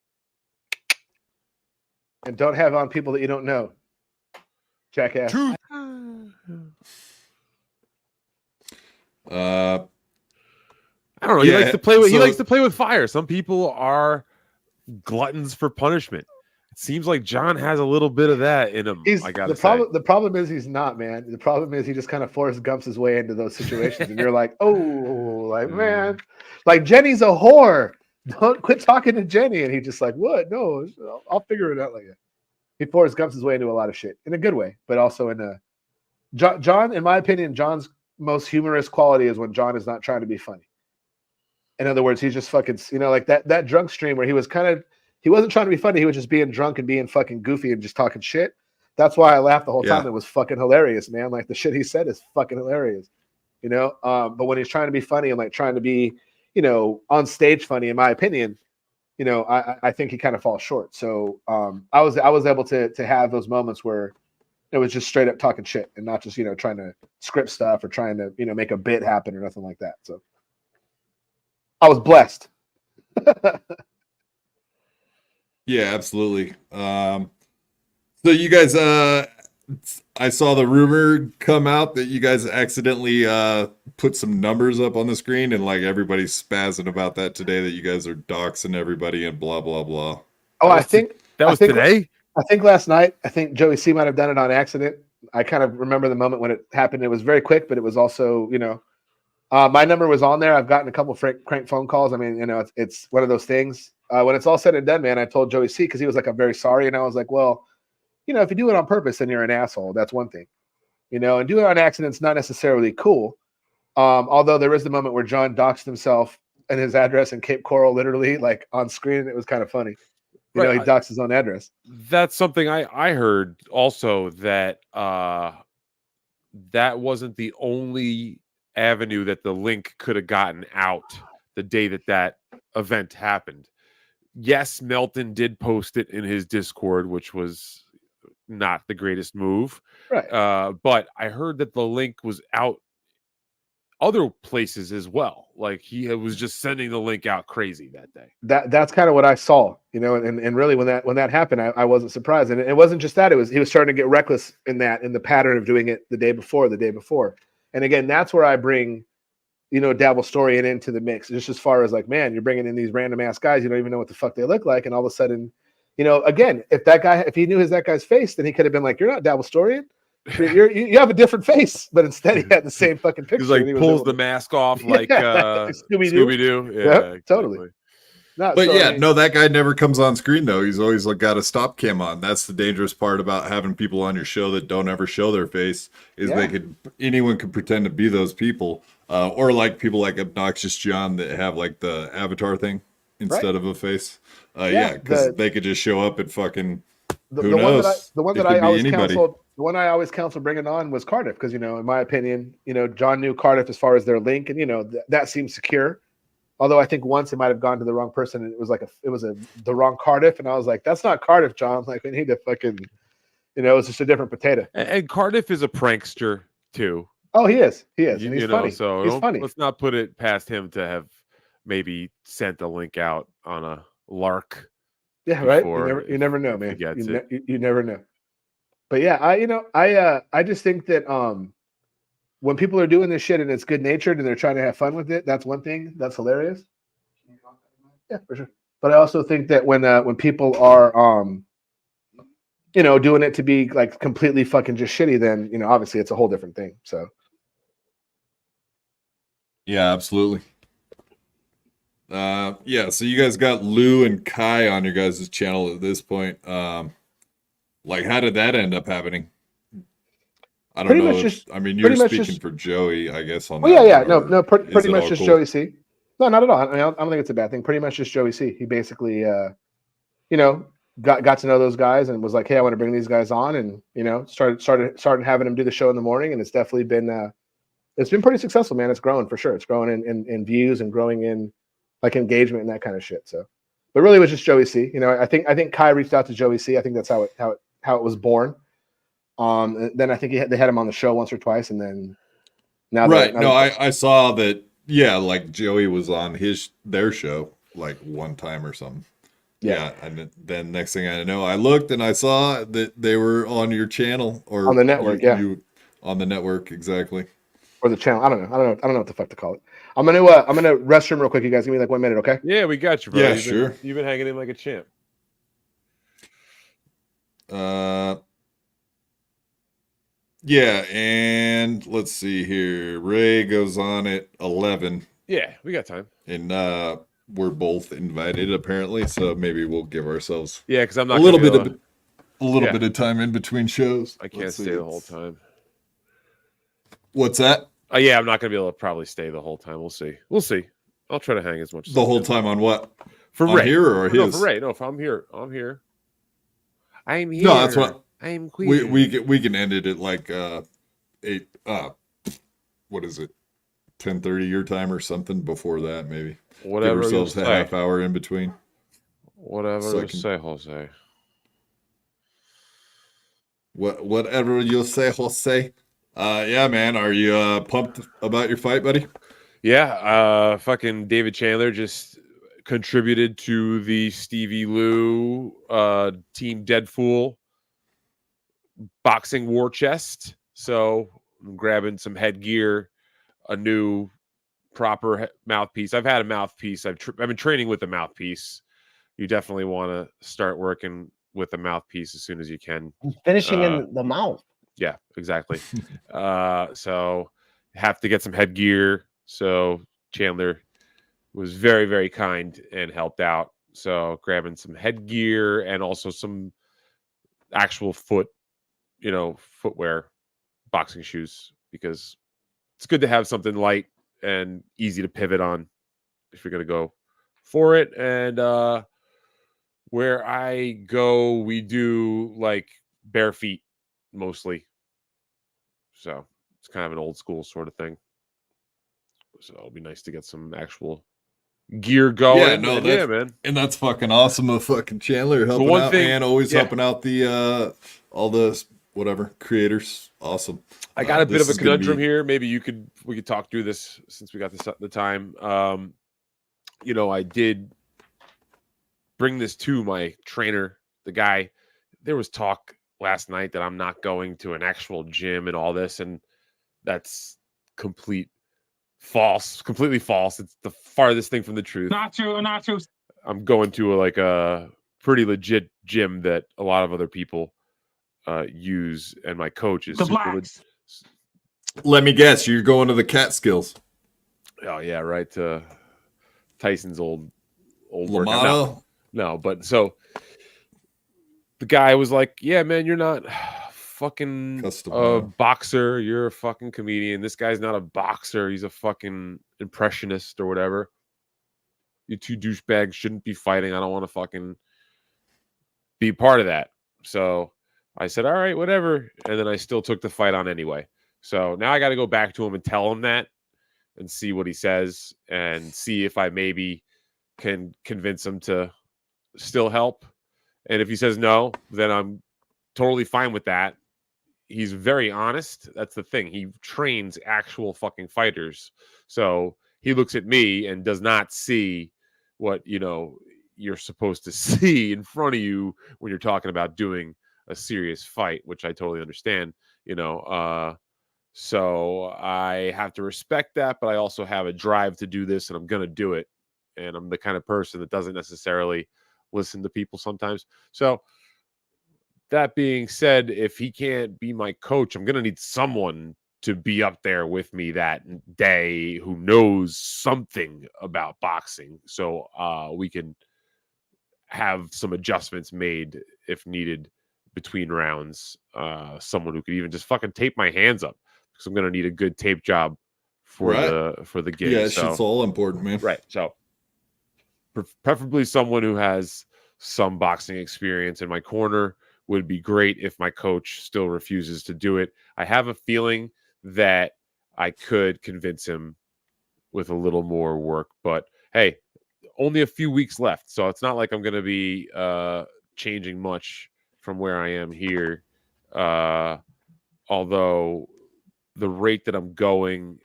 And don't have on people that you don't know. Jackass. Truth. I don't know. He likes to play with. He likes to play with fire. Some people are gluttons for punishment. It seems like John has a little bit of that in him. I gotta say. The problem is he's not, man. The problem is he just kind of Forrest Gumps his way into those situations, and you're like, oh, like man, like Jenny's a whore. Don't quit talking to Jenny, and he's just like, what? No, I'll figure it out later. He Forrest Gumps his way into a lot of shit in a good way, but also in a John. In my opinion, John's most humorous quality is when John is not trying to be funny. In other words, he's just fucking, like that drunk stream where he wasn't trying to be funny. He was just being drunk and being fucking goofy and just talking shit. That's why I laughed the whole time. It was fucking hilarious, man. Like the shit he said is fucking hilarious, But when he's trying to be funny and like trying to be, on stage funny, in my opinion, I think he kind of falls short. So I was able to have those moments where it was just straight up talking shit and not just, trying to script stuff or trying to, make a bit happen or nothing like that. So I was blessed. Yeah, absolutely. So you guys, I saw the rumor come out that you guys accidentally put some numbers up on the screen, and like everybody's spazzing about that today, that you guys are doxing everybody and blah blah blah. Oh, I think today. I think last night. I think Joey C might have done it on accident. I kind of remember the moment when it happened. It was very quick, but it was also, my number was on there. I've gotten a couple crank phone calls. I mean, it's one of those things. When it's all said and done, man, I told Joey C because he was like, I'm very sorry. And I was like, well, if you do it on purpose, then you're an asshole. That's one thing, and doing it on accident is not necessarily cool. Although there is the moment where John doxed himself and his address in Cape Coral, literally like on screen. It was kind of funny. He doxed his own address. That's something I heard also, that that wasn't the only avenue that the link could have gotten out the day that event happened. Yes, Melton did post it in his Discord, which was not the greatest move. Right. But I heard that the link was out other places as well. Like he was just sending the link out crazy that day. That's kind of what I saw, and really when that happened, I wasn't surprised. And it wasn't just that, he was starting to get reckless in the pattern of doing it the day before. And again, that's where I bring, Dabble Story into the mix. Just as far as like, man, you're bringing in these random ass guys, you don't even know what the fuck they look like. And all of a sudden, again, if he knew that guy's face, then he could have been like, you're not Dabble Story. You have a different face, but instead he had the same fucking picture. He's like pulls the mask off like Scooby-Doo. Yeah, Exactly. totally. But that guy never comes on screen though. He's always like got a stop cam on. That's the dangerous part about having people on your show that don't ever show their face. Is anyone could pretend to be those people, or like people like Obnoxious John that have like the avatar thing instead of a face. Because they could just show up and fucking. Who knows? The one that I always counseled bringing on was Cardiff, because in my opinion, John knew Cardiff as far as their link, and that seems secure. Although I think once it might have gone to the wrong person, and it was the wrong Cardiff, and I was like, that's not Cardiff, John. Like we need to fucking, it's just a different potato. And Cardiff is a prankster too. Oh, he is, and he's funny. So he's funny. Let's not put it past him to have maybe sent a link out on a lark. Yeah, right. You never know, man. You never know. But yeah, I just think that when people are doing this shit and it's good natured and they're trying to have fun with it, that's one thing. That's hilarious. Yeah, for sure. But I also think that when people are doing it to be like completely fucking just shitty, then obviously it's a whole different thing. So yeah, absolutely. Yeah, so you guys got Lou and Kai on your guys' channel at this point. Like, how did that end up happening? I don't know. You're speaking for Joey, I guess. On well, that yeah, one, no, pretty much just cool? Joey C. No, not at all. I don't think it's a bad thing. Pretty much just Joey C. He basically, got to know those guys and was like, hey, I want to bring these guys on, and started having them do the show in the morning, and it's definitely been it's been pretty successful, man. It's growing for sure. It's growing in views and growing in like engagement and that kind of shit. So, but really, it was just Joey C. I think Kai reached out to Joey C. I think that's how it was born. Then I think they had him on the show once or twice, and then now right. No, I saw that. Yeah, like Joey was on their show like one time or something. Yeah, and then next thing I know, I looked and I saw that they were on your channel or on the network. On the network, exactly. Or the channel. I don't know what the fuck to call it. I'm gonna restroom real quick. You guys give me like 1 minute, okay? Yeah, we got you, bro. Yeah, sure. You've been hanging in like a champ. Yeah, and let's see here. Ray goes on at 11. Yeah, we got time. And we're both invited apparently, so maybe we'll give ourselves because I'm not a little bit of time in between shows. I can't stay the whole time. What's that? Yeah, I'm not gonna be able to probably stay the whole time. We'll see. I'll try to hang as much as the whole time on what? For on Ray here or his? No, for Ray. No, if I'm here. I'm here. No, that's what I'm queer. We can end it at like 8 what is it? 10:30 your time or something before that maybe. Whatever. Give ourselves a half hour in between. Whatever you say, Jose. Whatever you say, Jose. Yeah, man. Are you pumped about your fight, buddy? Yeah. Fucking David Chandler just contributed to the Stevie Lou Team Deadpool boxing war chest. So I'm grabbing some headgear, a new proper mouthpiece. I've had a mouthpiece. I've been training with a mouthpiece. You definitely want to start working with a mouthpiece as soon as you can. Finishing in the mouth. Yeah, exactly. So have to get some headgear. So Chandler was very, very kind and helped out. So grabbing some headgear and also some actual footwear, boxing shoes, because it's good to have something light and easy to pivot on if you're going to go for it. And where I go, we do like bare feet mostly. So it's kind of an old school sort of thing. So it'll be nice to get some actual gear going. Yeah, man. And that's fucking awesome of fucking Chandler helping out, man. Always helping out the all the whatever creators. Awesome. I got a bit of a conundrum here. Maybe we could talk through this since we got the time. I did bring this to my trainer, the guy. There was talk last night that I'm not going to an actual gym and all this, and that's completely false. It's the farthest thing from the truth. Not true. I'm going to a pretty legit gym that a lot of other people use, and my coach is Let me guess, you're going to the Catskills. Oh yeah, right. Tyson's old Lamato? No, but so the guy was like, "Yeah, man, you're not fucking a boxer. You're a fucking comedian. This guy's not a boxer. He's a fucking impressionist or whatever. You two douchebags shouldn't be fighting. I don't want to fucking be part of that." So I said, all right, whatever. And then I still took the fight on anyway. So now I got to go back to him and tell him that and see what he says and see if I maybe can convince him to still help. And if he says no, then I'm totally fine with that. He's very honest. That's the thing. He trains actual fucking fighters. So he looks at me and does not see what, you're supposed to see in front of you when you're talking about doing a serious fight, which I totally understand, so I have to respect that, but I also have a drive to do this and I'm going to do it. And I'm the kind of person that doesn't necessarily listen to people sometimes. So that being said, if he can't be my coach, I'm gonna need someone to be up there with me that day who knows something about boxing, so we can have some adjustments made if needed between rounds. Someone who could even just fucking tape my hands up, because I'm gonna need a good tape job for the gig. Yeah, shit's all important, man. Right. So preferably someone who has some boxing experience in my corner would be great. If my coach still refuses to do it, I have a feeling that I could convince him with a little more work. But hey, only a few weeks left, so it's not like I'm going to be changing much from where I am here. Although the rate that I'm going,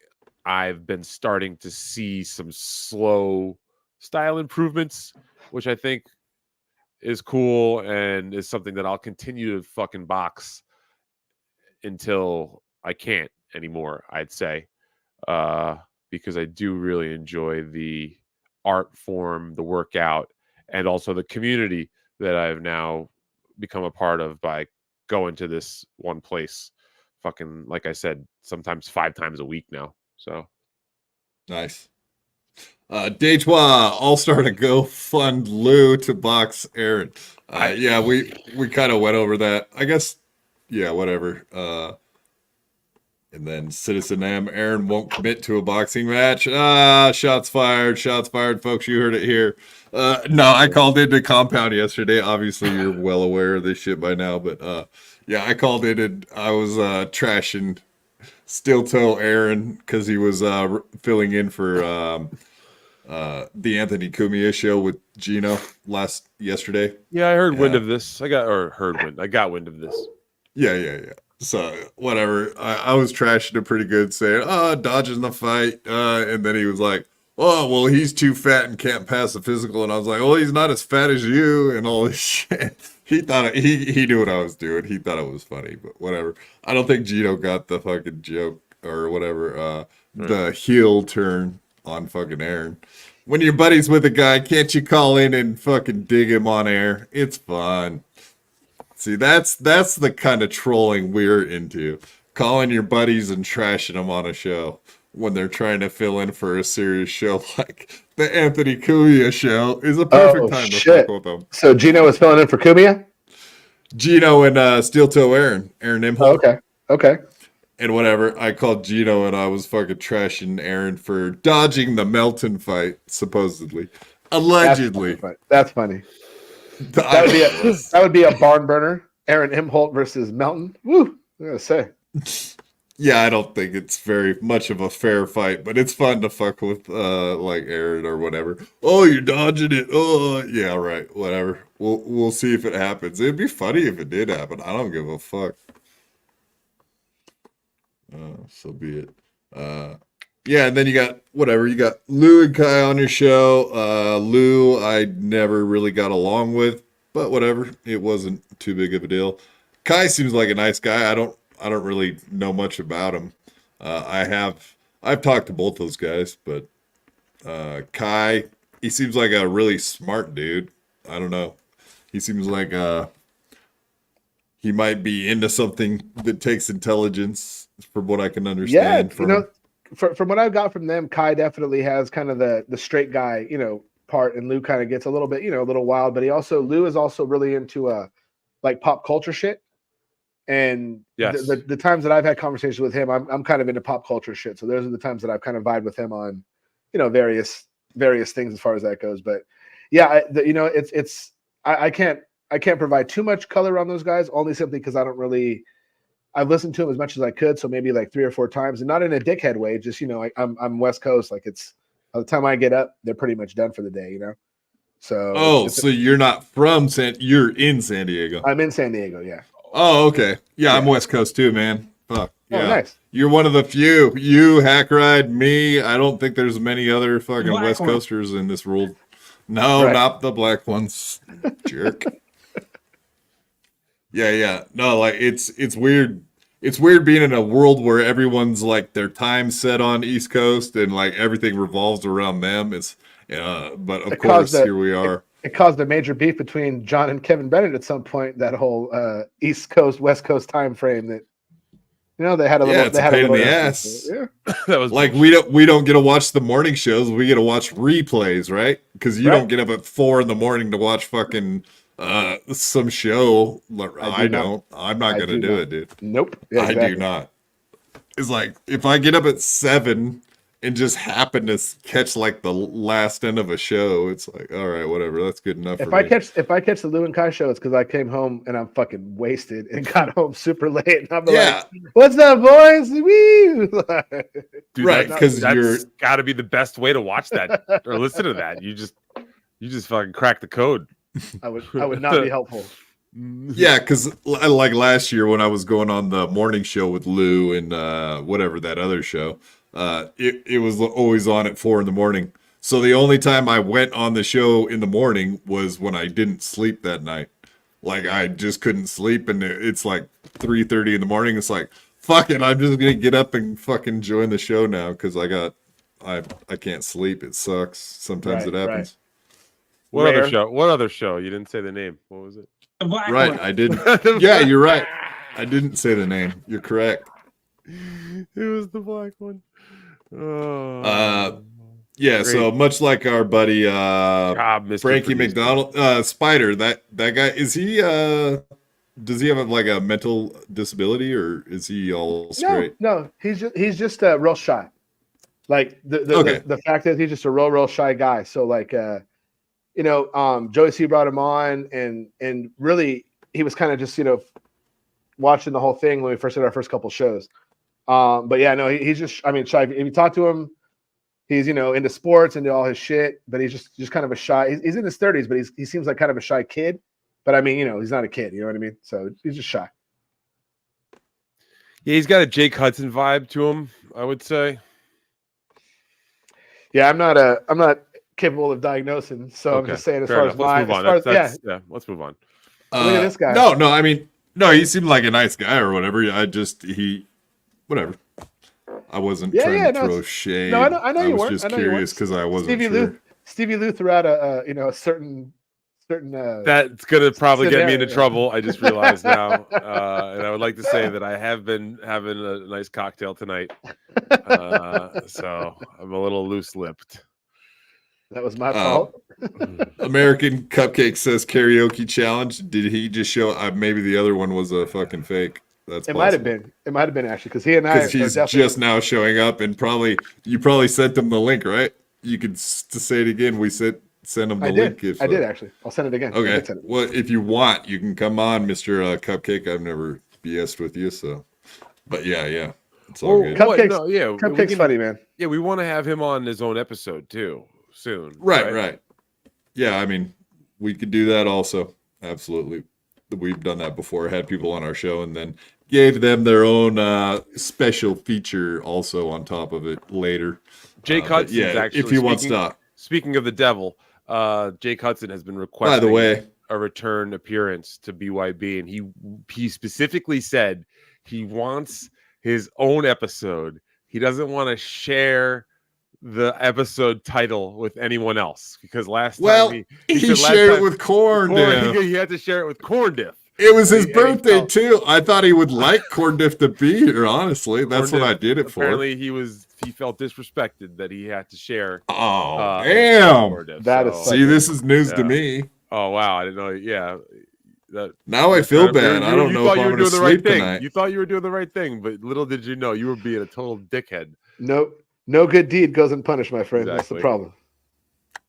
I've been starting to see some slow style improvements, which I think is cool and is something that I'll continue to fucking box until I can't anymore, I'd say. Because I do really enjoy the art form, the workout, and also the community that I've now become a part of by going to this one place fucking, like I said, sometimes 5 times a week now. So nice. Dejois, All-Star to go fund Lou to box Aaron. Yeah, we kind of went over that. I guess, yeah, whatever. And then Citizen M, Aaron won't commit to a boxing match. Shots fired, folks. You heard it here. No, I called into Compound yesterday. Obviously, you're well aware of this shit by now. But yeah, I called in and I was trashing Steel Toe Aaron because he was filling in for the Anthony Cumia show with Gino yesterday. Yeah, I heard wind of this. I got wind of this. Yeah. So whatever, I was trashing it pretty good, saying, dodging the fight. And then he was like, oh, well, he's too fat and can't pass the physical. And I was like, well, he's not as fat as you and all this shit. He thought he knew what I was doing. He thought it was funny, but whatever. I don't think Gino got the fucking joke or whatever. The heel turn on fucking Aaron. When you're buddies with a guy, can't you call in and fucking dig him on air? It's fun. See, that's the kind of trolling we're into. Calling your buddies and trashing them on a show when they're trying to fill in for a serious show like the Anthony Cumia show is a perfect time to fuck with them. So Gino was filling in for Cumia? Gino and Steel Toe Aaron Imholt. Oh, okay. And whatever, I called Gino and I was fucking trashing Aaron for dodging the Melton fight, supposedly. Allegedly. That's funny. That would be a barn burner. Aaron Imholt versus Melton. Woo! I'm gonna say. Yeah, I don't think it's very much of a fair fight, but it's fun to fuck with like Aaron or whatever. Oh, you're dodging it. Oh, yeah, right. Whatever. We'll see if it happens. It'd be funny if it did happen. I don't give a fuck. So be it. Yeah, and then you got whatever. You got Lou and Kai on your show. Lou, I never really got along with, but whatever. It wasn't too big of a deal. Kai seems like a nice guy. I don't really know much about him. I've talked to both those guys, but Kai, he seems like a really smart dude. I don't know. He seems like he might be into something that takes intelligence, from what I can understand. Yeah, from what I've got from them, Kai definitely has kind of the straight guy, part, and Lou kind of gets a little bit, a little wild. But Lou is also really into like pop culture shit. And yes, the times that I've had conversations with him, I'm kind of into pop culture shit. So those are the times that I've kind of vibed with him on, various things as far as that goes. But yeah, I can't provide too much color on those guys, only simply because I've listened to them as much as I could. So maybe like 3 or 4 times, and not in a dickhead way. Just, I'm West Coast. Like by the time I get up, they're pretty much done for the day, So. So you're not from you're in San Diego. I'm in San Diego. Yeah. Oh, okay. Yeah, I'm West Coast too, man. Fuck. Yeah. Oh, nice. You're one of the few. You, Hack Ride, me. I don't think there's many other fucking West Coasters in this world. No, not the black ones. Jerk. Yeah. No, like it's weird. It's weird being in a world where everyone's like their time set on East Coast and like everything revolves around them. But of course, here we are. it caused a major beef between John and Kevin Bennett at some point. That whole East Coast West Coast time frame that they had a little. It's a pain in the ass. Yeah, that was like bullshit. we don't get to watch the morning shows. We get to watch replays, right? Because you don't get up at 4 a.m. to watch fucking some show. I don't. I'm not gonna do it, dude. Nope. Yeah, exactly. I do not. It's like if I get up at 7 and just happen to catch like the last end of a show, it's like, all right, whatever, that's good enough. If I catch the Lou and Kai show, it's because I came home and I'm fucking wasted and got home super late. And I'm like, "What's up, boys?" Woo! Dude, right? Because that's got to be the best way to watch that or listen to that. You just fucking crack the code. I would not be helpful. Yeah, because like last year when I was going on the morning show with Lou and whatever that other show. It was always on at 4 a.m. So the only time I went on the show in the morning was when I didn't sleep that night. Like I just couldn't sleep, and it's like 3:30 in the morning. It's like, fuck it, I'm just gonna get up and fucking join the show now because I can't sleep. It sucks. Sometimes it happens. What other show? What other show? You didn't say the name. What was it? The black right, one. I didn't. Yeah, you're right. I didn't say the name. You're correct. It was the black one. Yeah, great. So much like our buddy Frankie McDonald, Spider, that guy, is he does he have like a mental disability or is he all straight? No, he's just real shy. Like the fact that he's just a real shy guy. So like Joey C brought him on and really he was kind of just watching the whole thing when we first did our first couple shows. But yeah, no, he's just, shy. If you talk to him, he's, into sports, into all his shit, but he's just kind of a shy, he's in his 30s, but he seems like kind of a shy kid, but he's not a kid, you know what I mean? So he's just shy. Yeah. He's got a Jake Hudson vibe to him, I would say. Yeah. I'm not capable of diagnosing. So I'm just saying let's move on. Let's move on. Look at this guy. No, he seemed like a nice guy or whatever. Whatever. I wasn't trying to throw shade. No, I know you weren't. I was just curious because I wasn't Stevie Lou threw out a certain. That's gonna probably get me into trouble. I just realized now, and I would like to say that I have been having a nice cocktail tonight, so I'm a little loose-lipped. That was my fault. American Cupcake says karaoke challenge. Did he just show? Maybe the other one was a fucking fake. That's it. Might have been. It might have been actually because he and I. Because he's just now showing up, and you probably sent him the link, right? You could to say it again. We send him the link. I did actually. I'll send it again. Okay. Well, if you want, you can come on, Mr. Cupcake. I've never BS'd with you, so. But yeah, it's all good. Cupcake's funny, man. Yeah, we want to have him on his own episode too soon. Right. Yeah, we could do that also. Absolutely. We've done that before. Had people on our show and then gave them their own special feature also on top of it later. Jake Hudson's actually, if he wants to. Speaking of the devil, Jake Hudson has been requesting, by the way, a return appearance to BYB, and he specifically said he wants his own episode. He doesn't want to share the episode title with anyone else because last time he shared it with Corn Diff. He had to share it with Corn Diff. It was his birthday too. I thought he would like Corn Diff to be here. Honestly, that's what I did it for. Apparently, he felt disrespected that he had to share. Oh, damn! That is this is news to me. Oh wow, I didn't know. Yeah. Now I feel bad. I don't know if I'm going to sleep tonight. You thought you were doing the right thing, but little did you know you were being a total dickhead. Nope. No good deed goes unpunished, my friend. Exactly. That's the problem.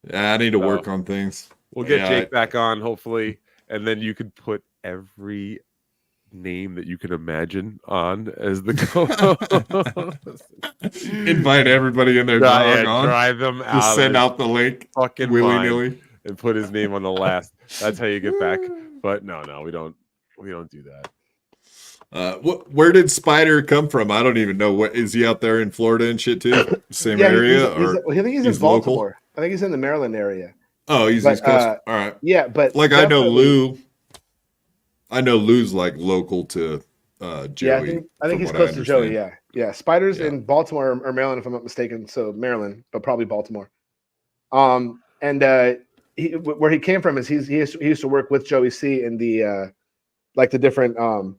Yeah, I need to work on things. We'll get Jake back on, hopefully, and then you could put every name that you can imagine on as the co-host. Invite everybody in there. Drive them out. Just send out the link. Fucking willy-nilly. And put his name on the last. That's how you get back. But no, we don't do that. Where did Spider come from? I don't even know. What is he out there in Florida and shit too? Same area? I think he's in Baltimore. Local? I think he's in the Maryland area. Oh, he's East Coast. All right. Yeah, but like I know Lou. I know Lou's like local to Joey. Yeah, I think he's close to Joey. Yeah. Spider's in Baltimore or Maryland, if I'm not mistaken. So Maryland, but probably Baltimore. And where he came from is he used to work with Joey C in the like the different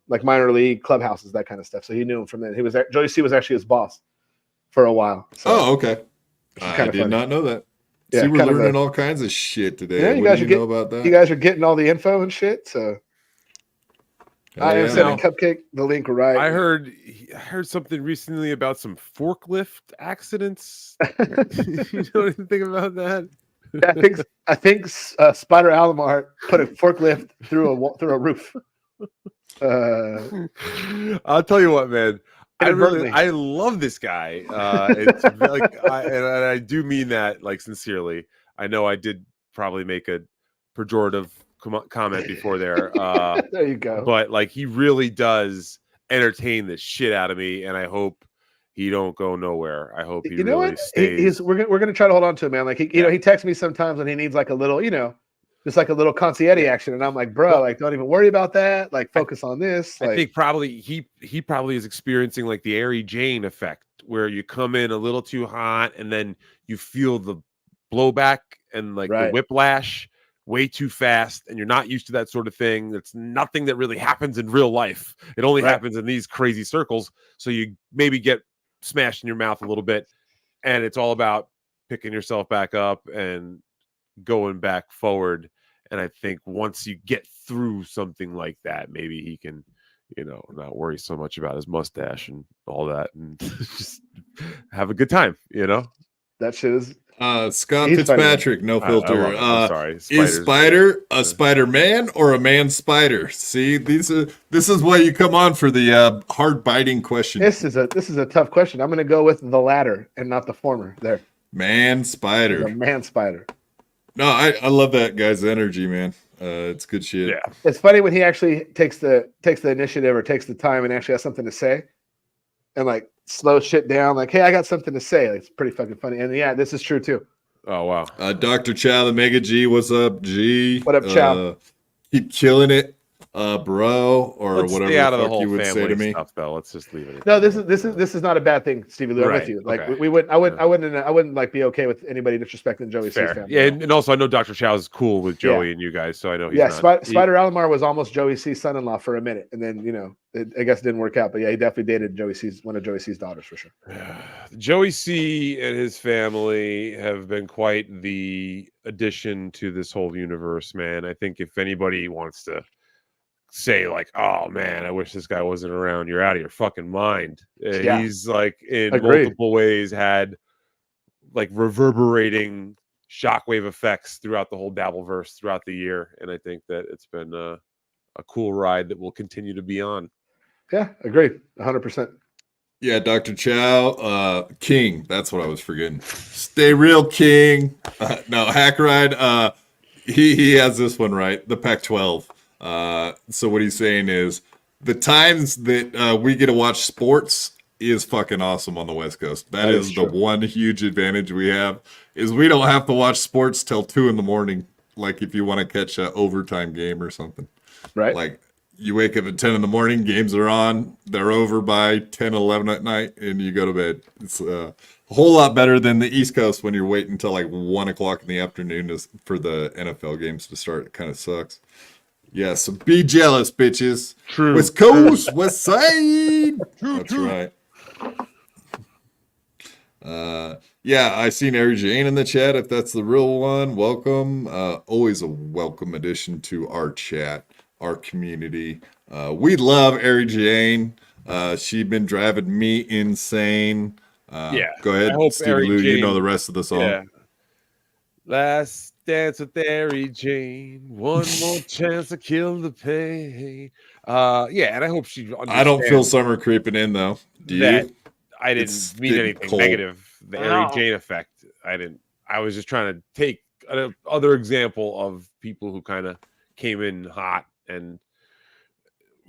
like minor league clubhouses, that kind of stuff. So he knew him from then. Joey C was actually his boss for a while. So, okay. I did not know that. Yeah, see, we're learning all kinds of shit today. Yeah, what do you know about that? You guys are getting all the info and shit. So I am sending Cupcake the link right. I heard something recently about some forklift accidents. You know anything about that? I think Spider Alomar put a forklift through a roof. I'll tell you what, man. I love this guy. It's like, and I do mean that like sincerely. I know I did probably make a pejorative comment before there. There you go. But like, he really does entertain the shit out of me, and I hope he don't go nowhere. I hope he really stays. We're gonna try to hold on to him, man. Like he texts me sometimes when he needs like a little, just like a little concierge action, and I'm like, bro, like don't even worry about that. Like focus on this. I think probably he probably is experiencing like the Ari Jane effect, where you come in a little too hot, and then you feel the blowback and like the whiplash way too fast, and you're not used to that sort of thing. It's nothing that really happens in real life. It only happens in these crazy circles. So you maybe get smashed in your mouth a little bit, and it's all about picking yourself back up and going back forward. And I think once you get through something like that, maybe he can, not worry so much about his mustache and all that, and just have a good time. That shit is. Scott Fitzpatrick, no filter. I'm sorry. Is Spider a Spider-Man or a man spider? See, this is why you come on for the hard biting question. This is a tough question. I'm going to go with the latter and not the former. There, man spider. The man spider. No, I love that guy's energy, man. It's good shit. Yeah, it's funny when he actually takes the initiative or takes the time and actually has something to say, and like slow shit down. Like, hey, I got something to say. Like, it's pretty fucking funny. And yeah, this is true too. Oh wow. Dr. Chow, the Mega G, what's up, G? What up, Chow? Keep killing it, bro, or Let's whatever stay out the of the fuck whole you would say to me. Stuff, though. Let's just leave it. No, this is not a bad thing, Stevie Lou. I'm with you. Like I wouldn't like be okay with anybody disrespecting Joey C's family. Yeah, and also I know Dr. Chow is cool with Joey and you guys, so I know he's not. Spider Alomar was almost Joey C's son-in-law for a minute, and then I guess it didn't work out. But yeah, he definitely dated one of Joey C's daughters for sure. Joey C and his family have been quite the addition to this whole universe, man. I think if anybody wants to say like, oh man, I wish this guy wasn't around, you're out of your fucking mind. He's like in multiple ways had like reverberating shockwave effects throughout the whole Dabbleverse throughout the year, and I think that it's been a cool ride that will continue to be on. Yeah, agreed, 100%. Yeah, Dr. Chow, King. That's what I was forgetting. Stay real, King. No, Hack Ride. He has this one right. The Pac-12. So what he's saying is the times that we get to watch sports is fucking awesome on the West Coast. That is the one huge advantage we have is we don't have to watch sports till 2 a.m. Like if you want to catch an overtime game or something, right? Like you wake up at 10 a.m, games are on, they're over by 10, 11 at night, and you go to bed. It's a whole lot better than the East Coast when you're waiting until like 1 o'clock in the afternoon for the NFL games to start. It kind of sucks. Yeah, so be jealous, bitches. True. West Coast, West Side. That's right. Yeah, I seen Ari Jane in the chat. If that's the real one, welcome. Always a welcome addition to our chat, our community. We love Ari Jane. She's been driving me insane. Go ahead, Stevie Lou. You know the rest of the song. Yeah. Last dance with Ari Jane. One more chance to kill the pain. And I hope she. I don't feel summer creeping in though. Do you? I didn't mean anything negative. The Ari Jane effect. I didn't. I was just trying to take another example of people who kind of came in hot and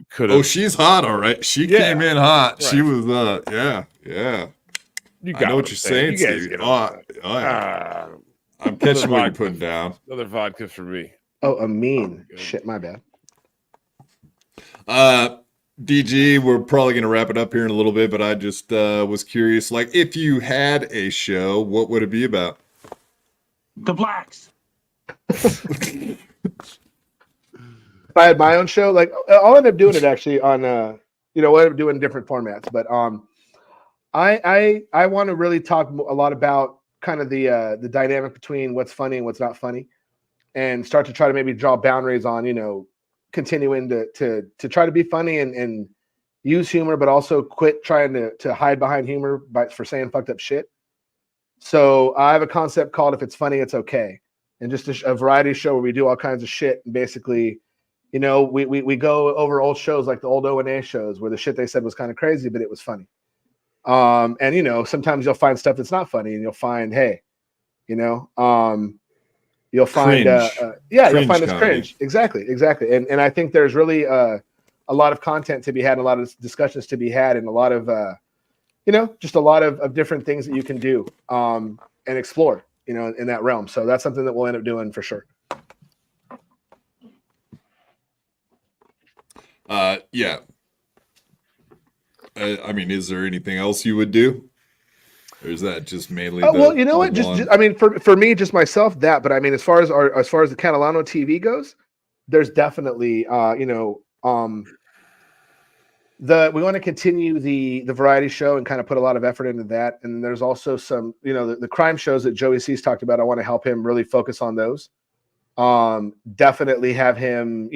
could have. Oh, she's hot, all right. She came in hot. Right. She was, yeah. You got I know what you're saying, Stevie. Yeah. I'm catching what you're putting down. Another vodka for me. Oh, a mean shit. My bad. DG, we're probably going to wrap it up here in a little bit, but I just was curious, like, if you had a show, what would it be about? The blacks. If I had my own show, like I'll end up doing it actually on we'll end up doing different formats. But I want to really talk a lot about kind of the dynamic between what's funny and what's not funny, and start to try to maybe draw boundaries on continuing to try to be funny and use humor, but also quit trying to hide behind humor for saying fucked up shit. So I have a concept called "If It's Funny, It's Okay," and just a variety show where we do all kinds of shit. And basically, we go over old shows like the old O&A shows where the shit they said was kind of crazy, but it was funny. And sometimes you'll find stuff that's not funny, and you'll find, hey, you'll find, you'll find it's cringe. Exactly. And I think there's really a lot of content to be had, and a lot of discussions to be had, and a lot of just a lot of different things that you can do and explore, in that realm. So that's something that we'll end up doing for sure. Yeah. I mean, is there anything else you would do? Or is that just mainly well, you know what? Just I mean, for me, just myself, that. But I mean, as far as the Catalano TV goes, there's definitely we want to continue the variety show and kind of put a lot of effort into that. And there's also some, the crime shows that Joey C's talked about. I want to help him really focus on those. Definitely have him,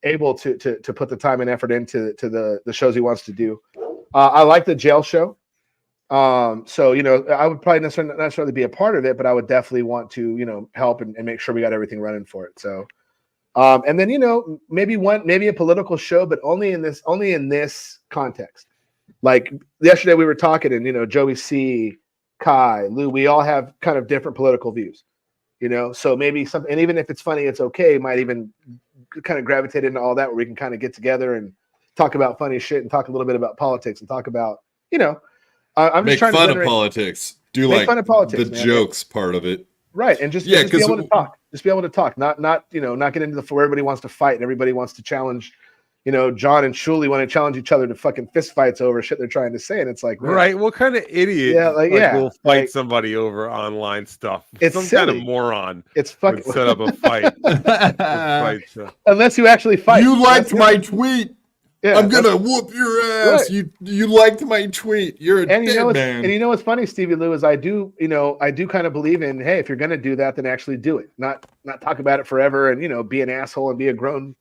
able to put the time and effort into the shows he wants to do. I like the jail show. So I would probably not necessarily be a part of it, but I would definitely want to, help and make sure we got everything running for it. So and then maybe a political show, but only in this context. Like yesterday we were talking, and Joey C, Kai, Lou, we all have kind of different political views, so maybe something, and even if it's funny, it's okay, might even kind of gravitate into all that, where we can kind of get together and talk about funny shit and talk a little bit about politics and talk about, I'm make just trying fun to of politics. Do make like fun of politics, the man. jokes part of it. Right. And just be able to talk. Just be able to talk. Not get into where everybody wants to fight and everybody wants to challenge, John and Shuli want to challenge each other to fucking fist fights over shit they're trying to say. And it's like, man, right. What kind of idiot will fight somebody over online stuff? It's some silly. kind of moron. It's fucking set up a fight. Unless you actually fight. You liked my tweet. Yeah, I'm gonna whoop your ass. Right. You liked my tweet. You're a dead man. And what's funny, Stevie Lou, is I do kind of believe in, hey, if you're gonna do that, then actually do it. Not talk about it forever and be an asshole and be a grown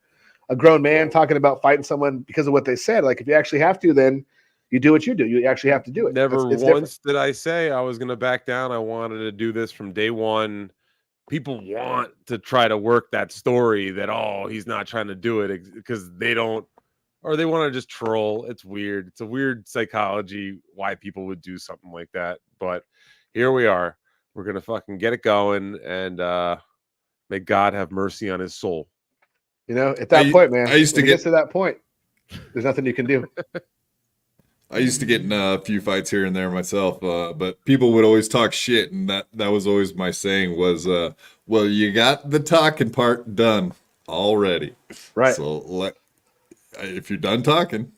man talking about fighting someone because of what they said. Like if you actually have to, then you do what you do. You actually have to do it. Never once did I say I was gonna back down. I wanted to do this from day one. People want to try to work that story that he's not trying to do it because they don't. Or they want to just troll. It's weird. It's a weird psychology why people would do something like that. But here we are. We're going to fucking get it going. And may God have mercy on his soul. At that point, man, when it gets to that point, there's nothing you can do. I used to get in a few fights here and there myself. But people would always talk shit. And that was always my saying was, well, you got the talking part done already. Right. So if you're done talking,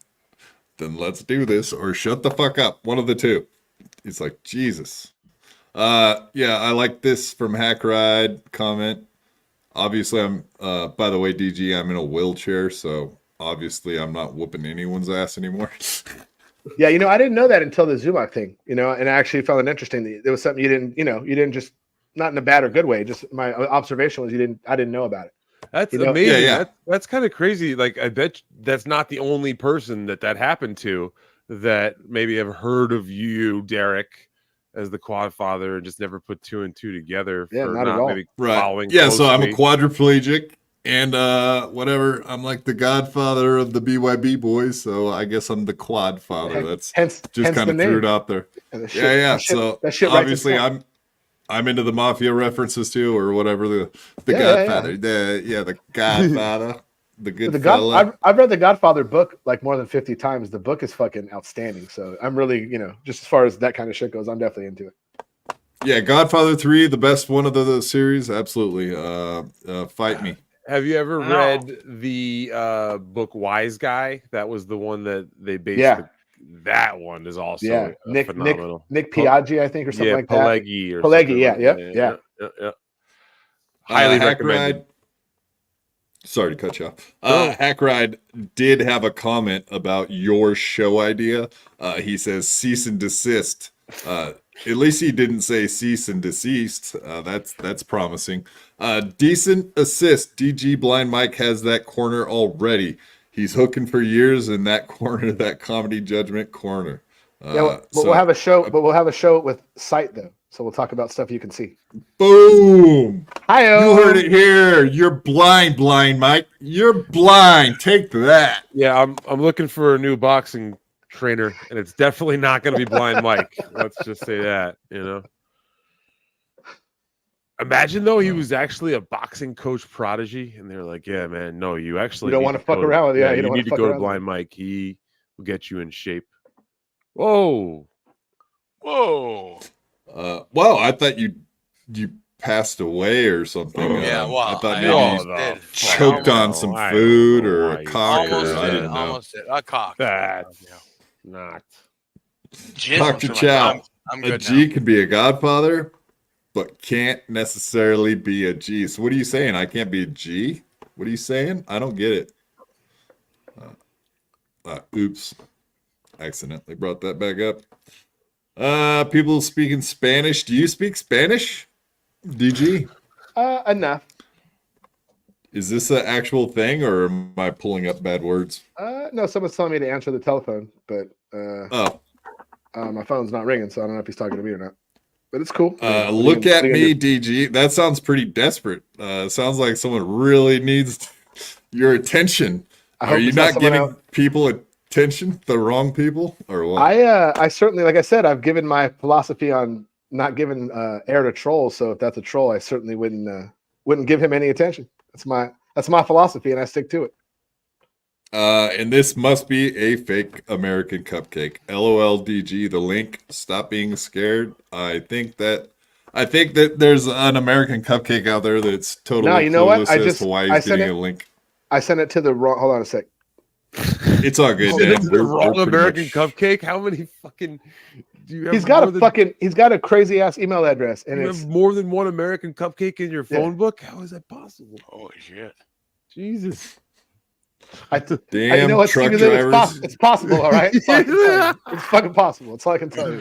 then let's do this, or shut the fuck up. One of the two. He's like, Jesus. Yeah, I like this from Hack Ride comment. Obviously, I'm, by the way, DG, I'm in a wheelchair, so obviously I'm not whooping anyone's ass anymore. Yeah, I didn't know that until the Zumach thing, and I actually found it interesting. There was something you didn't just, not in a bad or good way, just my observation was I didn't know about it. That's amazing. Yeah. That's kind of crazy. Like, I bet that's not the only person that happened to that maybe have heard of you, Derek, as the quad father and just never put two and two together. Yeah, not at all. Maybe following closely. So I'm a quadriplegic and whatever. I'm like the godfather of the BYB boys. So I guess I'm the quad father. That's just kind of threw it out there. So obviously I'm into the mafia references too, or whatever the Godfather. Yeah. The Godfather, the good fella. I've read the Godfather book like more than 50 times. The book is fucking outstanding. So I'm really, just as far as that kind of shit goes, I'm definitely into it. Yeah, Godfather 3, the best one of the series, absolutely. Fight me. Have you ever read the book Wise Guy? That was the one that they based that one is also phenomenal. Nick Piaggi, I think, or something like Pileggi that. Pileggi, yeah. Highly Hack recommended. Ride. Sorry to cut you off. Hack Ride did have a comment about your show idea. He says cease and desist. At least he didn't say cease and deceased. That's promising. Decent assist. DG Blind Mike has that corner already. He's hooking for years in that corner, that comedy judgment corner. But we'll have a show. But we'll have a show with sight though, so we'll talk about stuff you can see. Boom! Hi-yo. You heard it here. You're blind, Mike. You're blind. Take that. Yeah, I'm looking for a new boxing trainer, and it's definitely not going to be Blind Mike. Let's just say that, you know. Imagine though he was actually a boxing coach prodigy, and they're like, "Yeah, man, no, you actually don't want to fuck around with you need to go to Blind Mike. He will get you in shape." Whoa. Whoa. Well, I thought you passed away or something. Yeah, well, I thought maybe you choked on some food or a cock. I didn't know. Almost did. A cock. That's not. Dr. Chow, I'm a good G now. could be a godfather, but can't necessarily be a G. So what are you saying? I can't be a G? What are you saying? I don't get it. Oops. Accidentally brought that back up. People speaking Spanish. Do you speak Spanish? DG? Enough. Is this an actual thing, or am I pulling up bad words? No, someone's telling me to answer the telephone, but my phone's not ringing, so I don't know if he's talking to me or not. But it's cool. Look at me, DG. That sounds pretty desperate. Sounds like someone really needs your attention. Are you not giving people attention, the wrong people, or what? I certainly, like I said, I've given my philosophy on not giving air to trolls. So if that's a troll, I certainly wouldn't give him any attention. That's my philosophy, and I stick to it. And this must be a fake American cupcake. LOL DG, the link. Stop being scared. I think that there's an American cupcake out there that's totally no, you know what? as to why he's getting a link. I sent it to the wrong. Hold on a sec. It's all good. The wrong American cupcake. How many fucking? Do you have he's got a crazy ass email address, and you it's have more than one American cupcake in your phone book. How is that possible? Holy shit! Jesus. Damn, you know what, truck Stevie Lou, drivers. it's possible, all right? It's fucking possible. That's all I can tell you.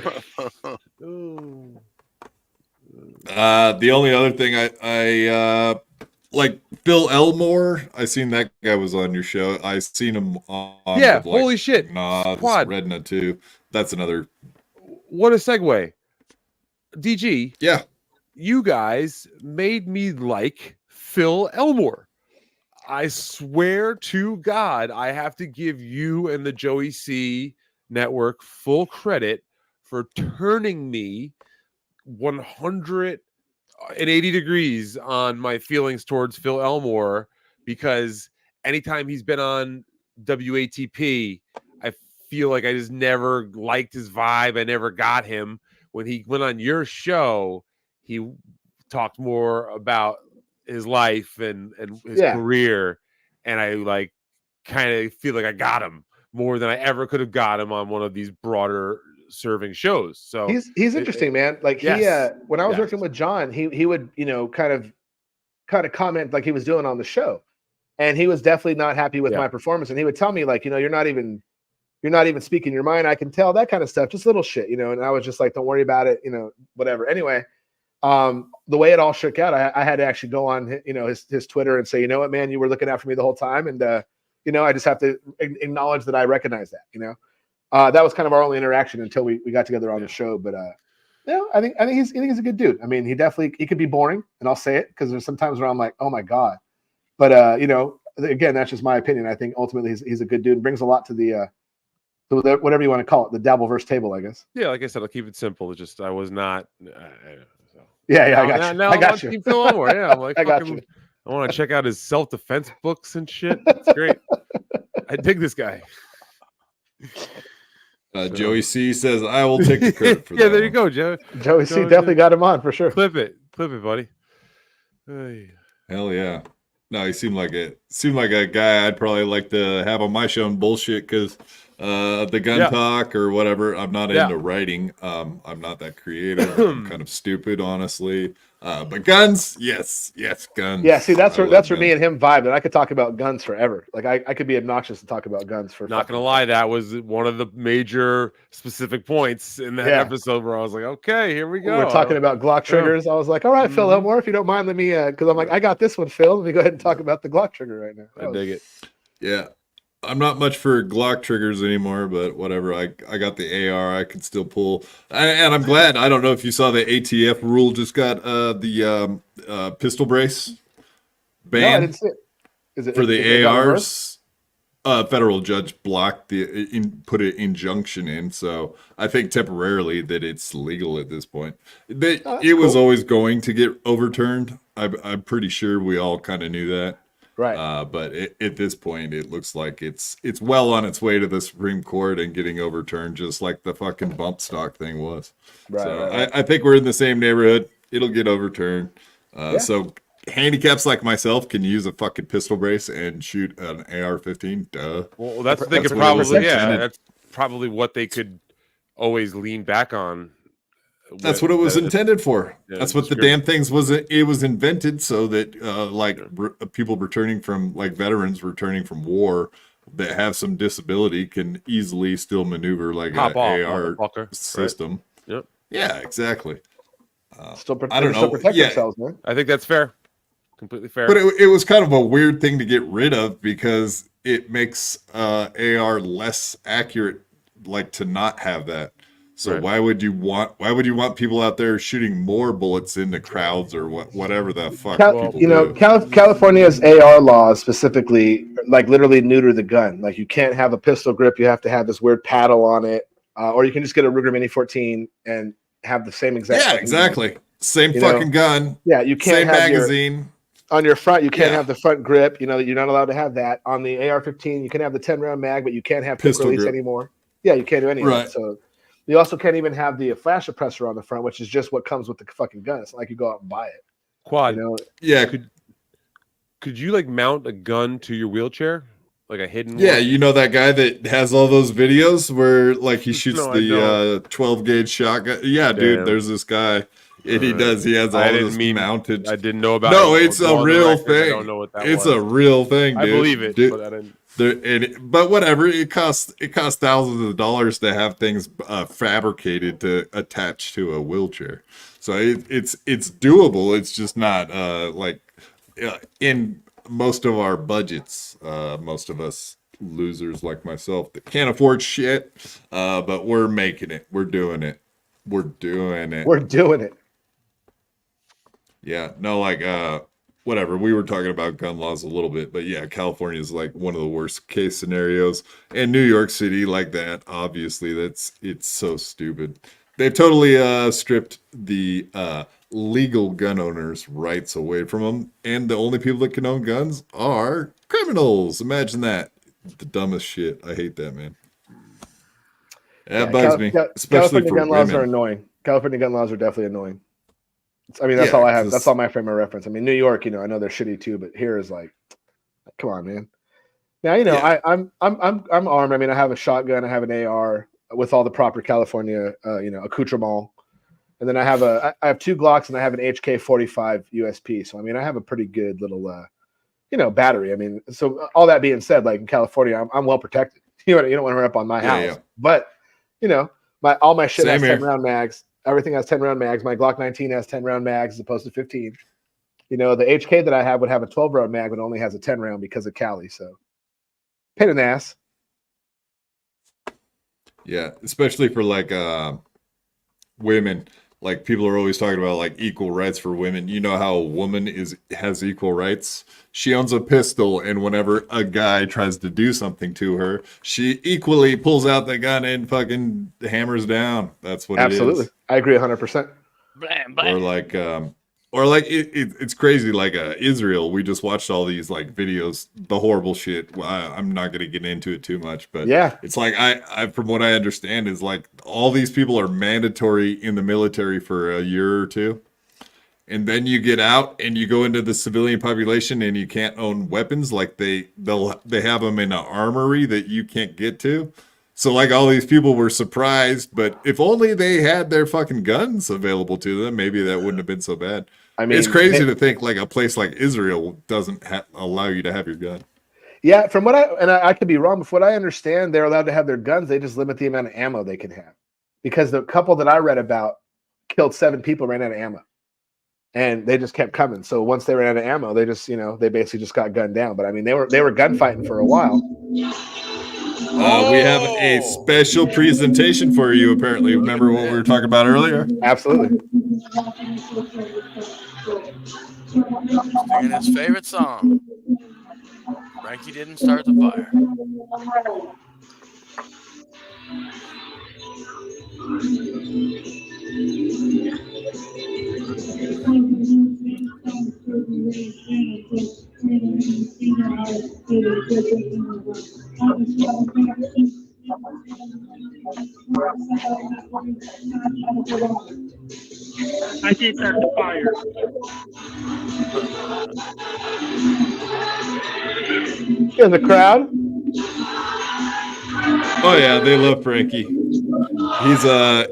The only other thing I like Phil Elmore. I seen that guy was on your show. I seen him on. Yeah, holy shit. Quad Redna too. That's another. What a segue. DG. Yeah. You guys made me like Phil Elmore. I swear to God, I have to give you and the Joey C network full credit for turning me 180 degrees on my feelings towards Phil Elmore, because anytime he's been on WATP, I feel like I just never liked his vibe. I never got him. When he went on your show, he talked more about his life and his career, and I like kind of feel like I got him more than I ever could have got him on one of these broader serving shows. So he's interesting, man. Like when I was working with John, he would kind of comment like he was doing on the show, and he was definitely not happy with my performance, and he would tell me like, you're not even speaking your mind. I can tell, that kind of stuff, just little shit, and I was just like, don't worry about it, whatever. Anyway, the way it all shook out, I had to actually go on, his Twitter and say, you know what, man, you were looking out for me the whole time. And, I just have to acknowledge that I recognize that, that was kind of our only interaction until we got together on the show. But, I think he's a good dude. I mean, he could be boring, and I'll say it, because there's some times where I'm like, oh my God. But, again, that's just my opinion. I think ultimately he's a good dude and brings a lot to the whatever you want to call it, the Dabbleverse table, I guess. Yeah. Like I said, I'll keep it simple. It's just, I was not, Yeah, I got you. Now I got you. Yeah, I'm like, I got you. I want to check out his self-defense books and shit. It's great. I dig this guy. Joey C says, I will take the credit for that. Yeah, there you go, Joe. Joey C definitely got him on for sure. Clip it, buddy. Hey. Hell yeah. No, he seemed like a guy I'd probably like to have on my show and bullshit, because the gun talk or whatever. I'm not into writing. I'm not that creative. I'm kind of stupid, honestly. But guns, yes, guns. Yeah, see, that's where me and him vibe, and I could talk about guns forever. Like I could be obnoxious to talk about guns for. Not gonna lie, that was one of the major specific points in that episode where I was like, okay, here we go. We're talking about Glock triggers. I was like, all right, Phil Elmore, if you don't mind, let me, because I'm like, I got this one, Phil. Let me go ahead and talk about the Glock trigger right now. I dig it. Yeah. I'm not much for Glock triggers anymore, but whatever. I got the AR. I can still pull, and I'm glad. I don't know if you saw the ATF rule just got the pistol brace ban. No, I didn't see it. Is it for the ARs? Federal judge blocked put an injunction in, so I think temporarily that it's legal at this point. It was always going to get overturned. I'm pretty sure we all kind of knew that. Right. But at this point, it looks like it's well on its way to the Supreme Court and getting overturned, just like the fucking bump stock thing was. Right. So right. I think we're in the same neighborhood. It'll get overturned. So handicaps like myself can use a fucking pistol brace and shoot an AR-15. Duh. Well, that's what they could probably. That's probably what they could always lean back on. That's what it was intended for. That's what the damn things was. It was invented so that people returning from, like, veterans returning from war that have some disability can easily still maneuver like an AR system. Right? Yep. Yeah, exactly. I don't know. Protect themselves, man. I think that's fair. Completely fair. But it was kind of a weird thing to get rid of because it makes AR less accurate, like, to not have that. So why would you want people out there shooting more bullets into crowds or whatever the fuck? California's AR laws specifically, like, literally neuter the gun. Like, you can't have a pistol grip. You have to have this weird paddle on it, or you can just get a Ruger Mini 14 and have the same exact. Yeah, exactly. Gun. Same fucking gun. Yeah, you can't same have magazine. On your front, you can't have the front grip. You know, you're not allowed to have that. On the AR-15, you can have the 10-round mag, but you can't have quick release anymore. Yeah, you can't do any of that. So. You also can't even have the flash suppressor on the front, which is just what comes with the fucking gun. It's not like you go out and buy it. Quad. You know? Yeah. Could you, like, mount a gun to your wheelchair? Like a hidden one? You know that guy that has all those videos where, like, he shoots the 12-gauge shotgun? Yeah, dude, there's this guy. And he has all this mounted. I didn't know about it. No, it's a real thing. I don't know what that was. It's a real thing, dude. I believe it, but I didn't. But whatever, it costs thousands of dollars to have things fabricated to attach to a wheelchair. So it's doable. It's just not in most of our budgets. Most of us losers like myself that can't afford shit. But we're making it. We're doing it. We're doing it. Yeah. No, like whatever. We were talking about gun laws a little bit, but yeah, California is like one of the worst case scenarios, and New York City like that. Obviously, it's so stupid. They've totally stripped the legal gun owners' rights away from them, and the only people that can own guns are criminals. Imagine that. The dumbest shit. I hate that, man. That bugs me. Especially California gun laws are annoying. California gun laws are definitely annoying. I mean, that's all I have. That's all my frame of reference. I mean, New York, I know they're shitty too, but here is like, come on, man. Now, I'm armed. I mean, I have a shotgun, I have an AR with all the proper California, accoutrement, and then I have two Glocks and I have an HK-45 USP. So I mean, I have a pretty good little, battery. I mean, so all that being said, like in California, I'm well protected. You don't want to run up on my house, but all my shit has 10-round mags. Everything has 10-round mags. My Glock 19 has 10-round mags as opposed to 15. The HK that I have would have a 12-round mag, but only has a 10-round because of Cali. So, pain in the ass. Yeah, especially for like women. Like people are always talking about like equal rights for women. You know how a woman has equal rights? She owns a pistol, and whenever a guy tries to do something to her, she equally pulls out the gun and fucking hammers down. That's what Absolutely. It is. I agree 100%. Or like it's crazy. Like Israel, we just watched all these like videos, the horrible shit. Well, I'm not gonna get into it too much, but yeah, it's like I from what I understand is like all these people are mandatory in the military for a year or two, and then you get out and you go into the civilian population and you can't own weapons. Like they have them in an armory that you can't get to. So like all these people were surprised, but if only they had their fucking guns available to them, maybe that wouldn't have been so bad. I mean, it's crazy to think like a place like Israel doesn't allow you to have your gun. Yeah, from what I could be wrong, but from what I understand, they're allowed to have their guns. They just limit the amount of ammo they can have. Because the couple that I read about killed 7 people, ran out of ammo. And they just kept coming. So once they ran out of ammo, they just, they basically just got gunned down. But I mean, they were gunfighting for a while. We have a special presentation for you, apparently. Remember what we were talking about earlier? Absolutely. Singing his favorite song. Frankie didn't start the fire. I did start the fire. In the crowd? Oh yeah, they love Frankie.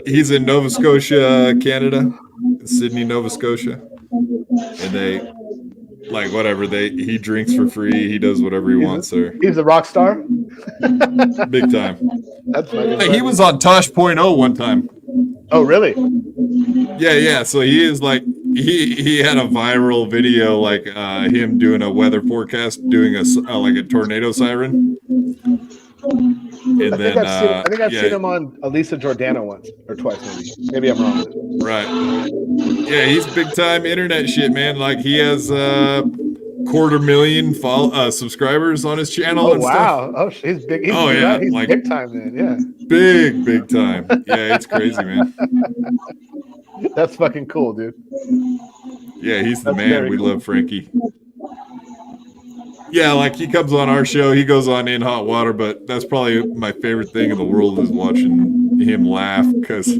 He's in Nova Scotia, Canada, Sydney, Nova Scotia, and they like whatever he drinks for free. He does whatever he wants there. He's a rock star. Big time. That's funny. Hey, he was on Tosh.0 one time. Oh really? Yeah. So he is like he had a viral video like him doing a weather forecast, doing a like a tornado siren. And I think I've seen him on Elisa Jordana once or twice, maybe. Maybe I'm wrong. Right. Yeah, he's big time internet shit, man. Like he has 250,000 subscribers on his channel. And wow! Stuff. Oh, he's big. He's like big time then. Yeah. Big time. Yeah, it's crazy, man. That's fucking cool, dude. Yeah, he's the man. We love Frankie. Yeah, like he comes on our show, he goes on In Hot Water, but that's probably my favorite thing in the world is watching him laugh because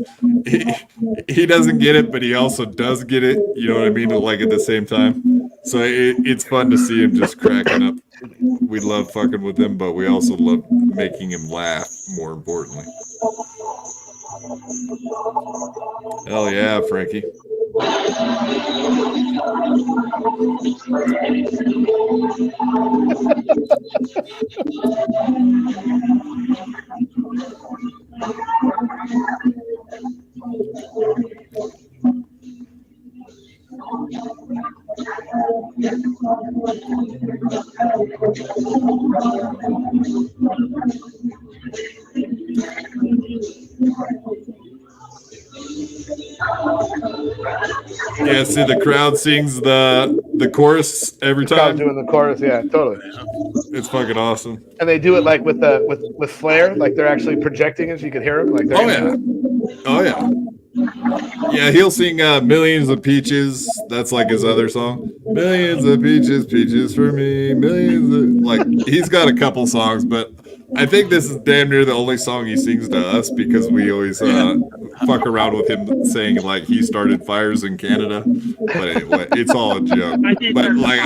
he doesn't get it, but he also does get it. You know what I mean? Like at the same time. So it's fun to see him just cracking up. We love fucking with him, but we also love making him laugh, more importantly. Hell yeah, Frankie. Yeah, see, the crowd sings the chorus every time. Doing the chorus, yeah, totally. It's fucking awesome. And they do it like with flair, like they're actually projecting it, so you can hear them. Like, oh yeah. Yeah, he'll sing Millions of Peaches. That's like his other song. Millions of peaches, peaches for me. Millions of... Like, he's got a couple songs, but I think this is damn near the only song he sings to us because we always fuck around with him saying, like, he started fires in Canada. But anyway, it's all a joke. But, like,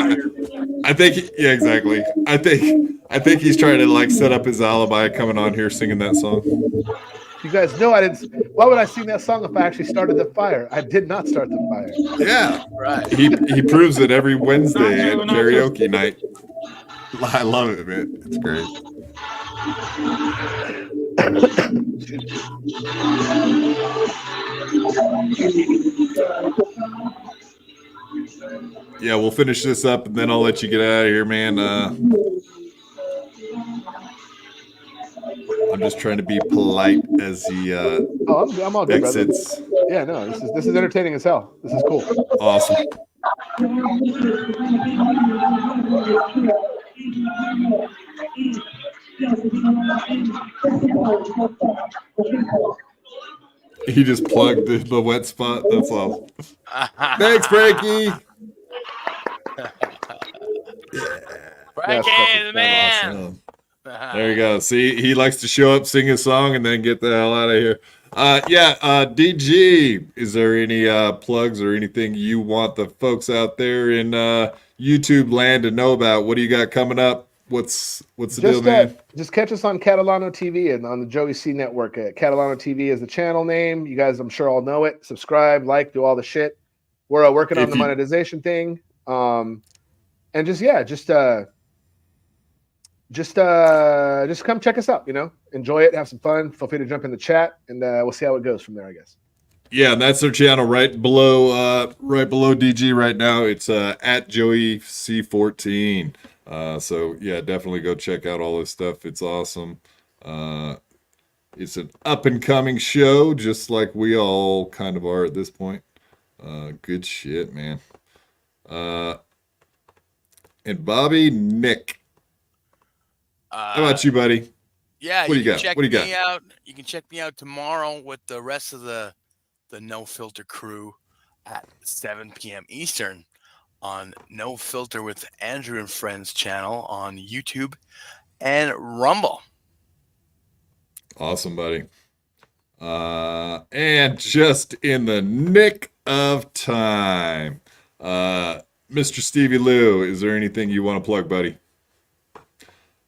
I think... Yeah, exactly. I think he's trying to, like, set up his alibi coming on here singing that song. You guys know I didn't. Why would I sing that song if I actually started the fire? I did not start the fire. Yeah, right. He proves it every Wednesday at karaoke night. I love it, man. It's great. Yeah, we'll finish this up and then I'll let you get out of here, man. I'm just trying to be polite as he I'm all good, exits. Brother. Yeah, no, this is entertaining as hell. This is cool. Awesome. He just plugged the wet spot. That's all. Thanks, Frankie. Frankie, the man. Awesome. There you go. See, he likes to show up, sing a song, and then get the hell out of here. DG, is there any plugs or anything you want the folks out there in YouTube land to know about? What do you got coming up? what's the deal, man? Just catch us on Catalano TV and on the Joey C Network. Catalano TV is the channel name. You guys, I'm sure all know it. Subscribe, like, do all the shit. We're working on the monetization thing. And just come check us out. Enjoy it, have some fun. Feel free to jump in the chat, and we'll see how it goes from there, I guess. Yeah, and that's their channel right below DG right now. It's at Joey C14. So yeah, definitely go check out all this stuff. It's awesome. It's an up and coming show, just like we all kind of are at this point. Good shit, man. And Bobby, Nick, how about you, buddy? Yeah, what do you got? What do you got? You can check me out tomorrow with the rest of the No Filter crew at 7 p.m. Eastern on No Filter with Andrew and Friends channel on YouTube and Rumble. Awesome, buddy. And just in the nick of time, Mr. Stevie Lou, is there anything you want to plug, buddy?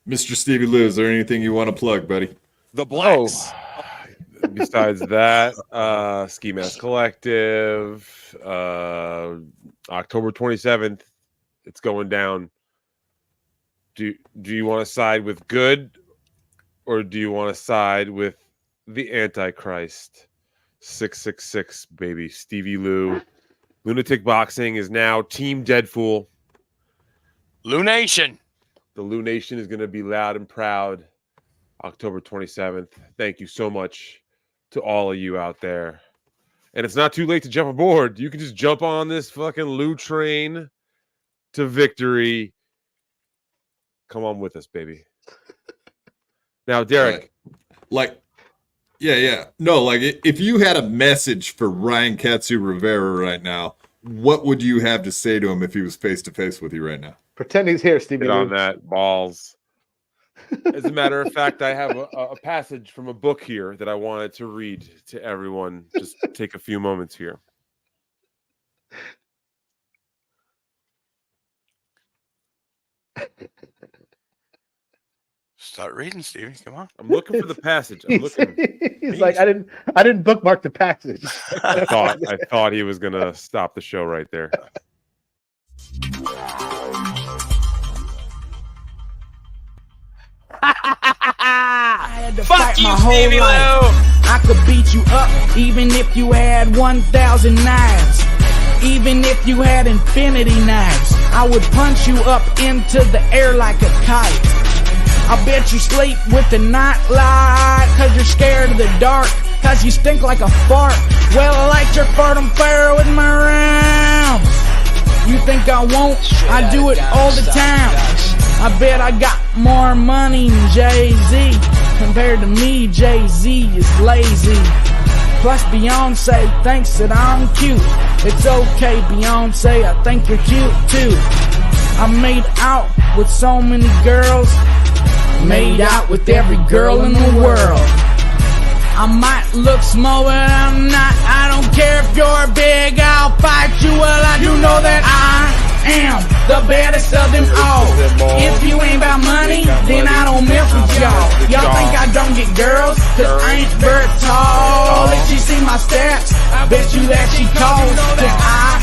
Mr. Stevie Lou, is there anything you want to plug, buddy? The Blacks. Besides that, Ski Mask Collective, October 27th, it's going down. Do you want to side with good, or do you want to side with the Antichrist? 666, baby. Stevie Lou. Lunatic Boxing is now Team Deadpool. Lou Nation. The Lou Nation is going to be loud and proud October 27th. Thank you so much to all of you out there. And it's not too late to jump aboard. You can just jump on this fucking Lou train to victory. Come on with us, baby. Now, Derek. If you had a message for Ryan Katsu Rivera right now, what would you have to say to him if he was face to face with you right now? Pretend he's here, Stevie. Get on that, balls. As a matter of fact, I have a passage from a book here that I wanted to read to everyone. Just take a few moments here. Start reading, Stevie. Come on. I'm looking for the passage. I'm looking. He's like, I didn't bookmark the passage. I thought he was gonna stop the show right there. Fuck you, Stevie Lou. I could beat you up even if you had 1,000 knives. Even if you had infinity knives, I would punch you up into the air like a kite. I bet you sleep with the night light, cause you're scared of the dark, cause you stink like a fart. Well, I like your fertile fire with my rounds. You think I won't? I do it all the time. I bet I got more money than Jay-Z. Compared to me, Jay-Z is lazy. Plus Beyonce thinks that I'm cute. It's okay, Beyonce, I think you're cute too. I made out with so many girls. Made out with every girl in the world. I might look small, but I'm not. I don't care if you're big, I'll fight you. Well, I do know that I am the baddest of them all. If you ain't about money, then I don't mess with y'all. Y'all think I don't get girls, cause I ain't very tall. If she see my stats, I bet you that she calls. Cause I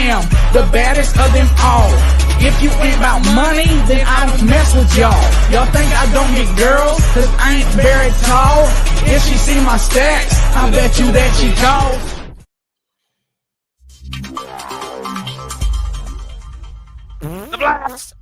am the baddest of them all. If you ain't about money, then I don't mess with y'all. Y'all think I don't get girls, cause I ain't very tall. If she see my stats, I bet you that she calls. The Blacks.